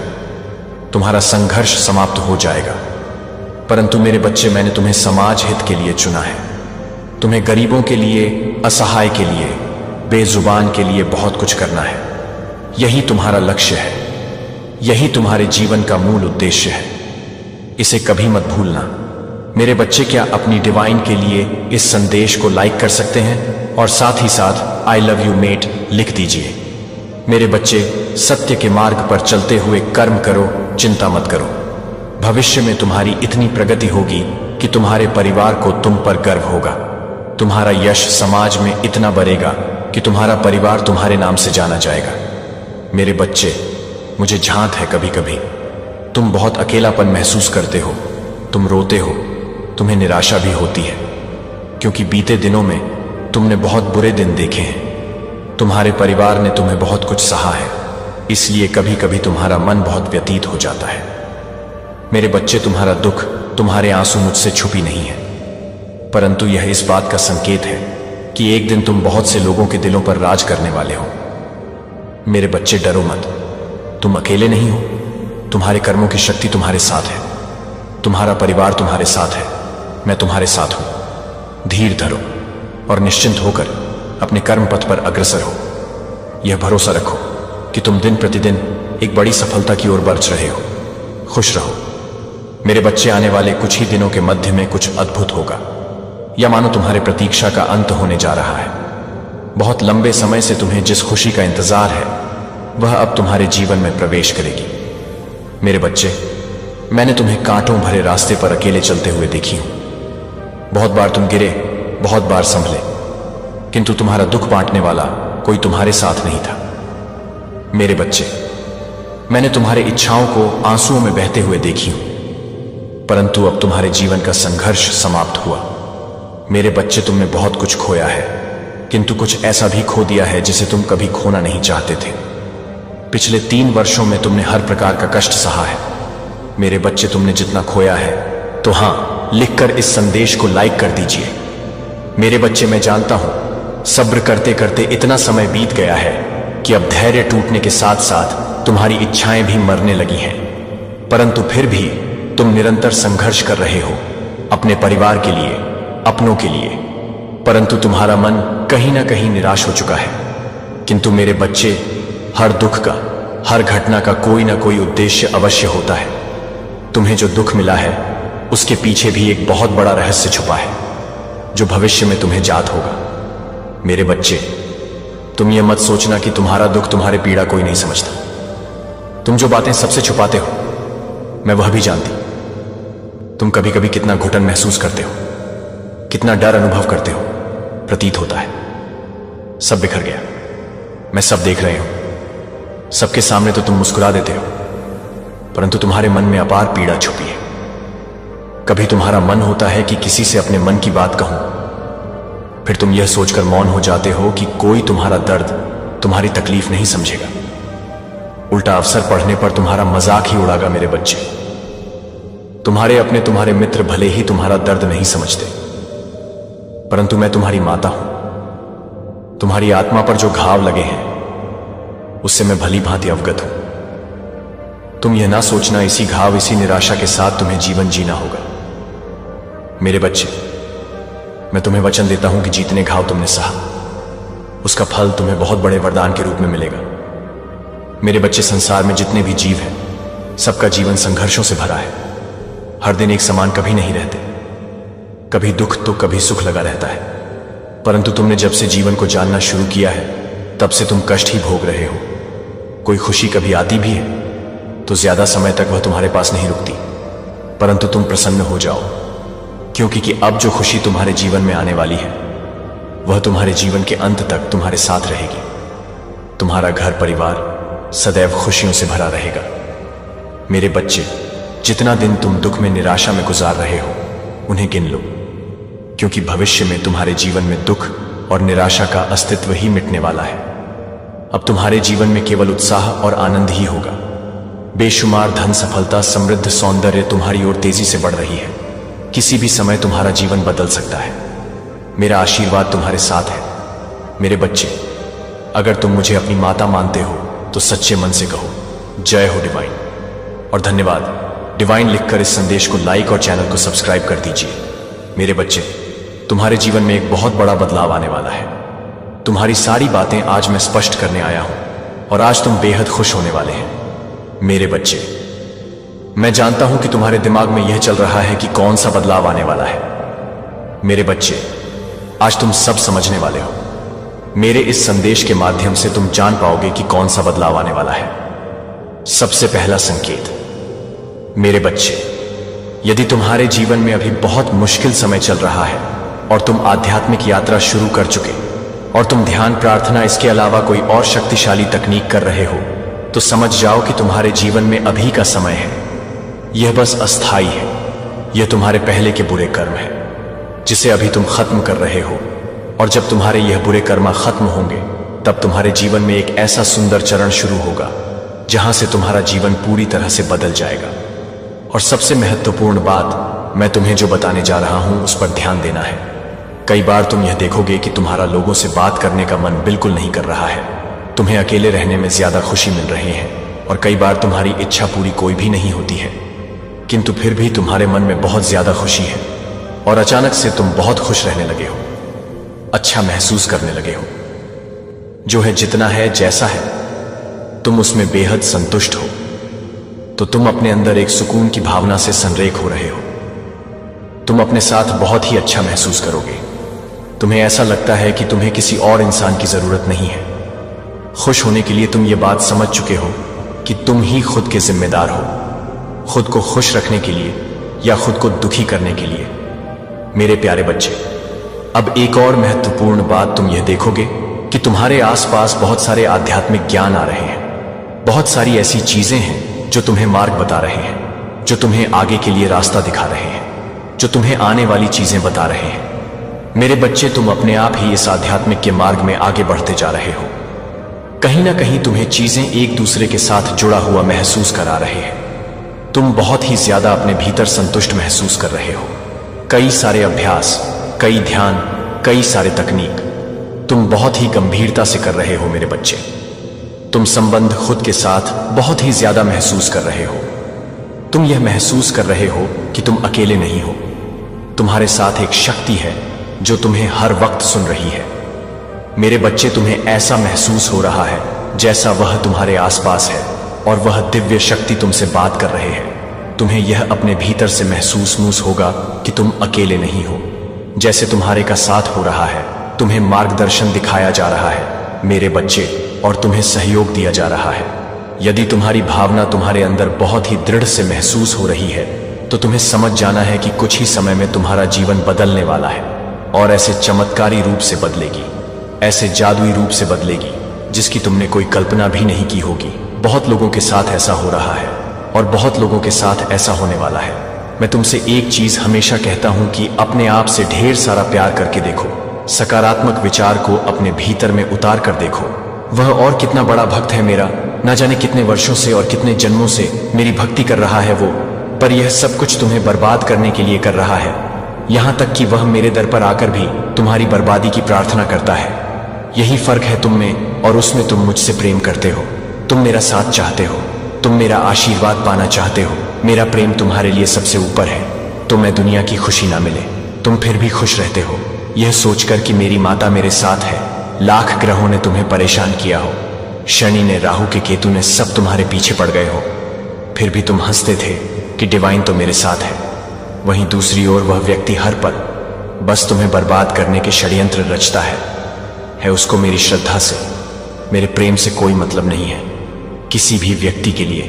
तुम्हारा संघर्ष समाप्त हो जाएगा। परंतु मेरे बच्चे, मैंने तुम्हें समाज हित के लिए चुना है। तुम्हें गरीबों के लिए, असहाय के लिए, बेजुबान के लिए बहुत कुछ करना है। यही तुम्हारा लक्ष्य है, यही तुम्हारे जीवन का मूल उद्देश्य है। इसे कभी मत भूलना। मेरे बच्चे, क्या अपनी डिवाइन के लिए इस संदेश को लाइक कर सकते हैं और साथ ही साथ आई लव यू मेट लिख दीजिए। मेरे बच्चे, सत्य के मार्ग पर चलते हुए कर्म करो, चिंता मत करो। भविष्य में तुम्हारी इतनी प्रगति होगी कि तुम्हारे परिवार को तुम पर गर्व होगा। तुम्हारा यश समाज में इतना बढ़ेगा कि तुम्हारा परिवार तुम्हारे नाम से जाना जाएगा। मेरे बच्चे, मुझे झांत है कभी कभी तुम बहुत अकेलापन महसूस करते हो, तुम रोते हो, तुम्हें निराशा भी होती है, क्योंकि बीते दिनों में तुमने बहुत बुरे दिन देखे हैं। तुम्हारे परिवार ने तुम्हें बहुत कुछ सहा है, इसलिए कभी कभी तुम्हारा मन बहुत व्यतीत हो जाता है। मेरे बच्चे, तुम्हारा दुख, तुम्हारे आंसू मुझसे छुपी नहीं है, परंतु यह इस बात का संकेत है कि एक दिन तुम बहुत से लोगों के दिलों पर राज करने वाले हो। मेरे बच्चे, डरो मत, तुम अकेले नहीं हो। तुम्हारे कर्मों की शक्ति तुम्हारे साथ है, तुम्हारा परिवार तुम्हारे साथ है, मैं तुम्हारे साथ हूं। धीर धरो और निश्चिंत होकर अपने कर्म पथ पर अग्रसर हो। यह भरोसा रखो कि तुम दिन प्रतिदिन एक बड़ी सफलता की ओर बढ़ रहे हो। खुश रहो मेरे बच्चे, आने वाले कुछ ही दिनों के मध्य में कुछ अद्भुत होगा। या मानो तुम्हारे प्रतीक्षा का अंत होने जा रहा है। बहुत लंबे समय से तुम्हें जिस खुशी का इंतजार है वह अब तुम्हारे जीवन में प्रवेश करेगी। मेरे बच्चे, मैंने तुम्हें कांटों भरे रास्ते पर अकेले चलते हुए देखी हूं। बहुत बार तुम गिरे, बहुत बार संभले, किंतु तुम्हारा दुख बांटने वाला कोई तुम्हारे साथ नहीं था। मेरे बच्चे, मैंने तुम्हारे इच्छाओं को आंसुओं में बहते हुए देखी हूं, परंतु अब तुम्हारे जीवन का संघर्ष समाप्त हुआ। मेरे बच्चे, तुमने बहुत कुछ खोया है, किंतु कुछ ऐसा भी खो दिया है जिसे तुम कभी खोना नहीं चाहते थे। पिछले 3 वर्षों में तुमने हर प्रकार का कष्ट सहा है। मेरे बच्चे, तुमने जितना खोया है, तो हां, लिखकर इस संदेश को लाइक कर दीजिए। मेरे बच्चे, मैं जानता हूं सब्र करते करते इतना समय बीत गया है कि अब धैर्य टूटने के साथ साथ तुम्हारी इच्छाएं भी मरने लगी हैं, परंतु फिर भी तुम निरंतर संघर्ष कर रहे हो अपने परिवार के लिए, अपनों के लिए। परंतु तुम्हारा मन कहीं ना कहीं निराश हो चुका है। किंतु मेरे बच्चे, हर दुख का, हर घटना का कोई ना कोई उद्देश्य अवश्य होता है। तुम्हें जो दुख मिला है उसके पीछे भी एक बहुत बड़ा रहस्य छुपा है जो भविष्य में तुम्हें जात होगा। मेरे बच्चे, तुम ये मत सोचना कि तुम्हारा दुख, तुम्हारी पीड़ा कोई नहीं समझता। तुम जो बातें सबसे छुपाते हो मैं वह भी जानती। तुम कभी कभी कितना घुटन महसूस करते हो, कितना डर अनुभव करते हो, प्रतीत होता है। सब बिखर गया, मैं सब देख रही हूं। सबके सामने तो तुम मुस्कुरा देते हो, परंतु तुम्हारे मन में अपार पीड़ा छुपी है। कभी तुम्हारा मन होता है कि किसी से अपने मन की बात कहूं, फिर तुम यह सोचकर मौन हो जाते हो कि कोई तुम्हारा दर्द, तुम्हारी तकलीफ नहीं समझेगा। उल्टा अवसर पढ़ने पर तुम्हारा मजाक ही उड़ागा। मेरे बच्चे, तुम्हारे अपने, तुम्हारे मित्र भले ही तुम्हारा दर्द नहीं समझते, परंतु मैं तुम्हारी माता हूं। तुम्हारी आत्मा पर जो घाव लगे हैं उससे मैं भली भांति अवगत हूं। तुम यह ना सोचना इसी घाव, इसी निराशा के साथ तुम्हें जीवन जीना होगा। मेरे बच्चे, मैं तुम्हें वचन देता हूं कि जितने घाव तुमने सहा उसका फल तुम्हें बहुत बड़े वरदान के रूप में मिलेगा। मेरे बच्चे, संसार में जितने भी जीव हैं सबका जीवन संघर्षों से भरा है। हर दिन एक समान कभी नहीं रहते, कभी दुख तो कभी सुख लगा रहता है। परंतु तुमने जब से जीवन को जानना शुरू किया है तब से तुम कष्ट ही भोग रहे हो। कोई खुशी कभी आती भी है तो ज्यादा समय तक वह तुम्हारे पास नहीं रुकती, परंतु तुम प्रसन्न हो जाओ, क्योंकि कि अब जो खुशी तुम्हारे जीवन में आने वाली है वह तुम्हारे जीवन के अंत तक तुम्हारे साथ रहेगी। तुम्हारा घर परिवार सदैव खुशियों से भरा रहेगा। मेरे बच्चे, जितना दिन तुम दुख में निराशा में गुजार रहे हो उन्हें गिन लो, क्योंकि भविष्य में तुम्हारे जीवन में दुख और निराशा का अस्तित्व ही मिटने वाला है। अब तुम्हारे जीवन में केवल उत्साह और आनंद ही होगा। बेशुमार धन, सफलता, समृद्ध सौंदर्य तुम्हारी ओर तेजी से बढ़ रही है। किसी भी समय तुम्हारा जीवन बदल सकता है। मेरा आशीर्वाद तुम्हारे साथ है। मेरे बच्चे, अगर तुम मुझे अपनी माता मानते हो तो सच्चे मन से कहो जय हो डिवाइन। और धन्यवाद। डिवाइन लिखकर इस संदेश को लाइक और चैनल को सब्सक्राइब कर दीजिए। मेरे बच्चे, तुम्हारे जीवन में एक बहुत बड़ा बदलाव आने वाला है। तुम्हारी सारी बातें आज मैं स्पष्ट करने आया हूं और आज तुम बेहद खुश होने वाले हैं। मेरे बच्चे, मैं जानता हूं कि तुम्हारे दिमाग में यह चल रहा है कि कौन सा बदलाव आने वाला है। मेरे बच्चे, आज तुम सब समझने वाले हो। मेरे इस संदेश के माध्यम से तुम जान पाओगे कि कौन सा बदलाव आने वाला है। सबसे पहला संकेत। मेरे बच्चे, यदि तुम्हारे जीवन में अभी बहुत मुश्किल समय चल रहा है और तुम आध्यात्मिक यात्रा शुरू कर चुके और तुम ध्यान, प्रार्थना, इसके अलावा कोई और शक्तिशाली तकनीक कर रहे हो, तो समझ जाओ कि तुम्हारे जीवन में अभी का समय है। यह बस अस्थाई है। यह तुम्हारे पहले के बुरे कर्म है जिसे अभी तुम खत्म कर रहे हो, और जब तुम्हारे यह बुरे कर्म खत्म होंगे तब तुम्हारे जीवन में एक ऐसा सुंदर चरण शुरू होगा जहां से तुम्हारा जीवन पूरी तरह से बदल जाएगा। और सबसे महत्वपूर्ण बात मैं तुम्हें जो बताने जा रहा हूं उस पर ध्यान देना है। कई बार तुम यह देखोगे कि तुम्हारा लोगों से बात करने का मन बिल्कुल नहीं कर रहा है। तुम्हें अकेले रहने में ज्यादा खुशी मिल रही है और कई बार तुम्हारी इच्छा पूरी कोई भी नहीं होती है, किंतु फिर भी तुम्हारे मन में बहुत ज्यादा खुशी है और अचानक से तुम बहुत खुश रहने लगे हो, अच्छा महसूस करने लगे हो। जो है, जितना है, जैसा है, तुम उसमें बेहद संतुष्ट हो, तो तुम अपने अंदर एक सुकून की भावना से संरेख हो रहे हो। तुम अपने साथ बहुत ही अच्छा महसूस करोगे। तुम्हें ऐसा लगता है कि तुम्हें किसी और इंसान की जरूरत नहीं है। खुश होने के लिए तुम ये बात समझ चुके हो कि तुम ही खुद के जिम्मेदार हो, खुद को खुश रखने के लिए या खुद को दुखी करने के लिए। मेरे प्यारे बच्चे, अब एक और महत्वपूर्ण बात तुम यह देखोगे कि तुम्हारे आसपास बहुत सारे आध्यात्मिक ज्ञान आ रहे हैं। बहुत सारी ऐसी चीजें हैं जो तुम्हें मार्ग बता रहे हैं, जो तुम्हें आगे के लिए रास्ता दिखा रहे हैं, जो तुम्हें आने वाली चीजें बता रहे हैं। मेरे बच्चे, तुम अपने आप ही इस आध्यात्मिक के मार्ग में आगे बढ़ते जा रहे हो। कहीं ना कहीं तुम्हें चीजें एक दूसरे के साथ जुड़ा हुआ महसूस करा रहे हैं। तुम बहुत ही ज्यादा अपने भीतर संतुष्ट महसूस कर रहे हो। कई सारे अभ्यास, कई ध्यान, कई सारे तकनीक तुम बहुत ही गंभीरता से कर रहे हो। मेरे बच्चे, तुम संबंध खुद के साथ बहुत ही ज्यादा महसूस कर रहे हो। तुम यह महसूस कर रहे हो कि तुम अकेले नहीं हो। तुम्हारे साथ एक शक्ति है जो तुम्हें हर वक्त सुन रही है। मेरे बच्चे, तुम्हें ऐसा महसूस हो रहा है जैसा वह तुम्हारे आसपास है और वह दिव्य शक्ति तुमसे बात कर रहे हैं। तुम्हें यह अपने भीतर से महसूस होगा कि तुम अकेले नहीं हो, जैसे तुम्हारे का साथ हो रहा है, तुम्हें मार्गदर्शन दिखाया जा रहा है मेरे बच्चे, और तुम्हें सहयोग दिया जा रहा है। यदि तुम्हारी भावना तुम्हारे अंदर बहुत ही दृढ़ से महसूस हो रही है तो तुम्हें समझ जाना है कि कुछ ही समय में तुम्हारा जीवन बदलने वाला है, और ऐसे चमत्कारी रूप से बदलेगी, ऐसे जादुई रूप से बदलेगी जिसकी तुमने कोई कल्पना भी नहीं की होगी। बहुत लोगों के साथ ऐसा हो रहा है और बहुत लोगों के साथ ऐसा होने वाला है। मैं तुमसे एक चीज हमेशा कहता हूं कि अपने आप से ढेर सारा प्यार करके देखो, सकारात्मक विचार को अपने भीतर में उतार कर देखो। वह और कितना बड़ा भक्त है मेरा, ना जाने कितने वर्षों से और कितने जन्मों से मेरी भक्ति कर रहा है वो, पर यह सब कुछ तुम्हें बर्बाद करने के लिए कर रहा है। यहां तक कि वह मेरे दर पर आकर भी तुम्हारी बर्बादी की प्रार्थना करता है। यही फर्क है तुम में और उसमें। तुम मुझसे प्रेम करते हो, तुम मेरा साथ चाहते हो, तुम मेरा आशीर्वाद पाना चाहते हो। मेरा प्रेम तुम्हारे लिए सबसे ऊपर है। तो मैं दुनिया की खुशी ना मिले, तुम फिर भी खुश रहते हो, यह सोचकर कि मेरी माता मेरे साथ है। लाख ग्रहों ने तुम्हें परेशान किया हो, शनि ने, राहु के, केतु ने, सब तुम्हारे पीछे पड़ गए हो, फिर भी तुम हंसते थे कि डिवाइन तो मेरे साथ है। वहीं दूसरी ओर वह व्यक्ति हर पल बस तुम्हें बर्बाद करने के षड्यंत्र रचता है। उसको मेरी श्रद्धा से, मेरे प्रेम से कोई मतलब नहीं है। किसी भी व्यक्ति के लिए,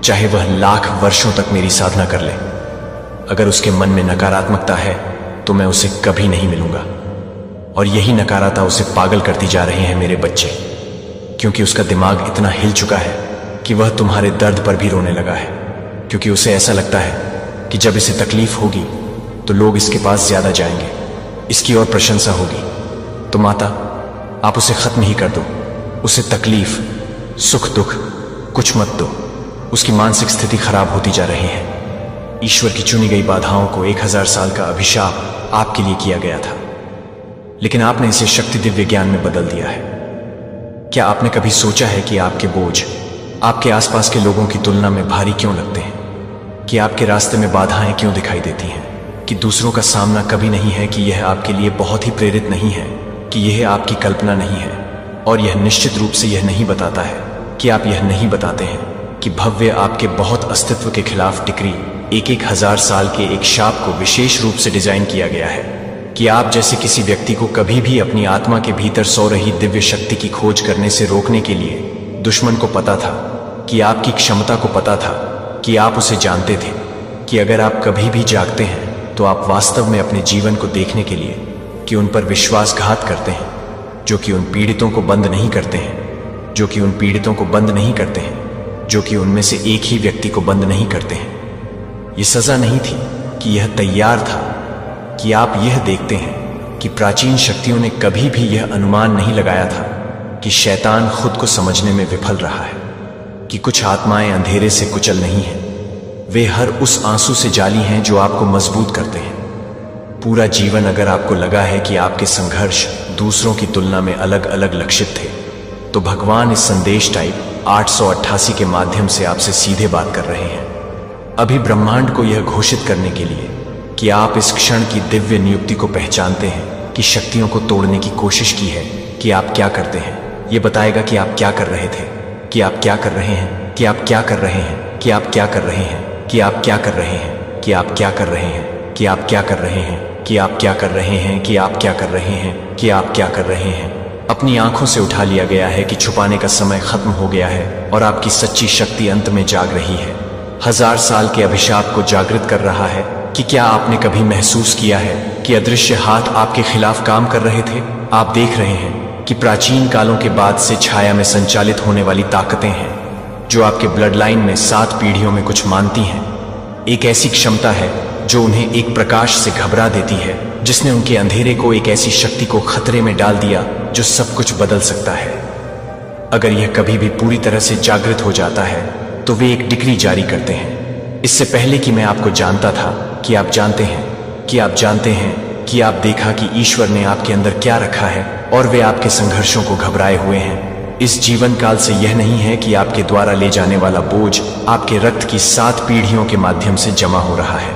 चाहे वह लाख वर्षों तक मेरी साधना कर ले, अगर उसके मन में नकारात्मकता है तो मैं उसे कभी नहीं मिलूंगा। और यही नकारात्मकता उसे पागल करती जा रही है मेरे बच्चे, क्योंकि उसका दिमाग इतना हिल चुका है कि वह तुम्हारे दर्द पर भी रोने लगा है, क्योंकि उसे ऐसा लगता है कि जब इसे तकलीफ होगी तो लोग इसके पास ज्यादा जाएंगे, इसकी और प्रशंसा होगी। तो माता, आप उसे खत्म ही कर दो। उसे तकलीफ, सुख दुख कुछ मत दो। उसकी मानसिक स्थिति खराब होती जा रही है। ईश्वर की चुनी गई बाधाओं को 1000 साल का अभिशाप आपके लिए किया गया था, लेकिन आपने इसे शक्ति दिव्य ज्ञान में बदल दिया है। क्या आपने कभी सोचा है कि आपके बोझ आपके आसपास के लोगों की तुलना में भारी क्यों लगते हैं? कि आपके रास्ते में बाधाएं क्यों दिखाई देती हैं? कि दूसरों का सामना कभी नहीं है कि यह आपके लिए बहुत ही प्रेरित नहीं है, कि यह आपकी कल्पना नहीं है, और यह निश्चित रूप से यह नहीं बताता है कि आप यह नहीं बताते हैं कि भव्य आपके बहुत अस्तित्व के खिलाफ टिकरी 1000 साल के एक शाप को विशेष रूप से डिजाइन किया गया है, कि आप जैसे किसी व्यक्ति को कभी भी अपनी आत्मा के भीतर सो रही दिव्य शक्ति की खोज करने से रोकने के लिए दुश्मन को पता था, कि आपकी क्षमता को पता था, कि आप उसे जानते थे, कि अगर आप कभी भी जागते हैं तो आप वास्तव में अपने जीवन को देखने के लिए कि उन पर विश्वासघात करते हैं, जो कि उन पीड़ितों को बंद नहीं करते हैं, जो कि उन पीड़ितों को बंद नहीं करते हैं, जो कि उनमें से एक ही व्यक्ति को बंद नहीं करते हैं। यह सजा नहीं थी कि यह तैयार था कि आप यह देखते हैं कि प्राचीन शक्तियों ने कभी भी यह अनुमान नहीं लगाया था कि शैतान खुद को समझने में विफल रहा है, कि कुछ आत्माएं अंधेरे से कुचल नहीं हैं, वे हर उस आंसू से जाली हैं जो आपको मजबूत करते हैं। पूरा जीवन अगर आपको लगा है कि आपके संघर्ष दूसरों की तुलना में अलग अलग लक्षित थे, तो भगवान इस संदेश टाइप 888 के माध्यम से आपसे सीधे बात कर रहे हैं, अभी ब्रह्मांड को यह घोषित करने के लिए कि आप इस क्षण की दिव्य नियुक्ति को पहचानते हैं कि शक्तियों को तोड़ने की कोशिश की है कि आप क्या करते हैं। यह बताएगा कि आप क्या कर रहे थे, कि आप क्या कर रहे हैं, कि आप क्या कर रहे हैं, कि आप क्या कर रहे हैं, कि आप क्या कर रहे हैं, कि आप क्या कर रहे हैं, कि आप क्या कर रहे हैं, कि आप क्या कर रहे हैं, कि आप क्या कर रहे हैं, कि आप क्या कर रहे हैं। अपनी आंखों से उठा लिया गया है कि छुपाने का समय खत्म हो गया है और आपकी सच्ची शक्ति अंत में जाग रही है। 1000 साल के अभिशाप को जागृत कर रहा है। कि क्या आपने कभी महसूस किया है कि अदृश्य हाथ आपके खिलाफ काम कर रहे थे? आप देख रहे हैं कि प्राचीन कालों के बाद से छाया में संचालित होने वाली ताकतें हैं जो आपके ब्लड लाइन में 7 पीढ़ियों में कुछ मानती हैं। एक ऐसी क्षमता है जो उन्हें एक प्रकाश से घबरा देती है, जिसने उनके अंधेरे को एक ऐसी शक्ति को खतरे में डाल दिया जो सब कुछ बदल सकता है। अगर यह कभी भी पूरी तरह से जागृत हो जाता है तो वे एक डिक्री जारी करते हैं। इससे पहले कि मैं आपको जानता था कि आप जानते हैं कि आप जानते हैं कि आप देखा कि ईश्वर ने आपके अंदर क्या रखा है और वे आपके संघर्षों को घबराए हुए हैं। इस जीवन काल से यह नहीं है कि आपके द्वारा ले जाने वाला बोझ आपके रक्त की 7 पीढ़ियों के माध्यम से जमा हो रहा है।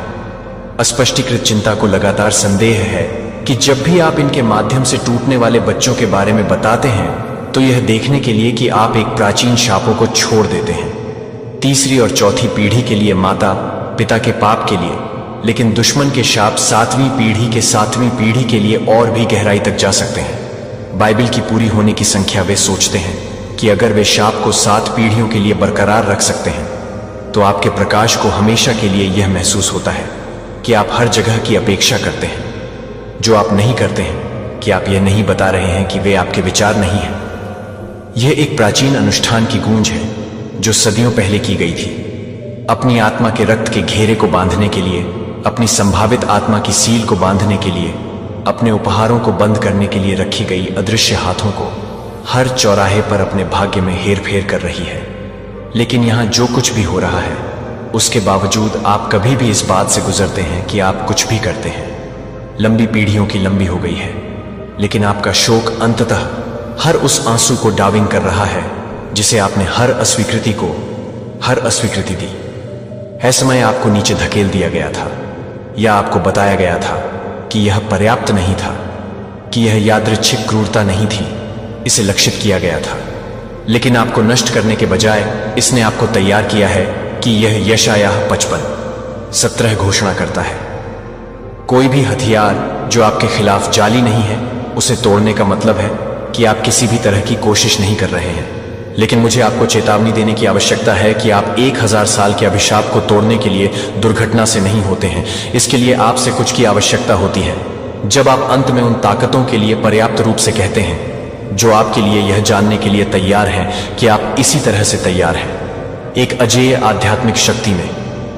अस्पष्टीकृत चिंता को लगातार संदेह है कि जब भी आप इनके माध्यम से टूटने वाले बच्चों के बारे में बताते हैं तो यह देखने के लिए कि आप एक प्राचीन शापों को छोड़ देते हैं, 3री और 4थी पीढ़ी के लिए, माता पिता के पाप के लिए, लेकिन दुश्मन के शाप 7वीं पीढ़ी के 7वीं पीढ़ी के लिए और भी गहराई तक जा सकते हैं। बाइबल की पूरी होने की संख्या वे सोचते हैं कि अगर वे शाप को 7 पीढ़ियों के लिए बरकरार रख सकते हैं तो आपके प्रकाश को हमेशा के लिए यह महसूस होता है कि आप हर जगह की अपेक्षा करते हैं। जो आप नहीं करते हैं कि आप यह नहीं बता रहे हैं कि वे आपके विचार नहीं हैं। यह एक प्राचीन अनुष्ठान की गूंज है जो सदियों पहले की गई थी, अपनी आत्मा के रक्त के घेरे को बांधने के लिए, अपनी संभावित आत्मा की सील को बांधने के लिए, अपने उपहारों को बंद करने के लिए रखी गई अदृश्य हाथों को हर चौराहे पर अपने भाग्य में हेरफेर कर रही है। लेकिन यहां जो कुछ भी हो रहा है उसके बावजूद आप कभी भी इस बात से गुजरते हैं कि आप कुछ भी करते हैं। लंबी पीढ़ियों की लंबी हो गई है, लेकिन आपका शोक अंततः हर उस आंसू को डाविंग कर रहा है जिसे आपने हर अस्वीकृति दी है। समय आपको नीचे धकेल दिया गया था या आपको बताया गया था कि यह पर्याप्त नहीं था, कि यह यादृच्छिक क्रूरता नहीं थी, इसे लक्षित किया गया था। लेकिन आपको नष्ट करने के बजाय इसने आपको तैयार किया है कि यह यशायाह 55:17 घोषणा करता है, कोई भी हथियार जो आपके खिलाफ जाली नहीं है उसे तोड़ने का मतलब है कि आप किसी भी तरह की कोशिश नहीं कर रहे हैं। लेकिन मुझे आपको चेतावनी देने की आवश्यकता है कि आप 1000 साल के अभिशाप को तोड़ने के लिए दुर्घटना से नहीं होते हैं। इसके लिए आपसे कुछ की आवश्यकता होती है। जब आप अंत में उन ताकतों के लिए पर्याप्त रूप से कहते हैं जो आपके लिए यह जानने के लिए तैयार हैं कि आप इसी तरह से तैयार हैं, एक अजेय आध्यात्मिक शक्ति में,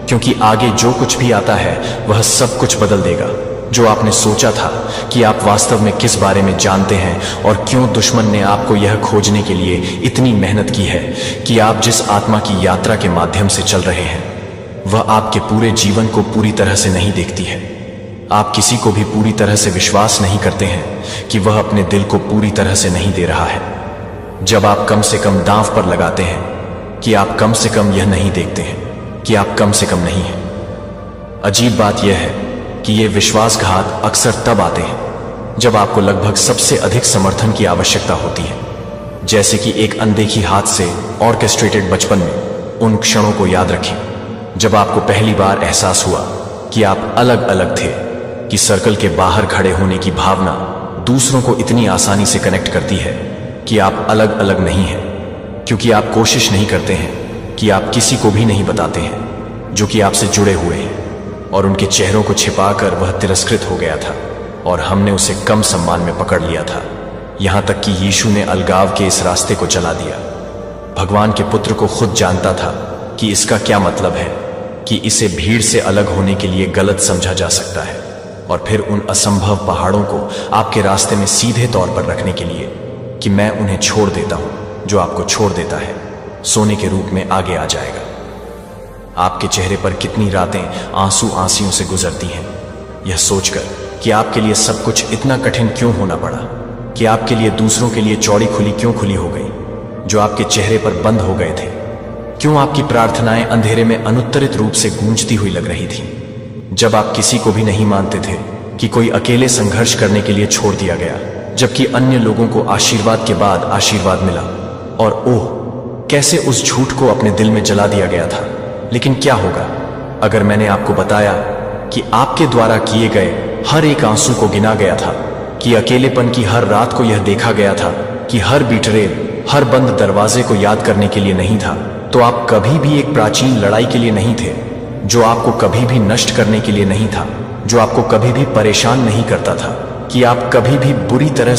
क्योंकि आगे जो कुछ भी आता है वह सब कुछ बदल देगा। जो आपने सोचा था कि आप वास्तव में किस बारे में जानते हैं और क्यों दुश्मन ने आपको यह खोजने के लिए इतनी मेहनत की है कि आप जिस आत्मा की यात्रा के माध्यम से चल रहे हैं वह आपके पूरे जीवन को पूरी तरह से नहीं देखती है। आप किसी को भी पूरी तरह से विश्वास नहीं करते हैं कि वह अपने दिल को पूरी तरह से नहीं दे रहा है। जब आप कम से कम दांव पर लगाते हैं कि आप कम से कम यह नहीं देखते हैं कि आप कम से कम नहीं हैं। अजीब बात यह है कि ये विश्वासघात अक्सर तब आते हैं जब आपको लगभग सबसे अधिक समर्थन की आवश्यकता होती है। जैसे कि एक अनदेखी हाथ से ऑर्केस्ट्रेटेड बचपन में उन क्षणों को याद रखें जब आपको पहली बार एहसास हुआ कि आप अलग अलग थे, कि सर्कल के बाहर खड़े होने की भावना दूसरों को इतनी आसानी से कनेक्ट करती है कि आप अलग अलग नहीं हैं, क्योंकि आप कोशिश नहीं करते हैं कि आप किसी को भी नहीं बताते हैं जो कि आपसे जुड़े हुए हैं, और उनके चेहरों को छिपाकर वह तिरस्कृत हो गया था और हमने उसे कम सम्मान में पकड़ लिया था। यहां तक कि यीशु ने अलगाव के इस रास्ते को चला दिया। भगवान के पुत्र को खुद जानता था कि इसका क्या मतलब है, कि इसे भीड़ से अलग होने के लिए गलत समझा जा सकता है, और फिर उन असंभव पहाड़ों को आपके रास्ते में सीधे तौर पर रखने के लिए कि मैं उन्हें छोड़ देता हूं, जो आपको छोड़ देता है सोने के रूप में आगे आ जाएगा। आपके चेहरे पर कितनी रातें आंसू आंसियों से गुजरती हैं, यह सोचकर कि आपके लिए सब कुछ इतना कठिन क्यों होना पड़ा, कि आपके लिए दूसरों के लिए चौड़ी खुली क्यों खुली हो गई, जो आपके चेहरे पर बंद हो गए थे। क्यों आपकी प्रार्थनाएं अंधेरे में अनुत्तरित रूप से गूंजती हुई लग रही थीं, जब आप किसी को भी नहीं मानते थे, कि कोई अकेले संघर्ष करने के लिए छोड़ दिया गया, जबकि अन्य लोगों को आशीर्वाद के बाद आशीर्वाद मिला। और ओह, कैसे उस झूठ को अपने दिल में जला दिया गया था। लेकिन क्या होगा अगर मैंने आपको बताया कि आपके द्वारा किए गए हर एक आंसू को गिना गया था, कि अकेलेपन की हर रात को यह देखा गया था, कि हर बीटरेल, हर बंद दरवाजे को याद करने के लिए नहीं था, तो आप कभी भी एक प्राचीन लड़ाई के लिए नहीं थे, जो आपको कभी भी नष्ट करने के लिए नहीं था, जो आपको कभी भी परेशान नहीं करता था, कि आप कभी भी बुरी तरह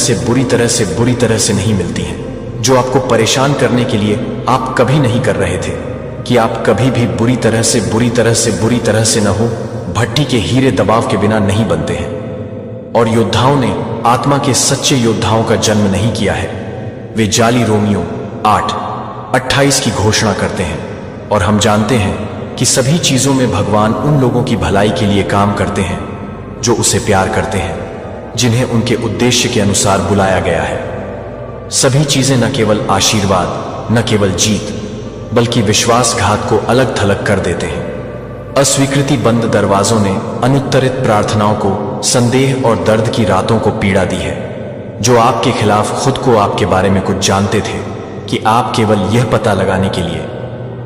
से नहीं मिलती हैं, जो आपको परेशान करने के लिए आप कभी नहीं कर रहे थे, कि आप कभी भी बुरी तरह से न हो, भट्टी के हीरे दबाव के बिना नहीं बनते हैं। और योद्धाओं ने आत्मा के सच्चे योद्धाओं का जन्म नहीं किया है। वे जाली रोमियो 8:28 की घोषणा करते हैं, और हम जानते हैं कि सभी चीजों में भगवान उन लोगों की भलाई के लिए काम करते हैं जो उसे प्यार करते हैं, जिन्हें उनके उद्देश्य के अनुसार बुलाया गया है। सभी चीजें न केवल आशीर्वाद, न केवल जीत, बल्कि विश्वासघात को अलग थलग कर देते हैं। अस्वीकृति बंद दरवाजों ने अनुत्तरित प्रार्थनाओं को, संदेह और दर्द की रातों को पीड़ा दी है, जो आपके खिलाफ खुद को आपके बारे में कुछ जानते थे, कि आप केवल यह पता लगाने के लिए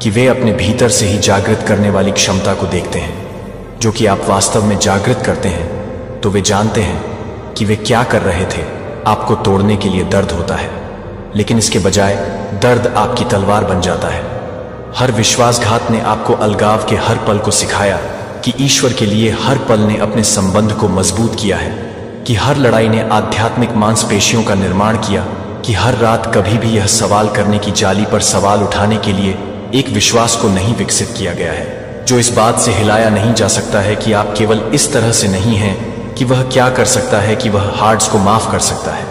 कि वे अपने भीतर से ही जागृत करने वाली क्षमता को देखते हैं, जो कि आप वास्तव में जागृत करते हैं, तो वे जानते हैं कि वे क्या कर रहे थे। आपको तोड़ने के लिए दर्द होता है, लेकिन इसके बजाय दर्द आपकी तलवार बन जाता है। हर विश्वासघात ने आपको अलगाव के हर पल को सिखाया, कि ईश्वर के लिए हर पल ने अपने संबंध को मजबूत किया है, कि हर लड़ाई ने आध्यात्मिक मांसपेशियों का निर्माण किया, कि हर रात कभी भी यह सवाल करने की जाली पर सवाल उठाने के लिए एक विश्वास को नहीं विकसित किया गया है, जो इस बात से हिलाया नहीं जा सकता है कि आप केवल इस तरह से नहीं हैं, कि वह क्या कर सकता है, कि वह हार्ड्स को माफ कर सकता है।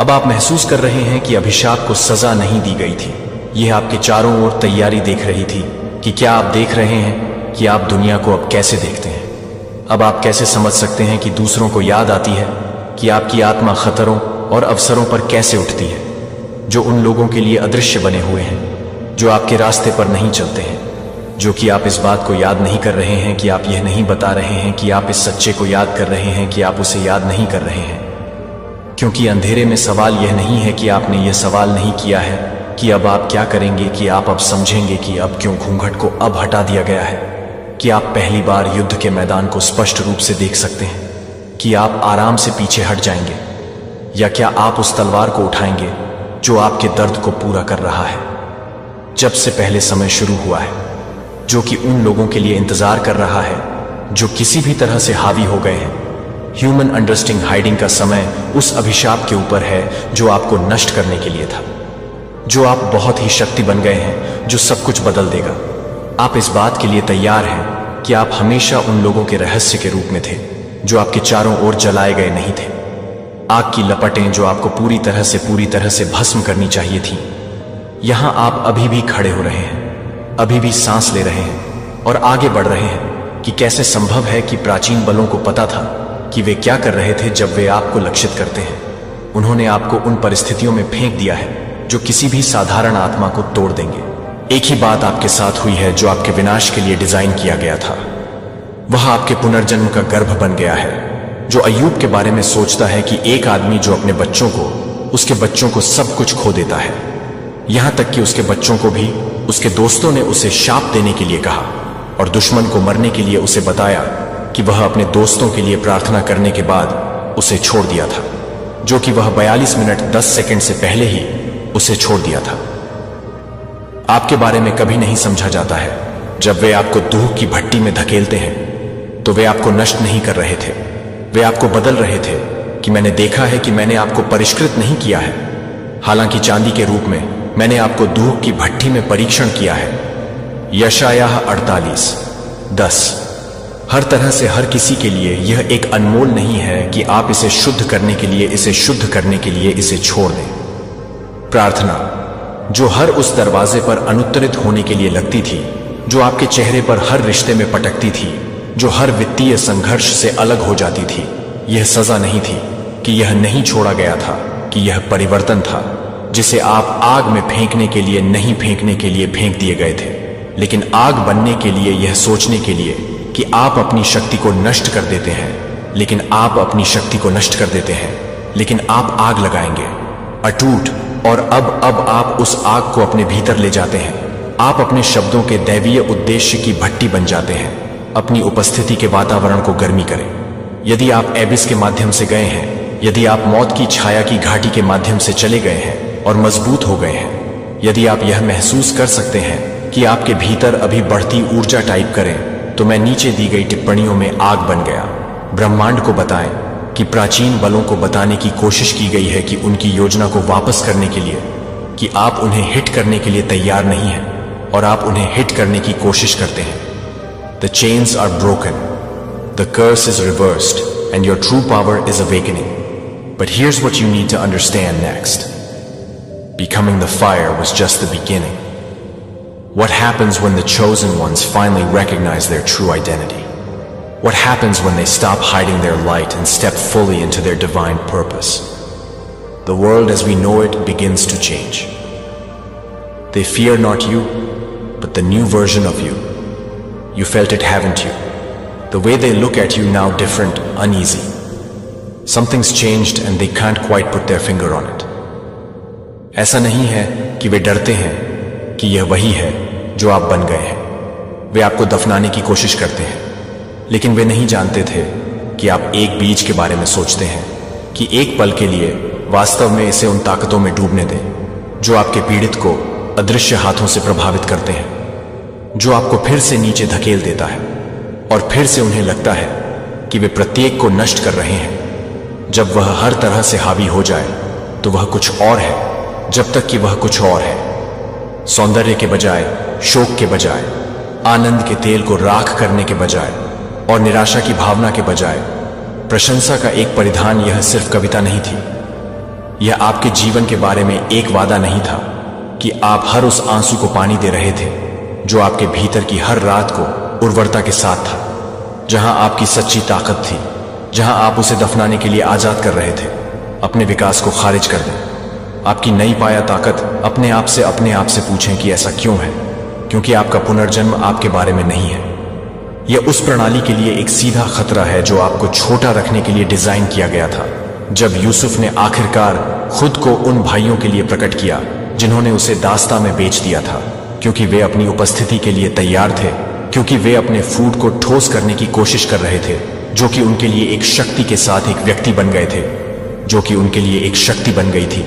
अब आप महसूस कर रहे हैं कि अभिशाप को सजा नहीं दी गई थी। यह आपके चारों ओर तैयारी देख रही थी, कि क्या आप देख रहे हैं कि आप दुनिया को अब कैसे देखते हैं। अब आप कैसे समझ सकते हैं कि दूसरों को याद आती है कि आपकी आत्मा खतरों और अवसरों पर कैसे उठती है, जो उन लोगों के लिए अदृश्य बने हुए हैं, जो आपके रास्ते पर नहीं चलते हैं, जो कि आप इस बात को याद नहीं कर रहे हैं, कि आप यह नहीं बता रहे हैं कि आप इस सच्चे को याद कर रहे हैं, कि आप उसे याद नहीं कर रहे हैं। क्योंकि अंधेरे में सवाल यह नहीं है कि आपने यह सवाल नहीं किया है कि अब आप क्या करेंगे, कि आप अब समझेंगे कि अब क्यों घूंघट को अब हटा दिया गया है, कि आप पहली बार युद्ध के मैदान को स्पष्ट रूप से देख सकते हैं, कि आप आराम से पीछे हट जाएंगे, या क्या आप उस तलवार को उठाएंगे जो आपके दर्द को पूरा कर रहा है। जब से पहले समय शुरू हुआ है, जो कि उन लोगों के लिए इंतजार कर रहा है जो किसी भी तरह से हावी हो गए हैं। ह्यूमन अंडरस्टैंडिंग हाइडिंग का समय उस अभिशाप के ऊपर है जो आपको नष्ट करने के लिए था, जो आप बहुत ही शक्ति बन गए हैं जो सब कुछ बदल देगा। आप इस बात के लिए तैयार हैं कि आप हमेशा उन लोगों के रहस्य के रूप में थे जो आपके चारों ओर जलाए गए नहीं थे। आग की लपटें जो आपको पूरी तरह से भस्म करनी चाहिए थी। यहां आप अभी भी खड़े हो रहे हैं, अभी भी सांस ले रहे हैं और आगे बढ़ रहे हैं कि कैसे संभव है कि प्राचीन बलों को पता था कि वे क्या कर रहे थे जब वे आपको लक्षित करते हैं। उन्होंने आपको उन परिस्थितियों में फेंक दिया है जो किसी भी साधारण आत्मा को तोड़ देंगे। एक ही बात आपके साथ हुई है जो आपके विनाश के लिए डिजाइन किया गया था। वह आपके पुनर्जन्म का गर्भ बन गया है, जो अय्यूब के बारे में सोचता है कि एक आदमी जो अपने बच्चों को, उसके बच्चों को सब कुछ खो देता है, यहां तक कि उसके बच्चों को भी उसके दोस्तों ने उसे शाप देने के लिए कहा और दुश्मन को मरने के लिए उसे बताया कि वह अपने दोस्तों के लिए प्रार्थना करने के बाद उसे छोड़ दिया था, जो कि वह 42 मिनट 10 सेकंड से पहले ही उसे छोड़ दिया था। आपके बारे में कभी नहीं समझा जाता है। जब वे आपको दूह की भट्टी में धकेलते हैं तो वे आपको नष्ट नहीं कर रहे थे, वे आपको बदल रहे थे कि मैंने देखा है कि मैंने आपको परिष्कृत नहीं किया है। हालांकि चांदी के रूप में मैंने आपको दूह की भट्टी में परीक्षण किया है। यशायाह 48:10। हर तरह से हर किसी के लिए यह एक अनमोल नहीं है कि आप इसे शुद्ध करने के लिए इसे छोड़ दें। प्रार्थना जो हर उस दरवाजे पर अनुत्तरित होने के लिए लगती थी, जो आपके चेहरे पर हर रिश्ते में पटकती थी, जो हर वित्तीय संघर्ष से अलग हो जाती थी, यह सजा नहीं थी कि यह नहीं छोड़ा गया था, कि यह परिवर्तन था जिसे आप आग में फेंकने के लिए नहीं फेंकने के लिए फेंक दिए गए थे, लेकिन आग बनने के लिए, यह सोचने के लिए कि आप अपनी शक्ति को नष्ट कर देते हैं, लेकिन आप अपनी शक्ति को नष्ट कर देते हैं, लेकिन आप आग लगाएंगे अटूट, और अब आप उस आग को अपने भीतर ले जाते हैं। आप अपने शब्दों के दैवीय उद्देश्य की भट्टी बन जाते हैं। अपनी उपस्थिति के वातावरण को गर्मी करें। यदि आप एबिस के माध्यम से गए हैं, यदि आप मौत की छाया की घाटी के माध्यम से चले गए हैं और मजबूत हो गए हैं, यदि आप यह महसूस कर सकते हैं कि आपके भीतर अभी बढ़ती ऊर्जा टाइप करें, तो मैं नीचे दी गई टिप्पणियों में आग बन गया। ब्रह्मांड को बताएं कि प्राचीन बलों को बताने की कोशिश की गई है कि उनकी योजना को वापस करने के लिए, कि आप उन्हें हिट करने के लिए तैयार नहीं हैं और आप उन्हें हिट करने की कोशिश करते हैं। The chains are broken, the curse is reversed and your true power is awakening. But here's what you need to understand next. Becoming the fire was just the beginning. What happens when the chosen ones finally recognize their true identity? What happens when they stop hiding their light and step fully into their divine purpose? The world as we know it begins to change. They fear not you, but the new version of you. You felt it, haven't you? The way they look at you now different, uneasy. Something's changed and they can't quite put their finger on it. ऐसा नहीं है कि वे डरते हैं कि यह वही है जो आप बन गए हैं। वे आपको दफनाने की कोशिश करते हैं, लेकिन वे नहीं जानते थे कि आप एक बीज के बारे में सोचते हैं कि एक पल के लिए वास्तव में इसे उन ताकतों में डूबने दें जो आपके पीड़ित को अदृश्य हाथों से प्रभावित करते हैं, जो आपको फिर से नीचे धकेल देता है और फिर से उन्हें लगता है कि वे प्रत्येक को नष्ट कर रहे हैं। जब वह हर तरह से हावी हो जाए तो वह कुछ और है, जब तक कि वह कुछ और है। सौंदर्य के बजाय, शोक के बजाय, आनंद के तेल को राख करने के बजाय और निराशा की भावना के बजाय प्रशंसा का एक परिधान, यह सिर्फ कविता नहीं थी। यह आपके जीवन के बारे में एक वादा नहीं था कि आप हर उस आंसू को पानी दे रहे थे जो आपके भीतर की हर रात को उर्वरता के साथ था, जहां आपकी सच्ची ताकत थी, जहां आप उसे दफनाने के लिए आजाद कर रहे थे। अपने विकास को खारिज कर दें। आपकी नई पाया ताकत अपने आप से पूछें कि ऐसा क्यों है, क्योंकि आपका पुनर्जन्म आपके बारे में नहीं है। यह उस प्रणाली के लिए एक सीधा खतरा है जो आपको छोटा रखने के लिए डिजाइन किया गया था। जब यूसुफ ने आखिरकार खुद को उन भाइयों के लिए प्रकट किया जिन्होंने उसे दास्ता में बेच दिया था, क्योंकि वे अपनी उपस्थिति के लिए तैयार थे, क्योंकि वे अपने फूड को ठोस करने की कोशिश कर रहे थे, जो कि उनके लिए एक शक्ति के साथ एक व्यक्ति बन गए थे, जो कि उनके लिए एक शक्ति बन गई थी।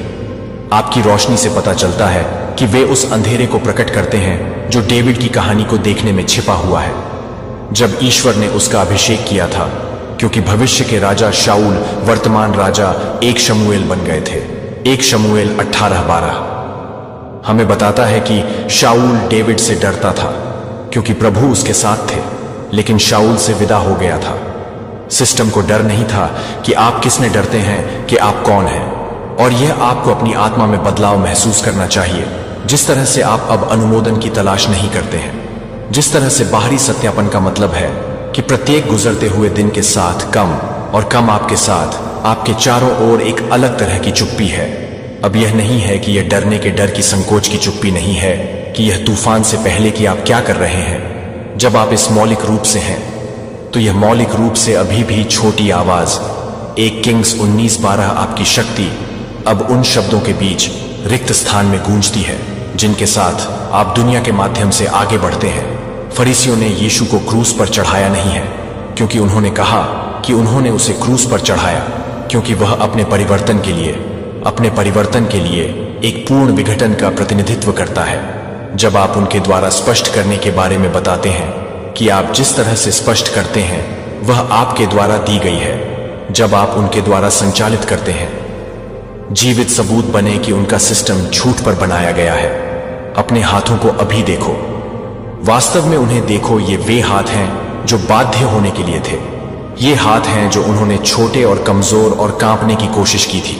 आपकी रोशनी से पता चलता है कि वे उस अंधेरे को प्रकट करते हैं जो डेविड की कहानी को देखने में छिपा हुआ है। जब ईश्वर ने उसका अभिषेक किया था, क्योंकि भविष्य के राजा शाऊल वर्तमान राजा 1 शमूएल बन गए थे। 1 शमूएल 18:12 हमें बताता है कि शाऊल डेविड से डरता था क्योंकि प्रभु उसके साथ थे, लेकिन शाऊल से विदा हो गया था। सिस्टम को डर नहीं था कि आप किसने डरते हैं कि आप कौन हैं, और यह आपको अपनी आत्मा में बदलाव महसूस करना चाहिए। जिस तरह से आप अब अनुमोदन की तलाश नहीं करते हैं, जिस तरह से बाहरी सत्यापन का मतलब है कि प्रत्येक गुजरते हुए दिन के साथ कम और कम आपके साथ आपके चारों ओर एक अलग तरह की चुप्पी है। अब यह नहीं है कि यह डरने के डर की संकोच की चुप्पी नहीं है कि यह तूफान से पहले कि आप क्या कर रहे हैं। जब आप इस मौलिक रूप से हैं तो यह मौलिक रूप से अभी भी छोटी आवाज 1 किंग्स 19:12 आपकी शक्ति अब उन शब्दों के बीच रिक्त स्थान में गूंजती है जिनके साथ आप दुनिया के माध्यम से आगे बढ़ते हैं। फरीसियों ने यीशु को क्रूस पर चढ़ाया नहीं है क्योंकि उन्होंने कहा कि उन्होंने उसे क्रूस पर चढ़ाया क्योंकि वह अपने परिवर्तन के लिए एक पूर्ण विघटन का प्रतिनिधित्व करता है। जब आप उनके द्वारा स्पष्ट करने के बारे में बताते हैं कि आप जिस तरह से स्पष्ट करते हैं वह आपके द्वारा दी गई है, जब आप उनके द्वारा संचालित करते हैं, जीवित सबूत बने कि उनका सिस्टम झूठ पर बनाया गया है। अपने हाथों को अभी देखो, वास्तव में उन्हें देखो। ये वे हाथ हैं जो बाध्य होने के लिए थे। ये हाथ हैं जो उन्होंने छोटे और कमजोर और कांपने की कोशिश की थी,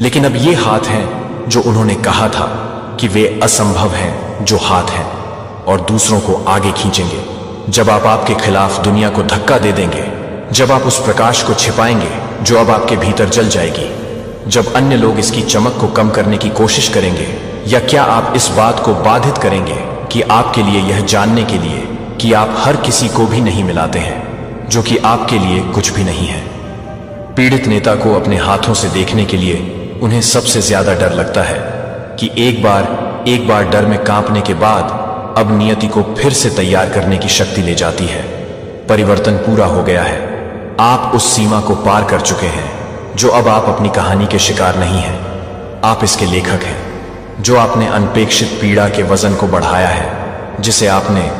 लेकिन अब ये हाथ हैं जो उन्होंने कहा था कि वे असंभव हैं, जो हाथ हैं और दूसरों को आगे खींचेंगे। जब आप आपके खिलाफ दुनिया को धक्का दे देंगे, जब आप उस प्रकाश को छिपाएंगे जो अब आपके भीतर जल जाएगी, जब अन्य लोग इसकी चमक को कम करने की कोशिश करेंगे, या क्या आप इस बात को बाधित करेंगे कि आपके लिए यह जानने के लिए कि आप हर किसी को भी नहीं मिलाते हैं जो कि आपके लिए कुछ भी नहीं है। पीड़ित नेता को अपने हाथों से देखने के लिए उन्हें सबसे ज्यादा डर लगता है कि एक बार डर में कांपने के बाद अब नियति को फिर से तैयार करने की शक्ति ले जाती है। परिवर्तन पूरा हो गया है। आप उस सीमा को पार कर चुके हैं जो अब आप अपनी कहानी के शिकार नहीं हैं। आप इसके लेखक हैं। जो आपने अनपेक्षित पीड़ा के वजन को बढ़ाया है, जिसे आपने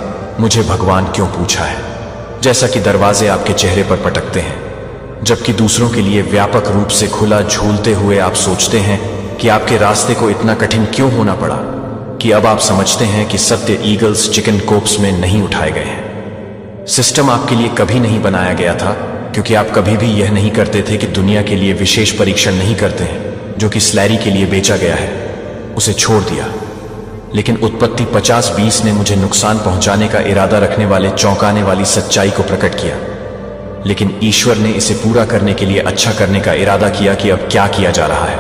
मुझे भगवान क्यों पूछा है, जैसा कि दरवाजे आपके चेहरे पर पटकते हैं, जबकि दूसरों के लिए व्यापक रूप से खुला झूलते हुए आप सोचते हैं कि आपके रास्ते को इतना कठिन क्यों होना पड़ा, कि अब आप समझते हैं कि सत्य ईगल्स चिकन कोप्स में नहीं उठाए गए हैं। सिस्टम आपके लिए कभी नहीं बनाया गया था क्योंकि आप कभी भी यह नहीं करते थे कि दुनिया के लिए विशेष परीक्षण नहीं करते हैं जो कि स्लैरी के लिए बेचा गया है, उसे छोड़ दिया। लेकिन उत्पत्ति 50:20 ने मुझे नुकसान पहुंचाने का इरादा रखने वाले चौंकाने वाली सच्चाई को प्रकट किया, लेकिन ईश्वर ने इसे पूरा करने के लिए अच्छा करने का इरादा किया कि अब क्या किया जा रहा है।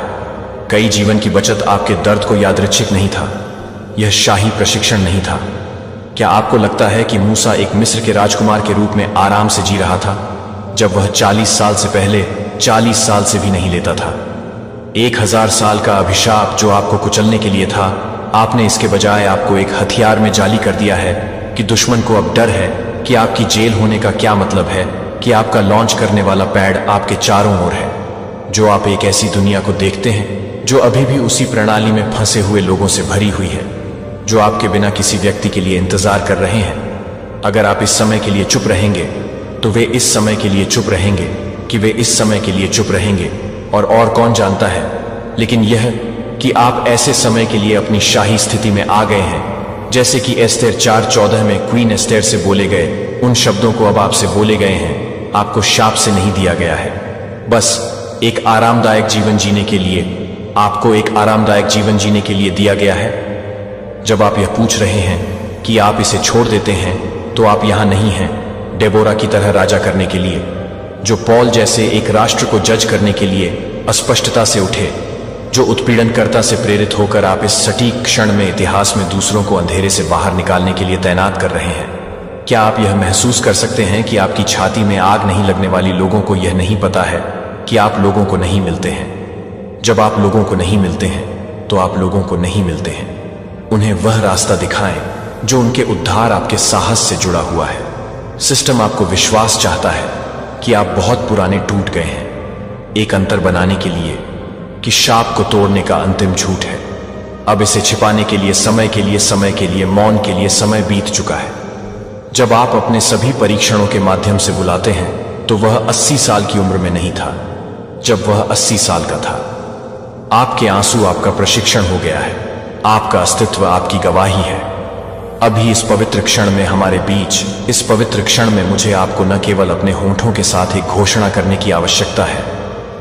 कई जीवन की बचत आपके दर्द को यादृच्छिक नहीं था, यह शाही प्रशिक्षण नहीं था। क्या आपको लगता है कि मूसा एक मिस्र के राजकुमार के रूप में आराम से जी रहा था जब वह 40 साल से पहले 40 साल से भी नहीं लेता था? 1000 साल का अभिशाप जो आपको कुचलने के लिए था, आपने इसके बजाय आपको एक हथियार में जाली कर दिया है कि दुश्मन को अब डर है कि आपकी जेल होने का क्या मतलब है, कि आपका लॉन्च करने वाला पैड आपके चारों ओर है। जो आप एक ऐसी दुनिया को देखते हैं जो अभी भी उसी प्रणाली में फंसे हुए लोगों से भरी हुई है, जो आपके बिना किसी व्यक्ति के लिए इंतजार कर रहे हैं। अगर आप इस समय के लिए चुप रहेंगे तो वे इस समय के लिए चुप रहेंगे कि वे इस समय के लिए चुप रहेंगे, और कौन जानता है। लेकिन यह कि आप ऐसे समय के लिए अपनी शाही स्थिति में आ गए हैं, जैसे कि एस्तेर 4:14 में क्वीन एस्तेर से बोले गए उन शब्दों को अब आपसे बोले गए हैं। आपको शाप से नहीं दिया गया है, बस एक आरामदायक जीवन जीने के लिए, आपको एक आरामदायक जीवन जीने के लिए दिया गया है। जब आप यह पूछ रहे हैं कि आप इसे छोड़ देते हैं, तो आप यहां नहीं हैं डेबोरा की तरह राजा करने के लिए, जो पॉल जैसे एक राष्ट्र को जज करने के लिए अस्पष्टता से उठे, जो उत्पीड़नकर्ता से प्रेरित होकर आप इस सटीक क्षण में इतिहास में दूसरों को अंधेरे से बाहर निकालने के लिए तैनात कर रहे हैं। क्या आप यह महसूस कर सकते हैं कि आपकी छाती में आग नहीं लगने वाली लोगों को यह नहीं पता है कि आप लोगों को नहीं मिलते हैं? जब आप लोगों को नहीं मिलते हैं तो आप लोगों को नहीं मिलते हैं। उन्हें वह रास्ता दिखाएं जो उनके उद्धार आपके साहस से जुड़ा हुआ है। सिस्टम आपको विश्वास चाहता है कि आप बहुत पुराने टूट गए हैं, एक अंतर बनाने के लिए कि शाप को तोड़ने का अंतिम झूठ है। अब इसे छिपाने के लिए समय के लिए मौन के लिए समय बीत चुका है। जब आप अपने सभी परीक्षणों के माध्यम से बुलाते हैं तो वह 80 साल की उम्र में नहीं था जब वह 80 साल का था। आपके आंसू आपका प्रशिक्षण हो गया है, आपका अस्तित्व आपकी गवाही है। अभी इस पवित्र क्षण में हमारे बीच, इस पवित्र क्षण में मुझे आपको न केवल अपने होंठों के साथ एक घोषणा करने की आवश्यकता है,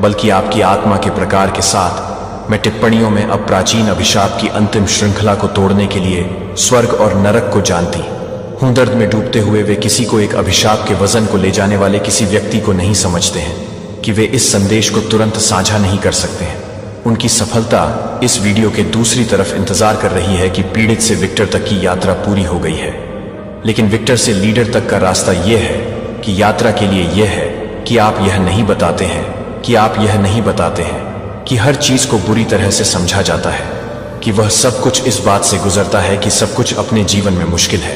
बल्कि आपकी आत्मा के प्रकार के साथ मैं टिप्पणियों में अब प्राचीन अभिशाप की अंतिम श्रृंखला को तोड़ने के लिए स्वर्ग और नरक को जानती हूं। दर्द में डूबते हुए वे किसी को एक अभिशाप के वजन को ले जाने वाले किसी व्यक्ति को नहीं समझते हैं कि वे इस संदेश को तुरंत साझा नहीं कर सकते हैं। उनकी सफलता इस वीडियो के दूसरी तरफ इंतजार कर रही है कि पीड़ित से विक्टर तक की यात्रा पूरी हो गई है, लेकिन विक्टर से लीडर तक का रास्ता यह है कि यात्रा के लिए यह है कि आप यह नहीं बताते हैं कि हर चीज को बुरी तरह से समझा जाता है, कि वह सब कुछ इस बात से गुजरता है कि सब कुछ अपने जीवन में मुश्किल है,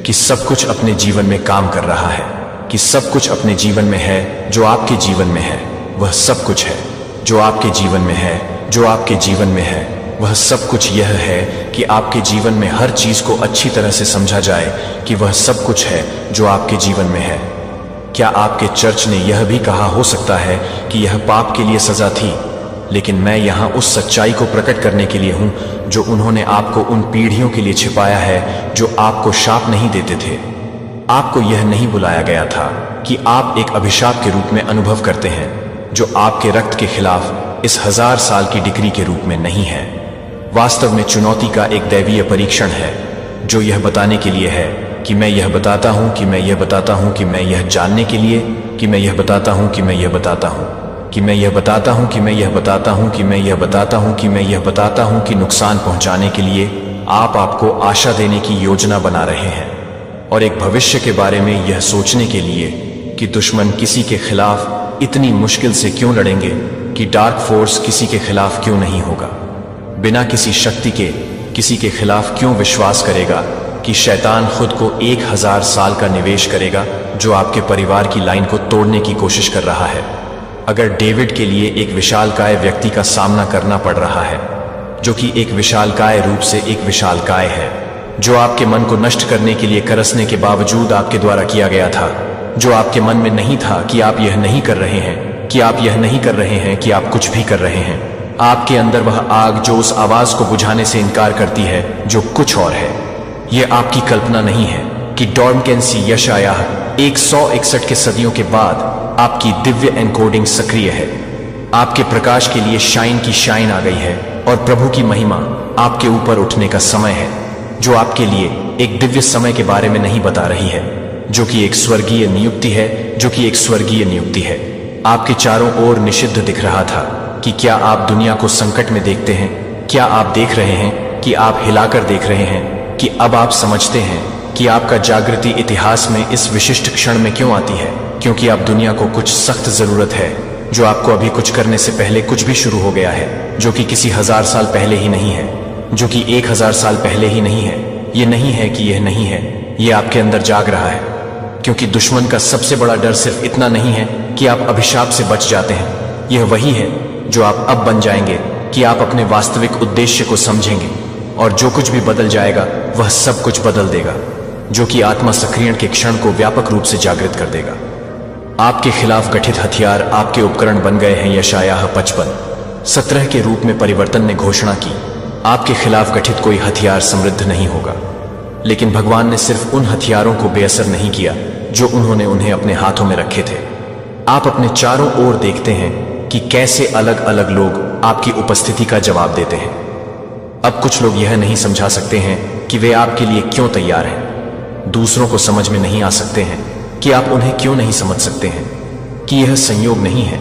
कि सब कुछ अपने जीवन में काम कर रहा है, कि सब कुछ अपने जीवन में है जो आपके जीवन में है। वह सब कुछ है जो आपके जीवन में है, जो आपके जीवन में है। वह सब कुछ यह है कि आपके जीवन में हर चीज को अच्छी तरह से समझा जाए कि वह सब कुछ है जो आपके जीवन में है। क्या आपके चर्च ने यह भी कहा हो सकता है कि यह पाप के लिए सजा थी, लेकिन मैं यहां उस सच्चाई को प्रकट करने के लिए हूं जो उन्होंने आपको उन पीढ़ियों के लिए छिपाया है जो आपको शाप नहीं देते थे। आपको यह नहीं बुलाया गया था कि आप एक अभिशाप के रूप में अनुभव करते हैं जो आपके रक्त के खिलाफ इस 1000 साल की डिग्री के रूप में नहीं है। वास्तव में चुनौती का एक दैवीय परीक्षण है जो यह बताने के लिए है कि मैं यह बताता हूं कि मैं यह बताता हूं कि मैं यह जानने के लिए कि मैं यह बताता हूं कि मैं यह बताता हूं कि मैं यह बताता हूं कि मैं यह बताता हूं कि मैं यह बताता हूं कि मैं यह बताता हूं कि नुकसान पहुंचाने के लिए आप आपको आशा देने की योजना बना रहे हैं और एक भविष्य के बारे में यह सोचने के लिए कि दुश्मन किसी के खिलाफ इतनी मुश्किल से क्यों लड़ेंगे, कि डार्क फोर्स किसी के खिलाफ क्यों नहीं होगा, बिना किसी शक्ति के किसी के खिलाफ क्यों विश्वास करेगा, कि शैतान खुद को 1000 साल का निवेश करेगा जो आपके परिवार की लाइन को तोड़ने की कोशिश कर रहा है। अगर डेविड के लिए एक विशालकाय व्यक्ति का सामना करना पड़ रहा है जो कि एक विशालकाय रूप से एक विशालकाय है, जो आपके मन को नष्ट करने के लिए करसने के बावजूद आपके द्वारा किया गया था, जो आपके मन में नहीं था कि आप यह नहीं कर रहे हैं, कि आप यह नहीं कर रहे हैं, कि आप कुछ भी कर रहे हैं। आपके अंदर वह आग जो उस आवाज को बुझाने से इनकार करती है जो कुछ और है। यह आपकी कल्पना नहीं है कि डॉर्मकेंसी यशायाह 161 के सदियों के बाद आपकी दिव्य एनकोडिंग सक्रिय है। आपके प्रकाश के लिए शाइन की शाइन आ गई है और प्रभु की महिमा आपके ऊपर उठने का समय है, जो आपके लिए एक दिव्य समय के बारे में नहीं बता रही है, जो कि एक स्वर्गीय नियुक्ति है, जो कि एक स्वर्गीय नियुक्ति है। आपके चारों ओर निषिद्ध दिख रहा था कि क्या आप दुनिया को संकट में देखते हैं? क्या आप देख रहे हैं कि आप हिलाकर देख रहे हैं कि अब आप समझते हैं कि आपका जागृति इतिहास में इस विशिष्ट क्षण में क्यों आती है? क्योंकि आप दुनिया को कुछ सख्त जरूरत है जो आपको अभी कुछ करने से पहले कुछ भी शुरू हो गया है, जो कि किसी 1000 साल पहले ही नहीं है, जो कि 1000 साल पहले ही नहीं है। ये नहीं है कि यह नहीं है, ये आपके अंदर जाग रहा है। क्योंकि दुश्मन का सबसे बड़ा डर सिर्फ इतना नहीं है कि आप अभिशाप से बच जाते हैं, यह वही है जो आप अब बन जाएंगे कि आप अपने वास्तविक उद्देश्य को समझेंगे और जो कुछ भी बदल जाएगा वह सब कुछ बदल देगा, जो कि आत्मा सक्रियण के क्षण को व्यापक रूप से जागृत कर देगा। आपके खिलाफ गठित हथियार आपके उपकरण बन गए हैं। यशायाह 55:17 के रूप में परिवर्तन ने घोषणा की, आपके खिलाफ गठित कोई हथियार समृद्ध नहीं होगा। लेकिन भगवान ने सिर्फ उन हथियारों को बेअसर नहीं किया जो उन्होंने उन्हें अपने हाथों में रखे थे। आप अपने चारों ओर देखते हैं कि कैसे अलग अलग लोग आपकी उपस्थिति का जवाब देते हैं। अब कुछ लोग यह नहीं समझा सकते हैं कि वे आपके लिए क्यों तैयार हैं। दूसरों को समझ में नहीं आ सकते हैं कि आप उन्हें क्यों नहीं समझ सकते हैं, कि यह संयोग नहीं है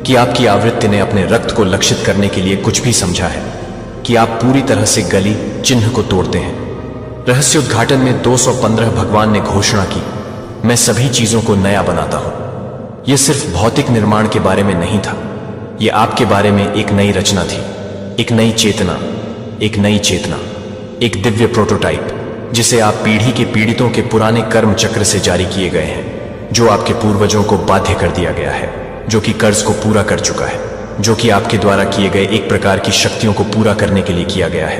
कि आपकी आवृत्ति ने अपने रक्त को लक्षित करने के लिए कुछ भी समझा है, कि आप पूरी तरह से गली चिन्ह को तोड़ते हैं। रहस्य उद्घाटन में 215 भगवान ने घोषणा की, मैं सभी चीजों को नया बनाता हूं। यह सिर्फ भौतिक निर्माण के बारे में नहीं था, यह आपके बारे में एक नई रचना थी, एक नई चेतना, एक नई चेतना, एक दिव्य प्रोटोटाइप जिसे आप पीढ़ी के पीड़ितों के पुराने कर्म चक्र से जारी किए गए हैं, जो आपके पूर्वजों को बाध्य कर दिया गया है, जो कि कर्ज को पूरा कर चुका है, जो कि आपके द्वारा किए गए एक प्रकार की शक्तियों को पूरा करने के लिए किया गया है।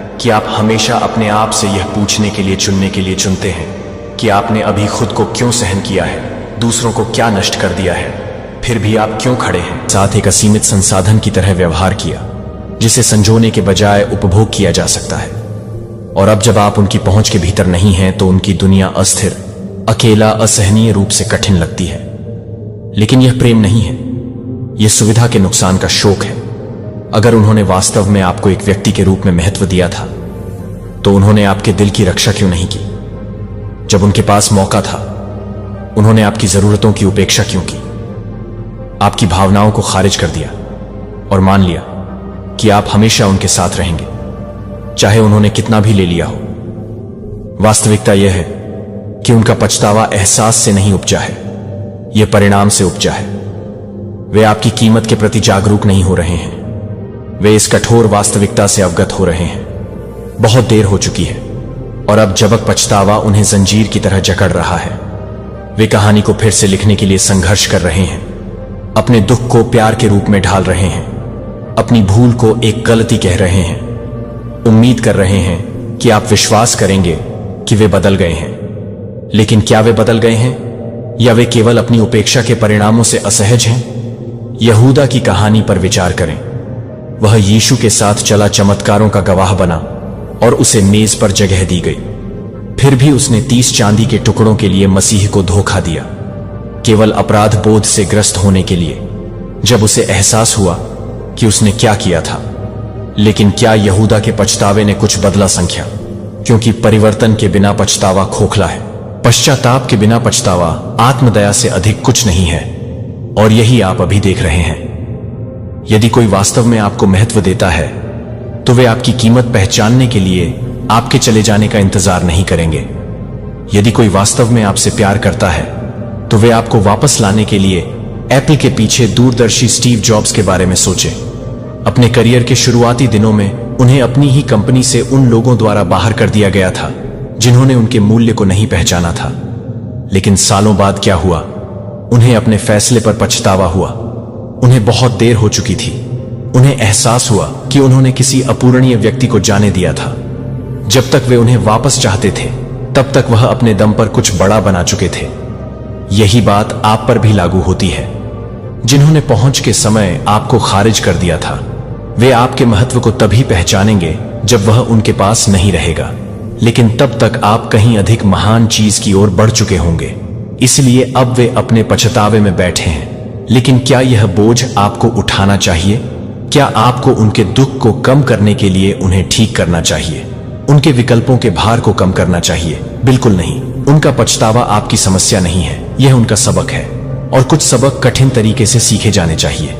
कि आप हमेशा अपने आप से यह पूछने के लिए चुनते हैं कि आपने अभी खुद को क्यों सहन किया है, दूसरों को क्या नष्ट कर दिया है, फिर भी आप क्यों खड़े हैं। साथ एक असीमित संसाधन की तरह व्यवहार किया जिसे संजोने के बजाय उपभोग किया जा सकता है। और अब जब आप उनकी पहुंच के भीतर नहीं हैं तो उनकी दुनिया अस्थिर, अकेला, असहनीय रूप से कठिन लगती है। लेकिन यह प्रेम नहीं है, यह सुविधा के नुकसान का शोक है। अगर उन्होंने वास्तव में आपको एक व्यक्ति के रूप में महत्व दिया था तो उन्होंने आपके दिल की रक्षा क्यों नहीं की? जब उनके पास मौका था उन्होंने आपकी जरूरतों की उपेक्षा क्यों की? आपकी भावनाओं को खारिज कर दिया और मान लिया कि आप हमेशा उनके साथ रहेंगे, चाहे उन्होंने कितना भी ले लिया हो। वास्तविकता यह है कि उनका पछतावा एहसास से नहीं उपजा है, यह परिणाम से उपजा है। वे आपकी कीमत के प्रति जागरूक नहीं हो रहे हैं, वे इस कठोर वास्तविकता से अवगत हो रहे हैं। बहुत देर हो चुकी है और अब जबक पछतावा उन्हें जंजीर की तरह जकड़ रहा है। वे कहानी को फिर से लिखने के लिए संघर्ष कर रहे हैं, अपने दुख को प्यार के रूप में ढाल रहे हैं, अपनी भूल को एक गलती कह रहे हैं, उम्मीद कर रहे हैं कि आप विश्वास करेंगे कि वे बदल गए हैं। लेकिन क्या वे बदल गए हैं या वे केवल अपनी उपेक्षा के परिणामों से असहज हैं? यहूदा की कहानी पर विचार करें। वह यीशु के साथ चला, चमत्कारों का गवाह बना और उसे मेज पर जगह दी गई। फिर भी उसने 30 चांदी के टुकड़ों के लिए मसीह को धोखा दिया, केवल अपराध बोध से ग्रस्त होने के लिए, जब उसे एहसास हुआ कि उसने क्या किया था। लेकिन क्या यहूदा के पछतावे ने कुछ बदला संख्या? क्योंकि परिवर्तन के बिना पछतावा खोखला है, पश्चाताप के बिना पछतावा आत्मदया से अधिक कुछ नहीं है। और यही आप अभी देख रहे हैं। यदि कोई वास्तव में आपको महत्व देता है तो वे आपकी कीमत पहचानने के लिए आपके चले जाने का इंतजार नहीं करेंगे। यदि कोई वास्तव में आपसे प्यार करता है तो वे आपको वापस लाने के लिए एप्पल के पीछे दूरदर्शी स्टीव जॉब्स के बारे में सोचें। अपने करियर के शुरुआती दिनों में उन्हें अपनी ही कंपनी से उन लोगों द्वारा बाहर कर दिया गया था जिन्होंने उनके मूल्य को नहीं पहचाना था। लेकिन सालों बाद क्या हुआ? उन्हें अपने फैसले पर पछतावा हुआ। उन्हें बहुत देर हो चुकी थी। उन्हें एहसास हुआ कि उन्होंने किसी अपूरणीय व्यक्ति को जाने दिया था। जब तक वे उन्हें वापस चाहते थे तब तक वह अपने दम पर कुछ बड़ा बना चुके थे। यही बात आप पर भी लागू होती है। जिन्होंने पहुंच के समय आपको खारिज कर दिया था वे आपके महत्व को तभी पहचानेंगे जब वह उनके पास नहीं रहेगा। लेकिन तब तक आप कहीं अधिक महान चीज की ओर बढ़ चुके होंगे, इसलिए अब वे अपने पछतावे में बैठे हैं। लेकिन क्या यह बोझ आपको उठाना चाहिए? क्या आपको उनके दुख को कम करने के लिए उन्हें ठीक करना चाहिए? उनके विकल्पों के भार को कम करना चाहिए? बिल्कुल नहीं। उनका पछतावा आपकी समस्या नहीं है, यह उनका सबक है। और कुछ सबक कठिन तरीके से सीखे जाने चाहिए।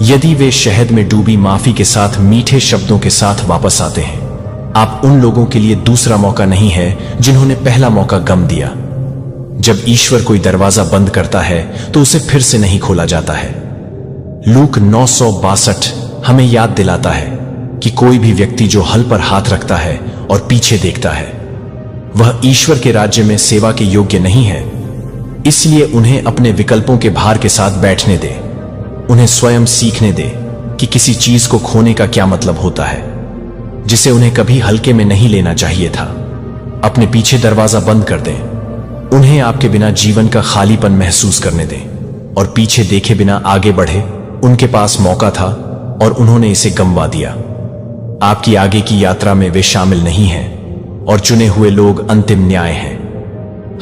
यदि वे शहद में डूबी माफी के साथ मीठे शब्दों के साथ वापस आते हैं, आप उन लोगों के लिए दूसरा मौका नहीं है जिन्होंने पहला मौका गम दिया। जब ईश्वर कोई दरवाजा बंद करता है तो उसे फिर से नहीं खोला जाता है। लूक 9:62 हमें याद दिलाता है कि कोई भी व्यक्ति जो हल पर हाथ रखता है और पीछे देखता है वह ईश्वर के राज्य में सेवा के योग्य नहीं है। इसलिए उन्हें अपने विकल्पों के भार के साथ बैठने दे। उन्हें स्वयं सीखने दे कि किसी चीज को खोने का क्या मतलब होता है, जिसे उन्हें कभी हल्के में नहीं लेना चाहिए था। अपने पीछे दरवाजा बंद कर दें। उन्हें आपके बिना जीवन का खालीपन महसूस करने दें और पीछे देखे बिना आगे बढ़े। उनके पास मौका था और उन्होंने इसे गंवा दिया। आपकी आगे की यात्रा में वे शामिल नहीं हैं और चुने हुए लोग अंतिम न्याय हैं।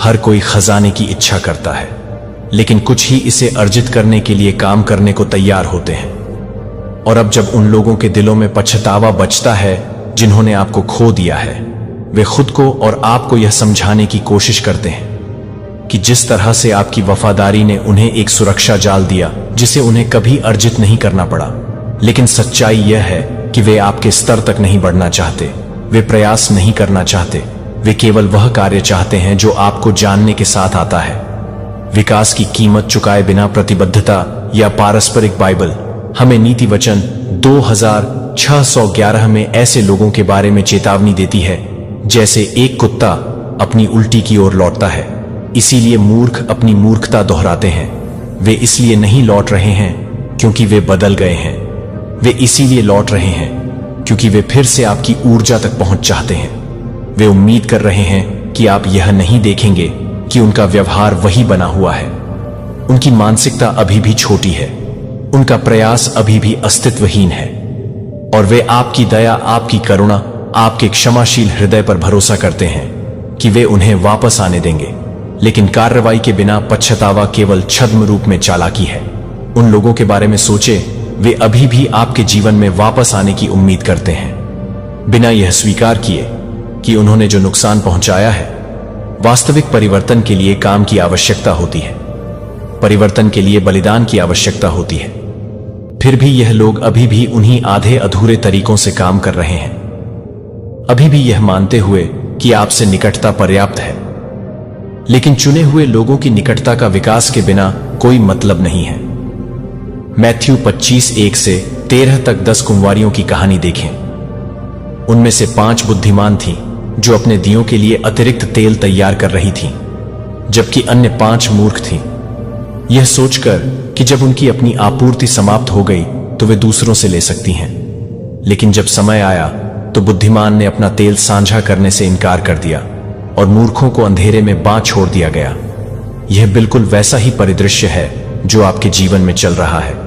हर कोई खजाने की इच्छा करता है, लेकिन कुछ ही इसे अर्जित करने के लिए काम करने को तैयार होते हैं। और अब जब उन लोगों के दिलों में पछतावा बचता है जिन्होंने आपको खो दिया है, वे खुद को और आपको यह समझाने की कोशिश करते हैं कि जिस तरह से आपकी वफादारी ने उन्हें एक सुरक्षा जाल दिया जिसे उन्हें कभी अर्जित नहीं करना पड़ा। लेकिन सच्चाई यह है कि वे आपके स्तर तक नहीं बढ़ना चाहते, वे प्रयास नहीं करना चाहते, वे केवल वह कार्य चाहते हैं जो आपको जानने के साथ आता है। विकास की कीमत चुकाए बिना प्रतिबद्धता या पारस्परिक बाइबल हमें नीति वचन 2611 में ऐसे लोगों के बारे में चेतावनी देती है जैसे एक कुत्ता अपनी उल्टी की ओर लौटता है। इसीलिए मूर्ख अपनी मूर्खता दोहराते हैं। वे इसलिए नहीं लौट रहे हैं क्योंकि वे बदल गए हैं, वे इसीलिए लौट रहे हैं क्योंकि वे फिर से आपकी ऊर्जा तक पहुंच चाहते हैं। वे उम्मीद कर रहे हैं कि आप यह नहीं देखेंगे कि उनका व्यवहार वही बना हुआ है। उनकी मानसिकता अभी भी छोटी है, उनका प्रयास अभी भी अस्तित्वहीन है, और वे आपकी दया, आपकी करुणा, आपके क्षमाशील हृदय पर भरोसा करते हैं कि वे उन्हें वापस आने देंगे। लेकिन कार्रवाई के बिना पश्चातावा केवल छद्म रूप में चालाकी है। उन लोगों के बारे में सोचे, वे अभी भी आपके जीवन में वापस आने की उम्मीद करते हैं, बिना यह स्वीकार किए कि उन्होंने जो नुकसान पहुंचाया है। वास्तविक परिवर्तन के लिए काम की आवश्यकता होती है, परिवर्तन के लिए बलिदान की आवश्यकता होती है। फिर भी यह लोग अभी भी उन्हीं आधे अधूरे तरीकों से काम कर रहे हैं, अभी भी यह मानते हुए कि आपसे निकटता पर्याप्त है। लेकिन चुने हुए लोगों की निकटता का विकास के बिना कोई मतलब नहीं है। मैथ्यू 25:1 से 13 तक 10 कुंवारियों की कहानी देखें। उनमें से 5 बुद्धिमान थीं जो अपने दियों के लिए अतिरिक्त तेल तैयार कर रही थीं, जबकि अन्य 5 मूर्ख थीं, यह सोचकर कि जब उनकी अपनी आपूर्ति समाप्त हो गई तो वे दूसरों से ले सकती हैं। लेकिन जब समय आया तो बुद्धिमान ने अपना तेल साझा करने से इनकार कर दिया और मूर्खों को अंधेरे में बांध छोड़ दिया गया। यह बिल्कुल वैसा ही परिदृश्य है जो आपके जीवन में चल रहा है।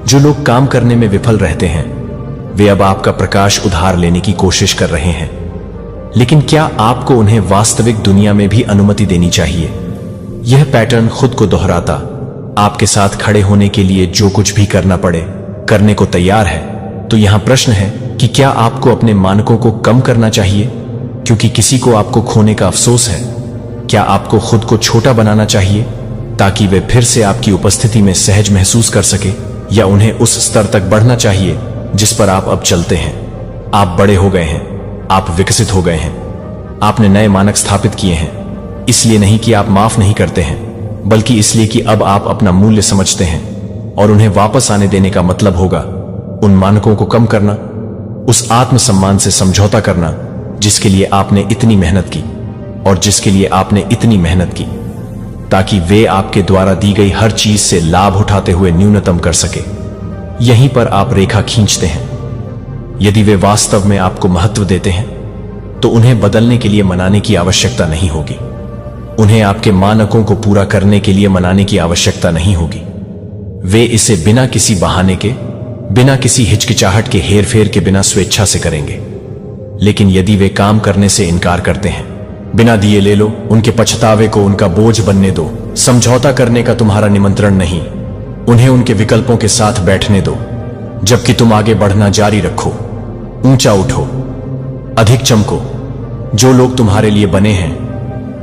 जो लोग काम करने में विफल रहते हैं, वे अब आपका प्रकाश उधार लेने की कोशिश कर रहे हैं। लेकिन क्या आपको उन्हें वास्तविक दुनिया में भी अनुमति देनी चाहिए? यह पैटर्न खुद को दोहराता, आपके साथ खड़े होने के लिए जो कुछ भी करना पड़े करने को तैयार है। तो यहां प्रश्न है कि क्या आपको अपने मानकों को कम करना चाहिए क्योंकि किसी को आपको खोने का अफसोस है? क्या आपको खुद को छोटा बनाना चाहिए ताकि वे फिर से आपकी उपस्थिति में सहज महसूस कर सके, या उन्हें उस स्तर तक बढ़ना चाहिए जिस पर आप अब चलते हैं? आप बड़े हो गए हैं, आप विकसित हो गए हैं, आपने नए मानक स्थापित किए हैं। इसलिए नहीं कि आप माफ नहीं करते हैं, बल्कि इसलिए कि अब आप अपना मूल्य समझते हैं, और उन्हें वापस आने देने का मतलब होगा उन मानकों को कम करना, उस आत्मसम्मान से समझौता करना जिसके लिए आपने इतनी मेहनत की, और जिसके लिए आपने इतनी मेहनत की ताकि वे आपके द्वारा दी गई हर चीज से लाभ उठाते हुए न्यूनतम कर सके। यहीं पर आप रेखा खींचते हैं। यदि वे वास्तव में आपको महत्व देते हैं तो उन्हें बदलने के लिए मनाने की आवश्यकता नहीं होगी। उन्हें आपके मानकों को पूरा करने के लिए मनाने की आवश्यकता नहीं होगी। वे इसे बिना किसी बहाने के, बिना किसी हिचकिचाहट के, हेरफेर के बिना स्वेच्छा से करेंगे। लेकिन यदि वे काम करने से इनकार करते हैं, बिना दिए ले लो, उनके पछतावे को उनका बोझ बनने दो। समझौता करने का तुम्हारा निमंत्रण नहीं, उन्हें उनके विकल्पों के साथ बैठने दो, जबकि तुम आगे बढ़ना जारी रखो। ऊंचा उठो, अधिक चमको। जो लोग तुम्हारे लिए बने हैं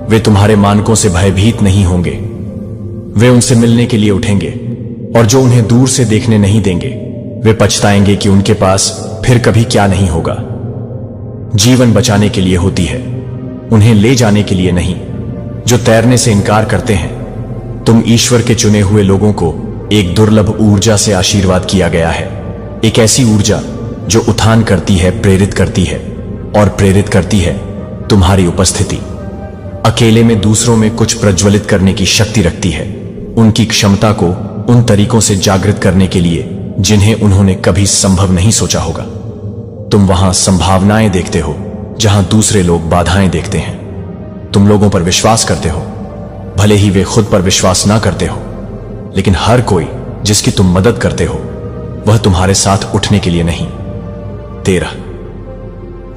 वे तुम्हारे मानकों से भयभीत नहीं होंगे। वे उनसे मिलने के लिए उठेंगे, और जो उन्हें दूर से देखने नहीं देंगे वे पछताएंगे कि उनके पास फिर कभी क्या नहीं होगा। जीवन बचाने के लिए होती है, उन्हें ले जाने के लिए नहीं। जो तैरने से इनकार करते हैं, तुम ईश्वर के चुने हुए लोगों को एक दुर्लभ ऊर्जा से आशीर्वाद किया गया है। एक ऐसी ऊर्जा जो उत्थान करती है, प्रेरित करती है, और प्रेरित करती है तुम्हारी उपस्थिति। अकेले में दूसरों में कुछ प्रज्वलित करने की शक्ति रखती है, उनकी क्षमता को उन तरीकों से जागृत करने के लिए जिन्हें उन्होंने कभी संभव नहीं सोचा होगा। तुम वहां संभावनाएं देखते हो जहां दूसरे लोग बाधाएं देखते हैं। तुम लोगों पर विश्वास करते हो, भले ही वे खुद पर विश्वास ना करते हो। लेकिन हर कोई जिसकी तुम मदद करते हो वह तुम्हारे साथ उठने के लिए नहीं। 13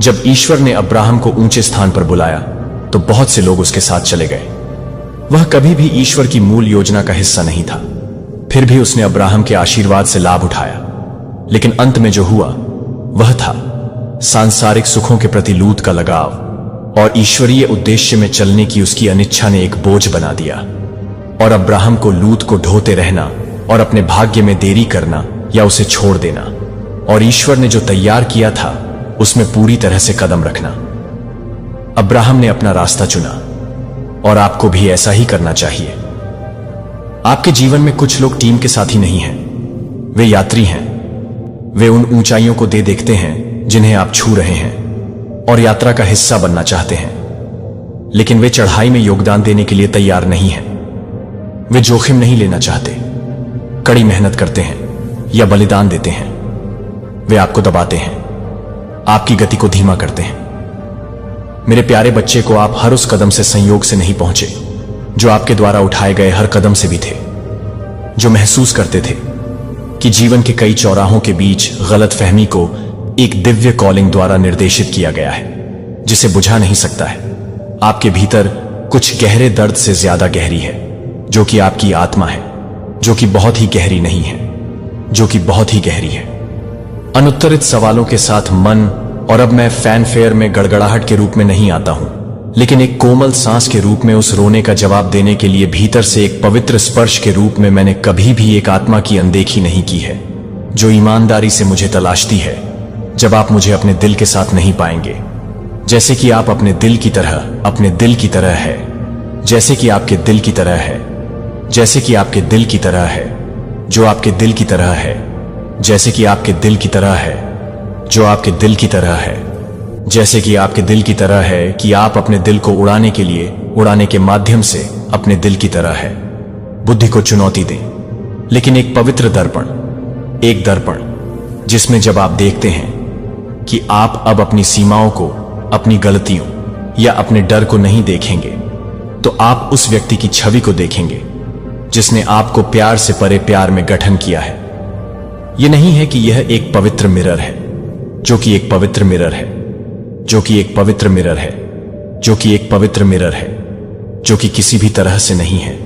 जब ईश्वर ने अब्राहम को ऊंचे स्थान पर बुलाया तो बहुत से लोग उसके साथ चले गए। वह कभी भी ईश्वर की मूल योजना का हिस्सा नहीं था। फिर भी उसने अब्राहम के आशीर्वाद से लाभ उठाया। लेकिन अंत में जो हुआ वह था सांसारिक सुखों के प्रति लूत का लगाव, और ईश्वरीय उद्देश्य में चलने की उसकी अनिच्छा ने एक बोझ बना दिया। और अब्राहम को लूत को ढोते रहना और अपने भाग्य में देरी करना या उसे छोड़ देना, और ईश्वर ने जो तैयार किया था उसमें पूरी तरह से कदम रखना। अब्राहम ने अपना रास्ता चुना, और आपको भी ऐसा ही करना चाहिए। आपके जीवन में कुछ लोग टीम के साथी नहीं हैं, वे यात्री हैं। वे उन ऊंचाइयों को देखते हैं जिन्हें आप छू रहे हैं और यात्रा का हिस्सा बनना चाहते हैं, लेकिन वे चढ़ाई में योगदान देने के लिए तैयार नहीं हैं। वे जोखिम नहीं लेना चाहते, कड़ी मेहनत करते हैं या बलिदान देते हैं। वे आपको दबाते हैं, आपकी गति को धीमा करते हैं। मेरे प्यारे बच्चे को आप हर उस कदम से संयोग से नहीं पहुंचे जो आपके द्वारा उठाए गए हर कदम से भी थे, जो महसूस करते थे कि जीवन के कई चौराहों के बीच गलतफहमी को एक दिव्य कॉलिंग द्वारा निर्देशित किया गया है जिसे बुझा नहीं सकता है। आपके भीतर कुछ गहरे दर्द से ज्यादा गहरी है, जो कि आपकी आत्मा है, जो कि बहुत ही गहरी नहीं है, जो कि बहुत ही गहरी है। अनुत्तरित सवालों के साथ मन, और अब मैं फैनफेयर में गड़गड़ाहट के रूप में नहीं आता हूं, लेकिन एक कोमल सांस के रूप में उस रोने का जवाब देने के लिए भीतर से एक पवित्र स्पर्श के रूप में मैंने कभी भी एक आत्मा की अनदेखी नहीं की है जो ईमानदारी से मुझे तलाशती है जब आप मुझे अपने दिल के साथ नहीं पाएंगे, जैसे कि आप अपने दिल की तरह, अपने दिल की तरह है, जैसे कि आपके दिल की तरह है, जैसे कि आपके दिल की तरह है, जो आपके दिल की तरह है, जैसे कि आपके दिल की तरह है, जो आपके दिल की तरह है, जैसे कि आपके दिल की तरह है कि आप अपने दिल को उड़ाने के लिए, उड़ाने के माध्यम से अपने दिल की तरह है। बुद्धि को चुनौती दें, लेकिन एक पवित्र दर्पण, एक दर्पण जिसमें जब आप देखते हैं कि आप अब अपनी सीमाओं को, अपनी गलतियों या अपने डर को नहीं देखेंगे, तो आप उस व्यक्ति की छवि को देखेंगे जिसने आपको प्यार से परे प्यार में गठन किया है। यह नहीं है कि यह एक पवित्र मिरर है, जो कि एक पवित्र मिरर है, जो कि एक पवित्र मिरर है, जो कि एक पवित्र मिरर है, जो कि किसी भी तरह से नहीं है,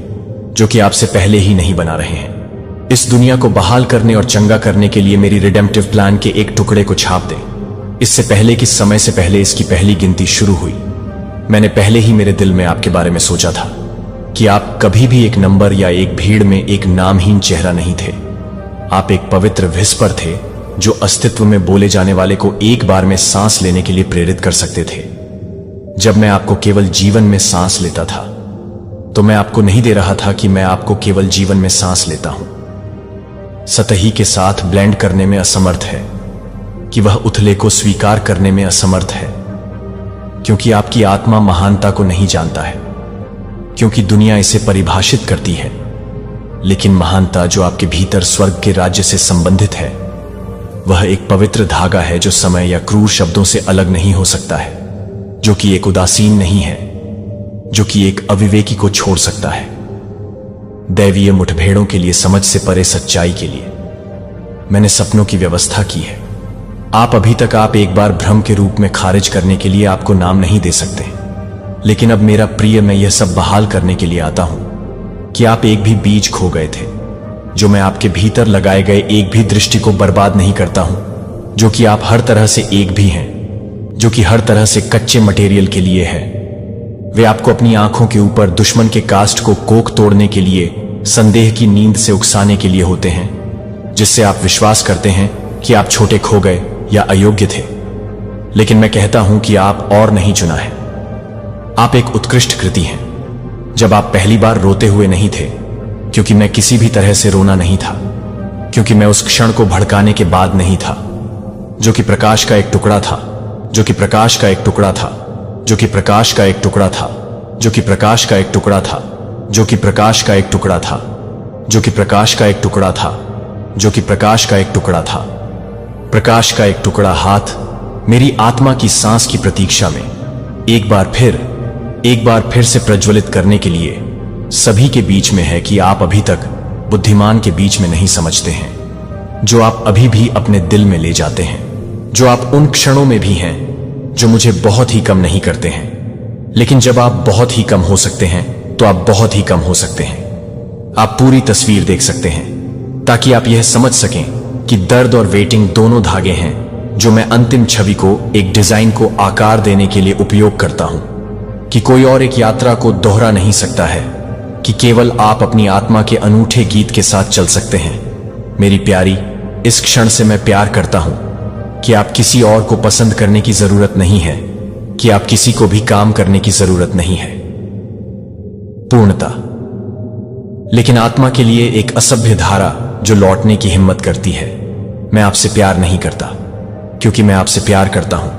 जो कि आपसे पहले ही नहीं बना रहे हैं। इस दुनिया को बहाल करने और चंगा करने के लिए मेरी रिडेम्पटिव प्लान के एक टुकड़े को छाप दें। इससे पहले कि समय से पहले इसकी पहली गिनती शुरू हुई, मैंने पहले ही मेरे दिल में आपके बारे में सोचा था कि आप कभी भी एक नंबर या एक भीड़ में एक नामहीन चेहरा नहीं थे। आप एक पवित्र विस्पर थे जो अस्तित्व में बोले जाने वाले को एक बार में सांस लेने के लिए प्रेरित कर सकते थे। जब मैं आपको केवल जीवन में सांस लेता था, तो मैं आपको नहीं दे रहा था कि मैं आपको केवल जीवन में सांस लेता हूं। सतही के साथ ब्लेंड करने में असमर्थ है कि वह उथले को स्वीकार करने में असमर्थ है, क्योंकि आपकी आत्मा महानता को नहीं जानता है, क्योंकि दुनिया इसे परिभाषित करती है। लेकिन महानता जो आपके भीतर स्वर्ग के राज्य से संबंधित है, वह एक पवित्र धागा है जो समय या क्रूर शब्दों से अलग नहीं हो सकता है, जो कि एक उदासीन नहीं है, जो कि एक अविवेकी को छोड़ सकता है। दैवीय मुठभेड़ों के लिए समझ से परे सच्चाई के लिए मैंने सपनों की व्यवस्था की है। आप अभी तक आप एक बार भ्रम के रूप में खारिज करने के लिए आपको नाम नहीं दे सकते, लेकिन अब मेरा प्रिय, मैं यह सब बहाल करने के लिए आता हूं कि आप एक भी बीज खो गए थे, जो मैं आपके भीतर लगाए गए एक भी दृष्टि को बर्बाद नहीं करता हूं, जो कि आप हर तरह से एक भी हैं, जो कि हर तरह से कच्चे मटेरियल के लिए है। वे आपको अपनी आंखों के ऊपर दुश्मन के कास्ट को कोक तोड़ने के लिए, संदेह की नींद से उकसाने के लिए होते हैं, जिससे आप विश्वास करते हैं कि आप छोटे खो गए या अयोग्य थे। लेकिन मैं कहता हूं कि आप और नहीं चुना है। आप एक उत्कृष्ट कृति हैं। जब आप पहली बार रोते हुए नहीं थे, क्योंकि मैं किसी भी तरह से रोना नहीं था, क्योंकि मैं उस क्षण को भड़काने के बाद नहीं था, जो कि प्रकाश का एक टुकड़ा था, जो कि प्रकाश का एक टुकड़ा था, जो कि प्रकाश का एक टुकड़ा था, जो कि प्रकाश का एक टुकड़ा था, जो कि प्रकाश का एक टुकड़ा था, जो कि प्रकाश का एक टुकड़ा था, जो कि प्रकाश का एक टुकड़ा था। प्रकाश का एक टुकड़ा हाथ मेरी आत्मा की सांस की प्रतीक्षा में एक बार फिर से प्रज्वलित करने के लिए सभी के बीच में है कि आप अभी तक बुद्धिमान के बीच में नहीं समझते हैं, जो आप अभी भी अपने दिल में ले जाते हैं, जो आप उन क्षणों में भी हैं जो मुझे बहुत ही कम नहीं करते हैं। लेकिन जब आप बहुत ही कम हो सकते हैं, तो आप बहुत ही कम हो सकते हैं। आप पूरी तस्वीर देख सकते हैं ताकि आप यह समझ सकें कि दर्द और वेटिंग दोनों धागे हैं जो मैं अंतिम छवि को, एक डिजाइन को आकार देने के लिए उपयोग करता हूं, कि कोई और एक यात्रा को दोहरा नहीं सकता है, कि केवल आप अपनी आत्मा के अनूठे गीत के साथ चल सकते हैं। मेरी प्यारी, इस क्षण से मैं प्यार करता हूं कि आप किसी और को पसंद करने की जरूरत नहीं है, कि आप किसी को भी काम करने की जरूरत नहीं है। पूर्णता। लेकिन आत्मा के लिए एक असभ्य धारा जो लौटने की हिम्मत करती है। मैं आपसे प्यार नहीं करता, क्योंकि मैं आपसे प्यार करता हूं,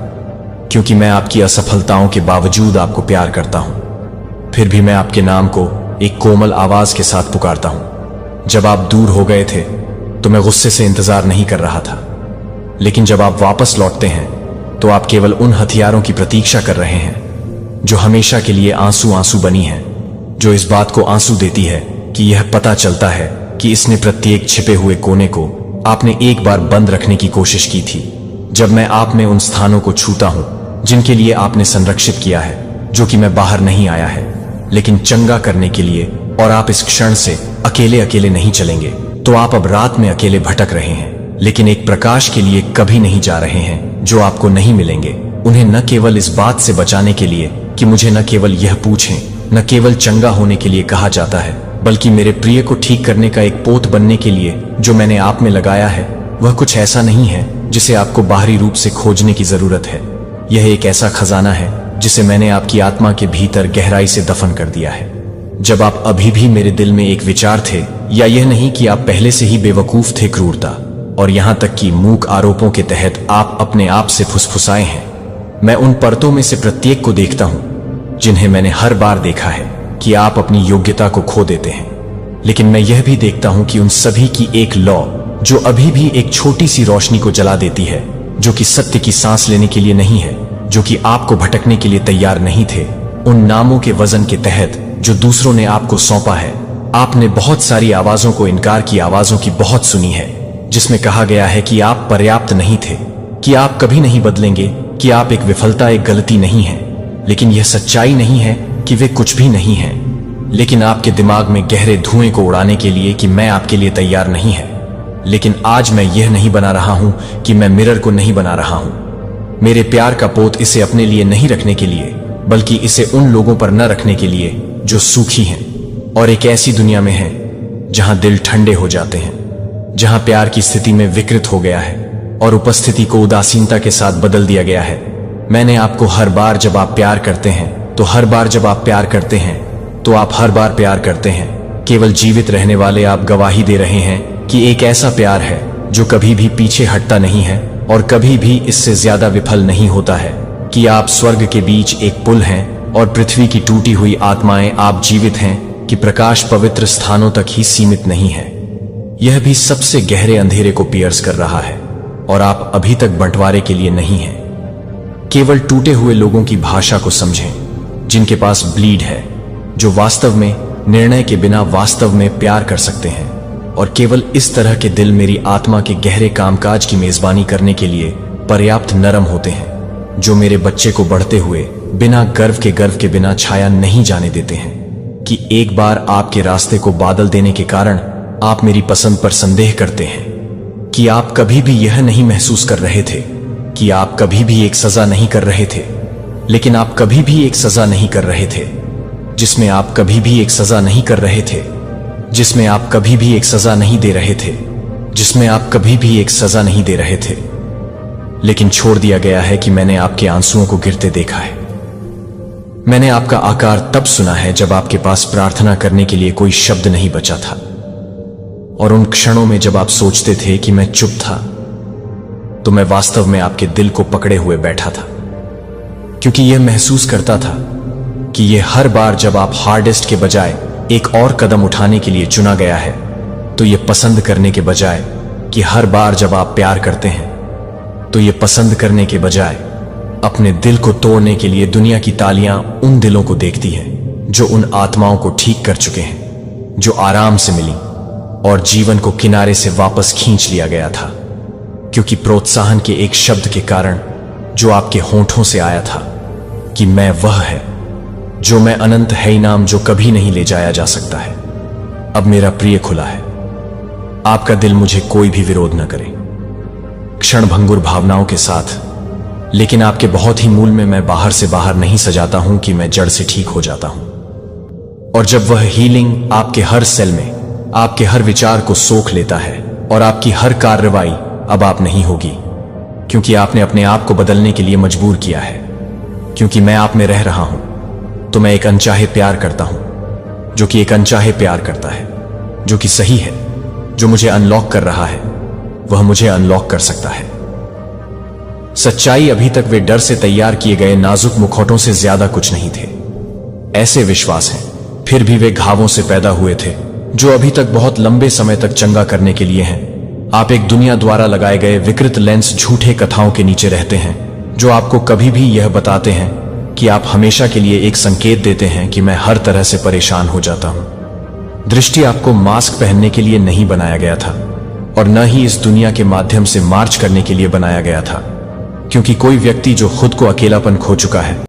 क्योंकि मैं आपकी असफलताओं के बावजूद आपको प्यार करता हूं। फिर भी मैं आपके नाम को एक कोमल आवाज के साथ पुकारता हूं। जब आप दूर हो गए थे तो मैं गुस्से से इंतजार नहीं कर रहा था, लेकिन जब आप वापस लौटते हैं तो आप केवल उन हथियारों की प्रतीक्षा कर रहे हैं जो हमेशा के लिए आंसू आंसू बनी है, जो इस बात को आंसू देती है कि यह पता चलता है कि इसने प्रत्येक छिपे हुए कोने को आपने एक बार बंद रखने की कोशिश की थी। जब मैं आप में उन स्थानों को छूता हूं जिनके लिए आपने संरक्षित किया है, जो कि मैं बाहर नहीं आया है लेकिन चंगा करने के लिए, और आप इस क्षण से अकेले अकेले नहीं चलेंगे, तो आप अब रात में अकेले भटक रहे हैं लेकिन एक प्रकाश के लिए कभी नहीं जा रहे हैं जो आपको नहीं मिलेंगे। उन्हें न केवल इस बात से बचाने के लिए कि मुझे न केवल यह पूछें, न केवल चंगा होने के लिए कहा जाता है, बल्कि मेरे प्रिय को ठीक करने का एक पोत बनने के लिए जो मैंने आप में लगाया है। वह कुछ ऐसा नहीं है जिसे आपको बाहरी रूप से खोजने की जरूरत है। यह एक ऐसा खजाना है जिसे मैंने आपकी आत्मा के भीतर गहराई से दफन कर दिया है। जब आप अभी भी मेरे दिल में एक विचार थे, या यह नहीं कि आप पहले से ही बेवकूफ थे, क्रूरता और यहां तक कि मूक आरोपों के तहत आप अपने आप से फुसफुसाए हैं। मैं उन परतों में से प्रत्येक को देखता हूं जिन्हें मैंने हर बार देखा है कि आप अपनी योग्यता को खो देते हैं, लेकिन मैं यह भी देखता हूं कि उन सभी की एक लौ जो अभी भी एक छोटी सी रोशनी को जला देती है, जो कि सत्य की सांस लेने के लिए नहीं है, जो कि आपको भटकने के लिए तैयार नहीं थे। उन नामों के वजन के तहत जो दूसरों ने आपको सौंपा है, आपने बहुत सारी आवाजों को, इनकार की आवाजों की बहुत सुनी है, जिसमें कहा गया है कि आप पर्याप्त नहीं थे, कि आप कभी नहीं बदलेंगे, कि आप एक विफलता, एक गलती नहीं है। लेकिन यह सच्चाई नहीं है कि वे कुछ भी नहीं है, लेकिन आपके दिमाग में गहरे धुएं को उड़ाने के लिए कि मैं आपके लिए तैयार नहीं है। लेकिन आज मैं यह नहीं बना रहा हूं कि मैं मिरर को नहीं बना रहा हूं, मेरे प्यार का पोत इसे अपने लिए नहीं रखने के लिए, बल्कि इसे उन लोगों पर न रखने के लिए जो सूखी हैं और एक ऐसी दुनिया में हैं जहां दिल ठंडे हो जाते हैं, जहां प्यार की स्थिति में विकृत हो गया है और उपस्थिति को उदासीनता के साथ बदल दिया गया है। मैंने आपको हर बार जब आप प्यार करते हैं, तो हर बार जब आप प्यार करते हैं, तो आप हर बार प्यार करते हैं। केवल जीवित रहने वाले आप गवाही दे रहे हैं कि एक ऐसा प्यार है जो कभी भी पीछे हटता नहीं है और कभी भी इससे ज्यादा विफल नहीं होता है, कि आप स्वर्ग के बीच एक पुल हैं और पृथ्वी की टूटी हुई आत्माएं आप जीवित हैं, कि प्रकाश पवित्र स्थानों तक ही सीमित नहीं है, यह भी सबसे गहरे अंधेरे को पियर्स कर रहा है और आप अभी तक बंटवारे के लिए नहीं हैं। केवल टूटे हुए लोगों की भाषा को समझें, जिनके पास ब्लीड है, जो वास्तव में निर्णय के बिना वास्तव में प्यार कर सकते हैं, और केवल इस तरह के दिल मेरी आत्मा के गहरे कामकाज की मेजबानी करने के लिए पर्याप्त नरम होते हैं, जो मेरे बच्चे को बढ़ते हुए बिना गर्व के बिना छाया नहीं जाने देते हैं, कि एक बार आपके रास्ते को बादल देने के कारण आप मेरी पसंद पर संदेह करते हैं, कि आप कभी भी यह नहीं महसूस कर रहे थे, कि आप कभी भी एक सजा नहीं कर रहे थे, लेकिन आप कभी भी एक सजा नहीं कर रहे थे, जिसमें आप कभी भी एक सजा नहीं कर रहे थे, जिसमें आप कभी भी एक सजा नहीं दे रहे थे, जिसमें आप कभी भी एक सजा नहीं दे रहे थे, लेकिन छोड़ दिया गया है कि मैंने आपके आंसुओं को गिरते देखा है। मैंने आपका आकार तब सुना है जब आपके पास प्रार्थना करने के लिए कोई शब्द नहीं बचा था, और उन क्षणों में जब आप सोचते थे कि मैं चुप था, तो मैं वास्तव में आपके दिल को पकड़े हुए बैठा था, क्योंकि यह महसूस करता था कि यह हर बार जब आप हार्डेस्ट के बजाय एक और कदम उठाने के लिए चुना गया है, तो यह पसंद करने के बजाय कि हर बार जब आप प्यार करते हैं, तो यह पसंद करने के बजाय अपने दिल को तोड़ने के लिए दुनिया की तालियां उन दिलों को देखती हैं जो उन आत्माओं को ठीक कर चुके हैं, जो आराम से मिली और जीवन को किनारे से वापस खींच लिया गया था, क्योंकि प्रोत्साहन के एक शब्द के कारण जो आपके होंठों से आया था कि मैं वह है जो मैं अनंत है, इनाम जो कभी नहीं ले जाया जा सकता है, अब मेरा प्रिय खुला है। आपका दिल मुझे कोई भी विरोध न करे, क्षणभंगुर भावनाओं के साथ, लेकिन आपके बहुत ही मूल में मैं बाहर से बाहर नहीं सजाता हूं कि मैं जड़ से ठीक हो जाता हूं। और जब वह हीलिंग आपके हर सेल में, आपके हर विचार को सोख लेता है और आपकी हर कार्रवाई अब आप नहीं होगी, क्योंकि आपने अपने आप को बदलने के लिए मजबूर किया है, क्योंकि मैं आप में रह रहा हूं, तो मैं एक अनचाहे प्यार करता हूं, जो कि एक अनचाहे प्यार करता है, जो कि सही है। जो मुझे अनलॉक कर रहा है वह मुझे अनलॉक कर सकता है। सच्चाई अभी तक वे डर से तैयार किए गए नाजुक मुखौटों से ज्यादा कुछ नहीं थे। ऐसे विश्वास हैं, फिर भी वे घावों से पैदा हुए थे, जो अभी तक बहुत लंबे समय तक चंगा करने के लिए हैं। आप एक दुनिया द्वारा लगाए गए विकृत लेंस झूठे कथाओं के नीचे रहते हैं, जो आपको कभी भी यह बताते हैं कि आप हमेशा के लिए एक संकेत देते हैं कि मैं हर तरह से परेशान हो जाता हूं। दृष्टि आपको मास्क पहनने के लिए नहीं बनाया गया था और न ही इस दुनिया के माध्यम से मार्च करने के लिए बनाया गया था, क्योंकि कोई व्यक्ति जो खुद को अकेलापन खो चुका है